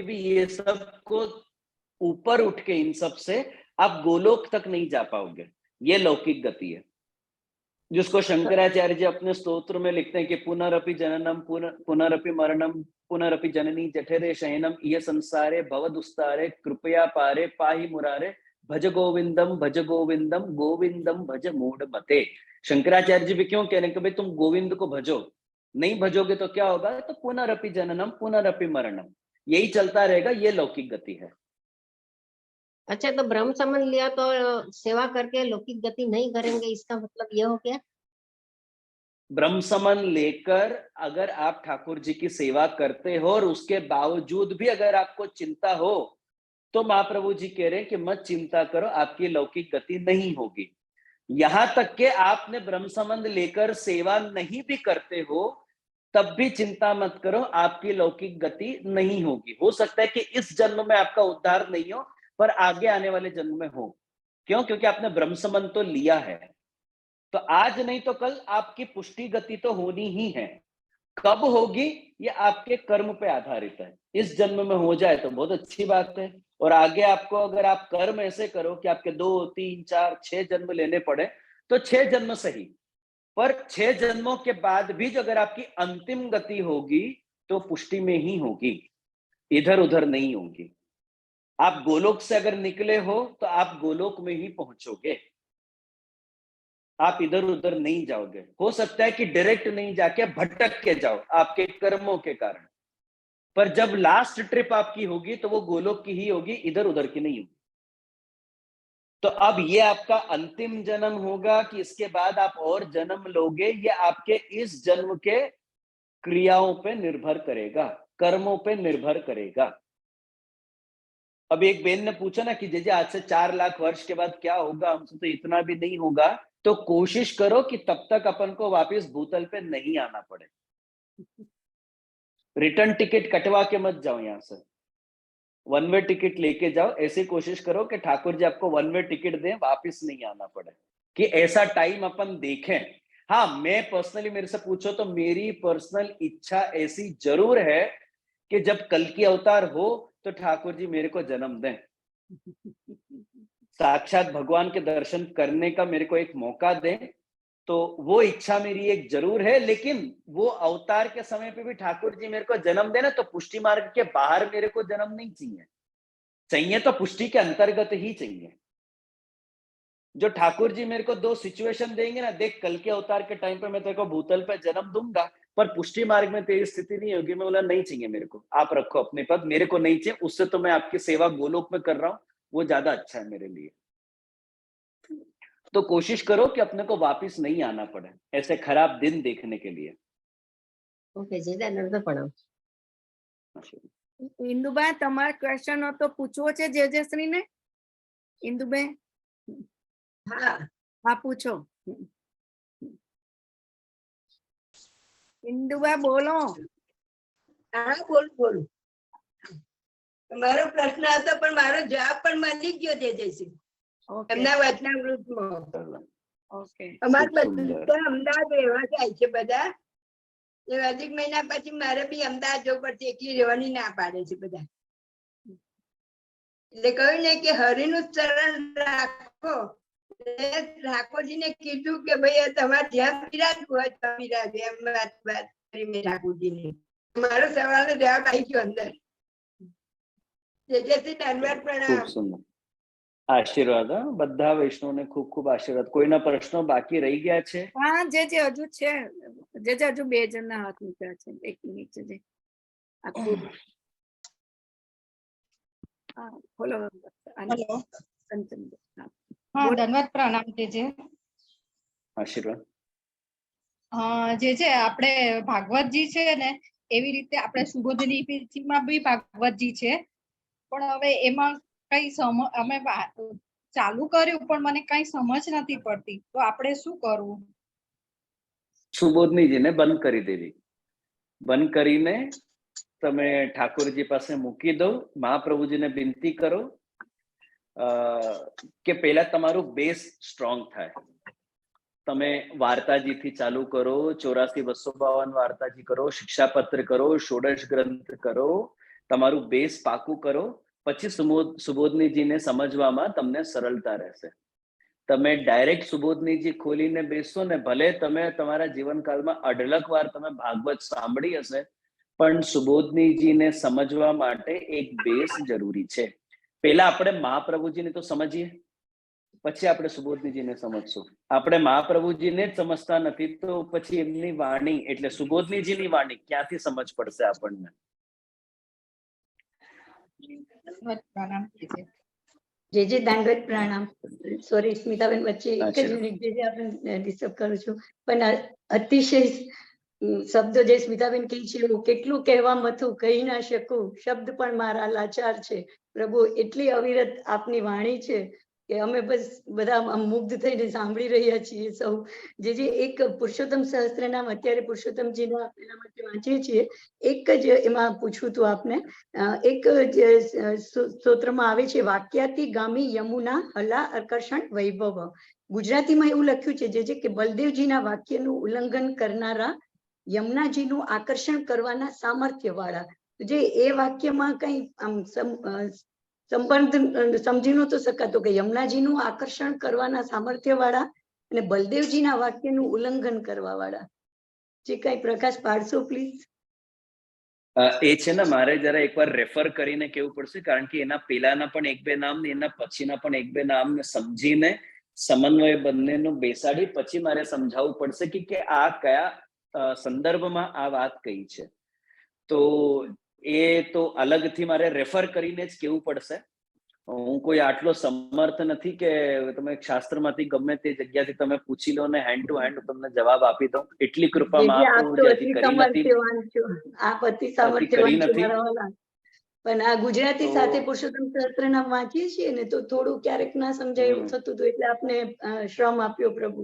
भी ये सब को ऊपर उठ के इन सब से आप गोलोक तक नहीं जा पाओगे. ये लौकिक गति है, जिसको शंकराचार्य जी अपने स्तोत्र में लिखते हैं कि पुनरपि जननम पुनरपि मरणम पुनरपि जननी जठरे शयनम ये संसारे भवदुस्तारे कृपया पारे पाहि मुरारे भज गोविंदम गोविंदम भज मूढ़ मते. शंकराचार्य जी भी क्यों कह रहे हैं कि भाई तुम गोविंद को भजो, नहीं भजोगे तो क्या होगा? तो पुनरपि जननम पुनरपि मरणम, यही चलता रहेगा. ये लौकिक गति है. अच्छा, तो ब्रह्म संबंध लिया तो सेवा करके लौकिक गति नहीं करेंगे, इसका मतलब ये हो गया? ब्रह्म संबंध लेकर अगर आप ठाकुर जी की सेवा करते हो और उसके बावजूद भी अगर आपको चिंता हो, तो महाप्रभु जी कह रहे हैं कि मत चिंता करो, आपकी लौकिक गति नहीं होगी. यहां तक कि आपने ब्रह्म संबंध लेकर सेवा नहीं भी करते हो, तब भी चिंता मत करो, आपकी लौकिक गति नहीं होगी. हो सकता है कि इस जन्म में आपका उद्धार नहीं हो, पर आगे आने वाले जन्म में हो. क्यों? क्योंकि आपने ब्रह्म संबंध तो लिया है, तो आज नहीं तो कल आपकी पुष्टि गति तो होनी ही है। कब होगी ये आपके कर्म पे आधारित है। इस जन्म में हो जाए तो बहुत अच्छी बात है, और आगे आपको अगर आप कर्म ऐसे करो कि आपके 2, 3, 4, 6 जन्म लेने पड़े तो 6 जन्म सही, पर 6 जन्मों के बाद भी जो अगर आपकी अंतिम गति होगी तो पुष्टि में ही होगी, इधर उधर नहीं होगी। आप गोलोक से अगर निकले हो तो आप गोलोक में ही पहुंचोगे, आप इधर उधर नहीं जाओगे। हो सकता है कि डायरेक्ट नहीं जाके भटक के जाओ आपके कर्मों के कारण, पर जब लास्ट ट्रिप आपकी होगी तो वो गोलोक की ही होगी, इधर उधर की नहीं होगी। तो अब ये आपका अंतिम जन्म होगा कि इसके बाद आप और जन्म लोगे, ये आपके इस जन्म के क्रियाओं पे निर्भर करेगा, कर्मों पे निर्भर करेगा। अब एक बहन ने पूछा ना कि जैसे आज से 4 लाख वर्ष के बाद क्या होगा, हमसे तो इतना भी नहीं होगा, तो कोशिश करो कि तब तक अपन को वापस भूतल पे नहीं आना पड़े। रिटर्न टिकट कटवा के मत जाओ, यहां से वन वे टिकट लेके जाओ। ऐसी कोशिश करो कि ठाकुर जी आपको वन वे टिकट दें, वापस नहीं आना पड़े, कि ऐसा टाइम अपन देखें। हाँ, मैं पर्सनली, मेरे से पूछो तो मेरी पर्सनल इच्छा ऐसी जरूर है कि जब कल की अवतार हो तो ठाकुर जी मेरे को जन्म दें, साक्षात भगवान के दर्शन करने का मेरे को एक मौका दें। तो वो इच्छा मेरी एक जरूर है, लेकिन वो अवतार के समय पे भी ठाकुर जी मेरे को जन्म देना तो पुष्टि मार्ग के बाहर मेरे को जन्म नहीं चाहिए, चाहिए तो पुष्टि के अंतर्गत ही चाहिए। जो ठाकुर जी मेरे को 2 सिचुएशन देंगे ना, देख कल के अवतार के टाइम पे मैं तेरे को भूतल पे जन्म दूंगा, पर पुष्टि मार्ग में तेरी स्थिति नहीं होगी। मैं बोला नहीं चाहिए मेरे को, आप रखो अपने पद, मेरे को नहीं चाहिए, उससे तो मैं आपकी सेवा गोलोक में कर रहा हूँ, वो ज्यादा अच्छा है मेरे लिए। तो कोशिश करो कि अपने को वापस नहीं आना पड़े ऐसे खराब दिन देखने के लिए। ओके जी, धन्यवाद प्रणाम। ઇન્દુબા તમારો ક્વેશ્ચન હતો, પૂછવો છે જેજેશ્રીને? ઇન્દુબેન, હા હા પૂછો. ઇન્દુબા બોલો. હા બોલું. મારો પ્રશ્ન હતો પણ મારો જવાબ પણ મળી ગયો જેજેશ્રી. ઓકે એમના વચનામૃતમાં. ઓકે. અમારે ખૂબ સુંદર. બધા અમદાવાદ રહેવા જાય છે બધા. એ અધિક મહિના પછી મારે બી અમદાવાદ જવું પડશે, એકલી રહેવાની ના પાડે છે બધા. એટલે કહ્યું ને કે હરિનું ચરણ રાખો. ઠાકોરજીને કીધું કે ભાઈ તમારે જ્યાં બિરાજવું હોય ત્યાં બિરાજો, એમ વાત કરી મેં ઠાકોરજીને. મારો સવાલનો જવાબ આવી ગયો અંદર. જેથી ધન્યવાદ ખૂબ પ્રણામ. સુંદર આશીર્વાદ. બધા વૈષ્ણવને ખૂબ ખૂબ આશીર્વાદ. કોઈના પ્રશ્નો બાકી રહી ગયા છે? હા, જે હજુ છે, જે હજુ 2 જણના હાથ મૂક્યા છે. 1 મિનિટ છે. આખું હા બોલો. હેલો, કંચન. હા ધન્યવાદ પ્રણામ જે આશીર્વાદ. જે આપણે ભાગવતજી છે ને એવી રીતે આપણે સુબોધનીમાં બી ભાગવતજી છે, પણ હવે એમાં કઈ અમે ચાલુ કર્યું પણ મને કઈ સમજ નથી પડતી, તો આપણે શું કરવું? સુબોધનીજીને બંધ કરી દેવી. બંધ કરીને તમે ઠાકોરજી પાસે મૂકી દો. મહાપ્રભુજીને વિનંતી કરો કે પહેલા તમારું બેઝ સ્ટ્રોંગ થાય. તમે વાર્તાજીથી ચાલુ કરો, 84-252 વાર્તાજી કરો, શિક્ષાપત્ર કરો, ષોડશ ગ્રંથ કરો, તમારું બેઝ પાકું કરો. પછી સુબોધનીજીને સમજવામાં તમને સરળતા રહેશે. તમે ડાયરેક્ટ સુબોધનીજી ખોલીને બેસશો ને, ભલે તમે તમારા જીવનકાળમાં અઢળક વાર તમે ભાગવત સાંભળી હશે, પણ સુબોધનીજીને સમજવા માટે એક બેઝ જરૂરી છે. પહેલા આપણે મહાપ્રભુજીને તો સમજીએ, પછી આપણે સુબોધનીજીને સમજશું. આપણે મહાપ્રભુજીને જ સમજતા નથી તો પછી એમની વાણી એટલે સુબોધનીજીની વાણી ક્યાંથી સમજ પડશે આપણને? પ્રણામ. જે દાંડવત પ્રણામ. સોરી સ્મિતાબેન, વચ્ચે એક જ મિનિટ જે આપણે ડિસ્ટર્બ કરું છું, પણ અતિશય શબ્દો જે સ્મિતાબેન કહી છે એવું કેટલું કહેવા મથું કહી ના શકું, શબ્દ પણ મારા લાચાર છે. પ્રભુ એટલી અવિરત આપની વાણી છે કે અમે બસ બધા આમ મુગ્ધ થઈને સાંભળી રહ્યા છીએ સૌ. જે એક પુરુષોત્તમ સહસ્ત્રનામ અત્યારે પુરુષોત્તમજીના પેલામાંથી વાંચીએ છીએ, એક જ એમાં પૂછવું હતું આપને. એક જે સ્તોત્રમાં આવે છે, વાક્યાતિ ગામી યમુના હલા આકર્ષણ વૈભવ. ગુજરાતીમાં એવું લખ્યું છે જે કે બલદેવજીના વાક્યનું ઉલ્લંઘન કરનારા યમુનાજીનું આકર્ષણ કરવાના સામર્થ્ય વાળા. જે એ વાક્યમાં કઈ આમ સંબંધ સમજી નહોતો શકાતો કે યમુનાજીનું આકર્ષણ કરવાના સામર્થ્ય વાળા અને બલદેવજીના વાક્યનું ઉલ્લંઘન કરવા વાળા. જે કઈ પ્રકાશ પાડશો પ્લીઝ? એ છે ને, મારે જરા એકવાર રેફર કરીને કેવું પડશે, કારણ કે એના પેલાના પણ એક બે નામ ને એના પછીના પણ એક બે નામ ને સમજીને સમન્વય બંનેનું બેસાડી પછી મારે સમજાવવું પડશે કે આ કયા સંદર્ભમાં આ વાત કહી છે. તો એ તો અલગથી મારે રેફર કરીને જ કેવું પડશે. હું કોઈ આટલો સમર્થ નથી કે તમે શાસ્ત્રમાંથી ગમે તે જગ્યાથી તમે પૂછી લો ને હેન્ડ ટુ હેન્ડ તમને જવાબ આપી દઉં. એટલી કૃપા પણ આ ગુજરાતી સાથે પુરુષોત્તમ સહસ્ત્રનામ વાંચીએ છીએ ને તો થોડું ક્યારેક ના સમજાય એવું થતું હતું, એટલે આપને શ્રમ આપ્યો પ્રભુ.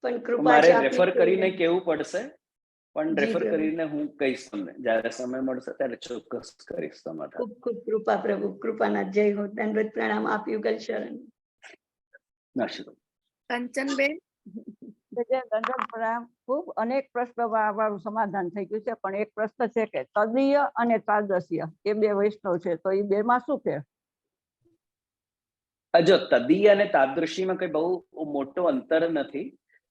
પણ કૃપા મારે રેફર કરીને કેવું પડશે, પણ રેફર કરીને હું કહીશ તમને જ્યારે સમય મળશે ત્યારે ચોક્કસ કરીશ તમારા. ખૂબ ખૂબ કૃપા પ્રભુ, કૃપાના જય હો. દંડવત પ્રણામ આપ યુગલ શરણ. કંચનબેન. દંડવત પ્રણામ. ખૂબ અનેક પ્રશ્ન વાળું સમાધાન થઈ ગયું છે, પણ એક પ્રશ્ન છે કે તદીય અને તાદસ્ય એ બે વૈષ્ણવ છે, તો એ બે માં શું ફેર? જો તદીય અને તાદૃશીમાં કઈ બહુ મોટો અંતર નથી.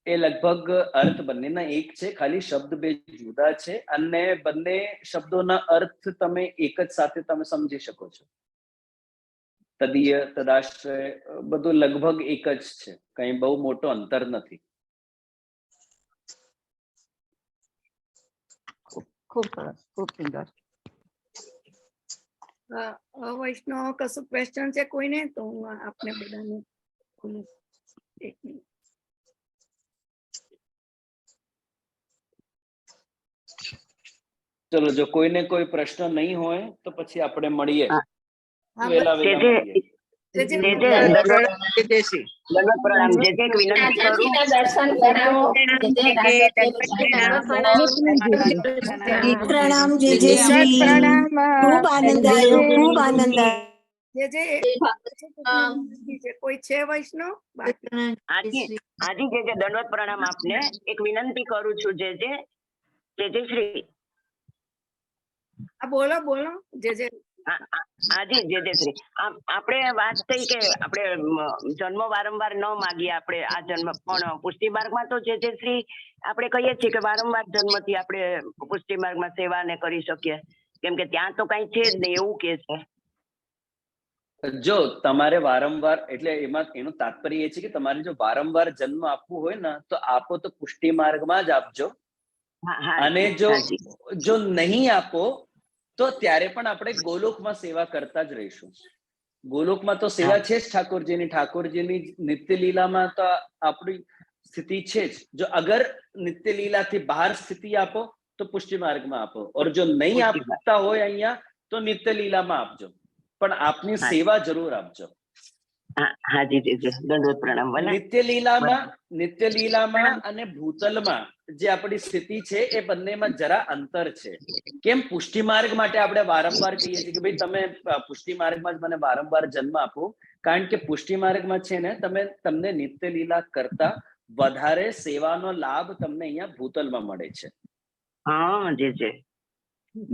એ લગભગ અર્થ બંનેના એક છે, ખાલી શબ્દ બે જુદા છે અને બંને શબ્દોના અર્થ તમે એક જ સાથે તમે સમજી શકો છો. તદીય તદાશ્રય બધું લગભગ એક જ છે, કઈ બહુ મોટો અંતર નથી. ખૂબ સરસ, ખૂબ સુંદર. વૈષ્ણવ કશું ક્વેશ્ચન છે કોઈને? તો હું આપને બધાને એક મિનિટ. ચલો, જો કોઈને કોઈ પ્રશ્ન નહીં હોય તો પછી આપણે મળીએ. પ્રણામ. જય જય શ્રી. ખૂબ આનંદ આવ્યો, ખૂબ આનંદ કોઈ છે વૈષ્ણવ? આજી જે દંડવત પ્રણામ આપને. એક વિનંતી કરું છું, જે શ્રી. બોલો બોલો. હાજી જે શ્રી. આપણે વાત થઈ કે આપણે જન્મ વારંવાર ન માગીએ, આપણે આ જન્મ, પણ પુષ્ટિ માર્ગમાં તો જે શ્રી આપણે કહીએ છીએ કે વારંવાર જન્મથી આપણે પુષ્ટિ માર્ગમાં સેવાને કરી શકીએ, કેમ કે ત્યાં તો કઈ છે જ નહીં એવું કે છે. જો તમારે વારંવાર, એટલે એમાં એનું તાત્પર્ય એ છે કે તમારે જો વારંવાર જન્મ આપવું હોય ને તો આપો તો પુષ્ટિ માર્ગમાં જ આપજો. અને જો નહીં આપો તો ત્યારે પણ આપણે ગોલોકમાં સેવા કરતા જ રહીશું. ગોલોકમાં તો સેવા છે જ ઠાકોરજીની નિત્ય લીલામાં તો આપણી સ્થિતિ છે જ. જો અગર નિત્ય લીલાથી બહાર સ્થિતિ આપો તો પુષ્ટિ માર્ગમાં આપો, ઓર જો નહીં આપતા હોય અહીંયા તો નિત્ય લીલામાં આપજો, પણ આપની સેવા જરૂર આપજો. નિત્ય લીલામાં અને ભૂતલમાં જે આપણી સ્થિતિ છે એ બંનેમાં જરા અંતર છે. કેમ પુષ્ટિ માર્ગ માટે આપણે વારંવાર કહીએ છીએ કે ભાઈ તમે પુષ્ટિ માર્ગમાં જ મને વારંવાર જન્મ આપો, કારણ કે પુષ્ટિ માર્ગમાં છે ને તમને નિત્ય લીલા કરતા વધારે સેવાનો લાભ તમને અહીંયા ભૂતલમાં મળે છે.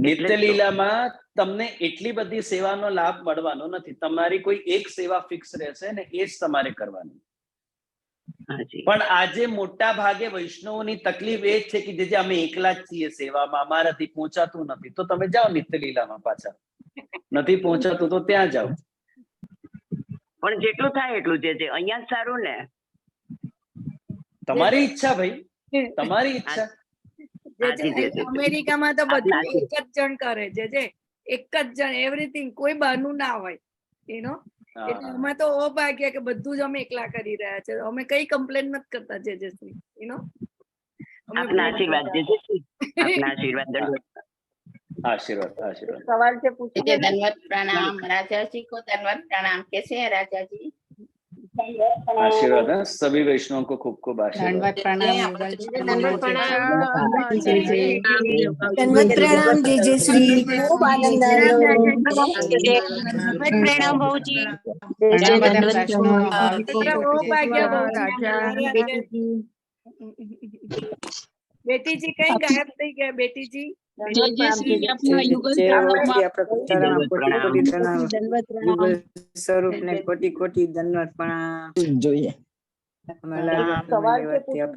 નિત્ય લીલામાં તમને એટલી બધી સેવાનો લાભ મળવાનો નથી. તમારી કોઈ એક સેવા ફિક્સ રહેશે ને એ જ તમારે કરવાની. પણ આજે મોટા ભાગે વૈષ્ણવોની તકલીફ એ જ છે કે જે અમે એકલા જ છીએ સેવામાં, અમારાથી પહોંચાતું નથી. તો તમે જાઓ નિત્ય લીલામાં, પાછા નથી પહોંચાતું તો ત્યાં જાઓ. પણ જેટલું થાય એટલું જે અહીંયા જ સારું ને. તમારી ઈચ્છા ભાઈ, તમારી ઈચ્છા. અમેરિકામાં તો બધું એક જ જણ કરે છે, એક જ જણ, એવરીથિંગ, કોઈ બહારનું ના હોય. એટલે અમે તો ઓ ભાગ્ય કે બધું જ અમે એકલા કરી રહ્યા છે. અમે કઈ કમ્પ્લેન નથી કરતા. આશીર્વાદ. સવાલ છે પૂછી. दंडवत प्रणाम राजा जी को, दंडवत प्रणाम. कैसे हैं राजा जी? आशीर्वाद है सभी वैष्णवों को, खूब खूब आशीर्वाद। दंडवत प्रणाम। दंडवत प्रणाम जय जय श्री खूब आनंद आयो प्रणाम भाऊजी। બહુ ભાગ્યા બહુ બેટીજી કઈ ગાયબ થઈ ગયા બેટીજી? જય જય શ્રી આપના યુગલ યુગલ સ્વરૂપ ને કોટી કોટી દંડવત પ્રણામ જોઈએ. સવાલ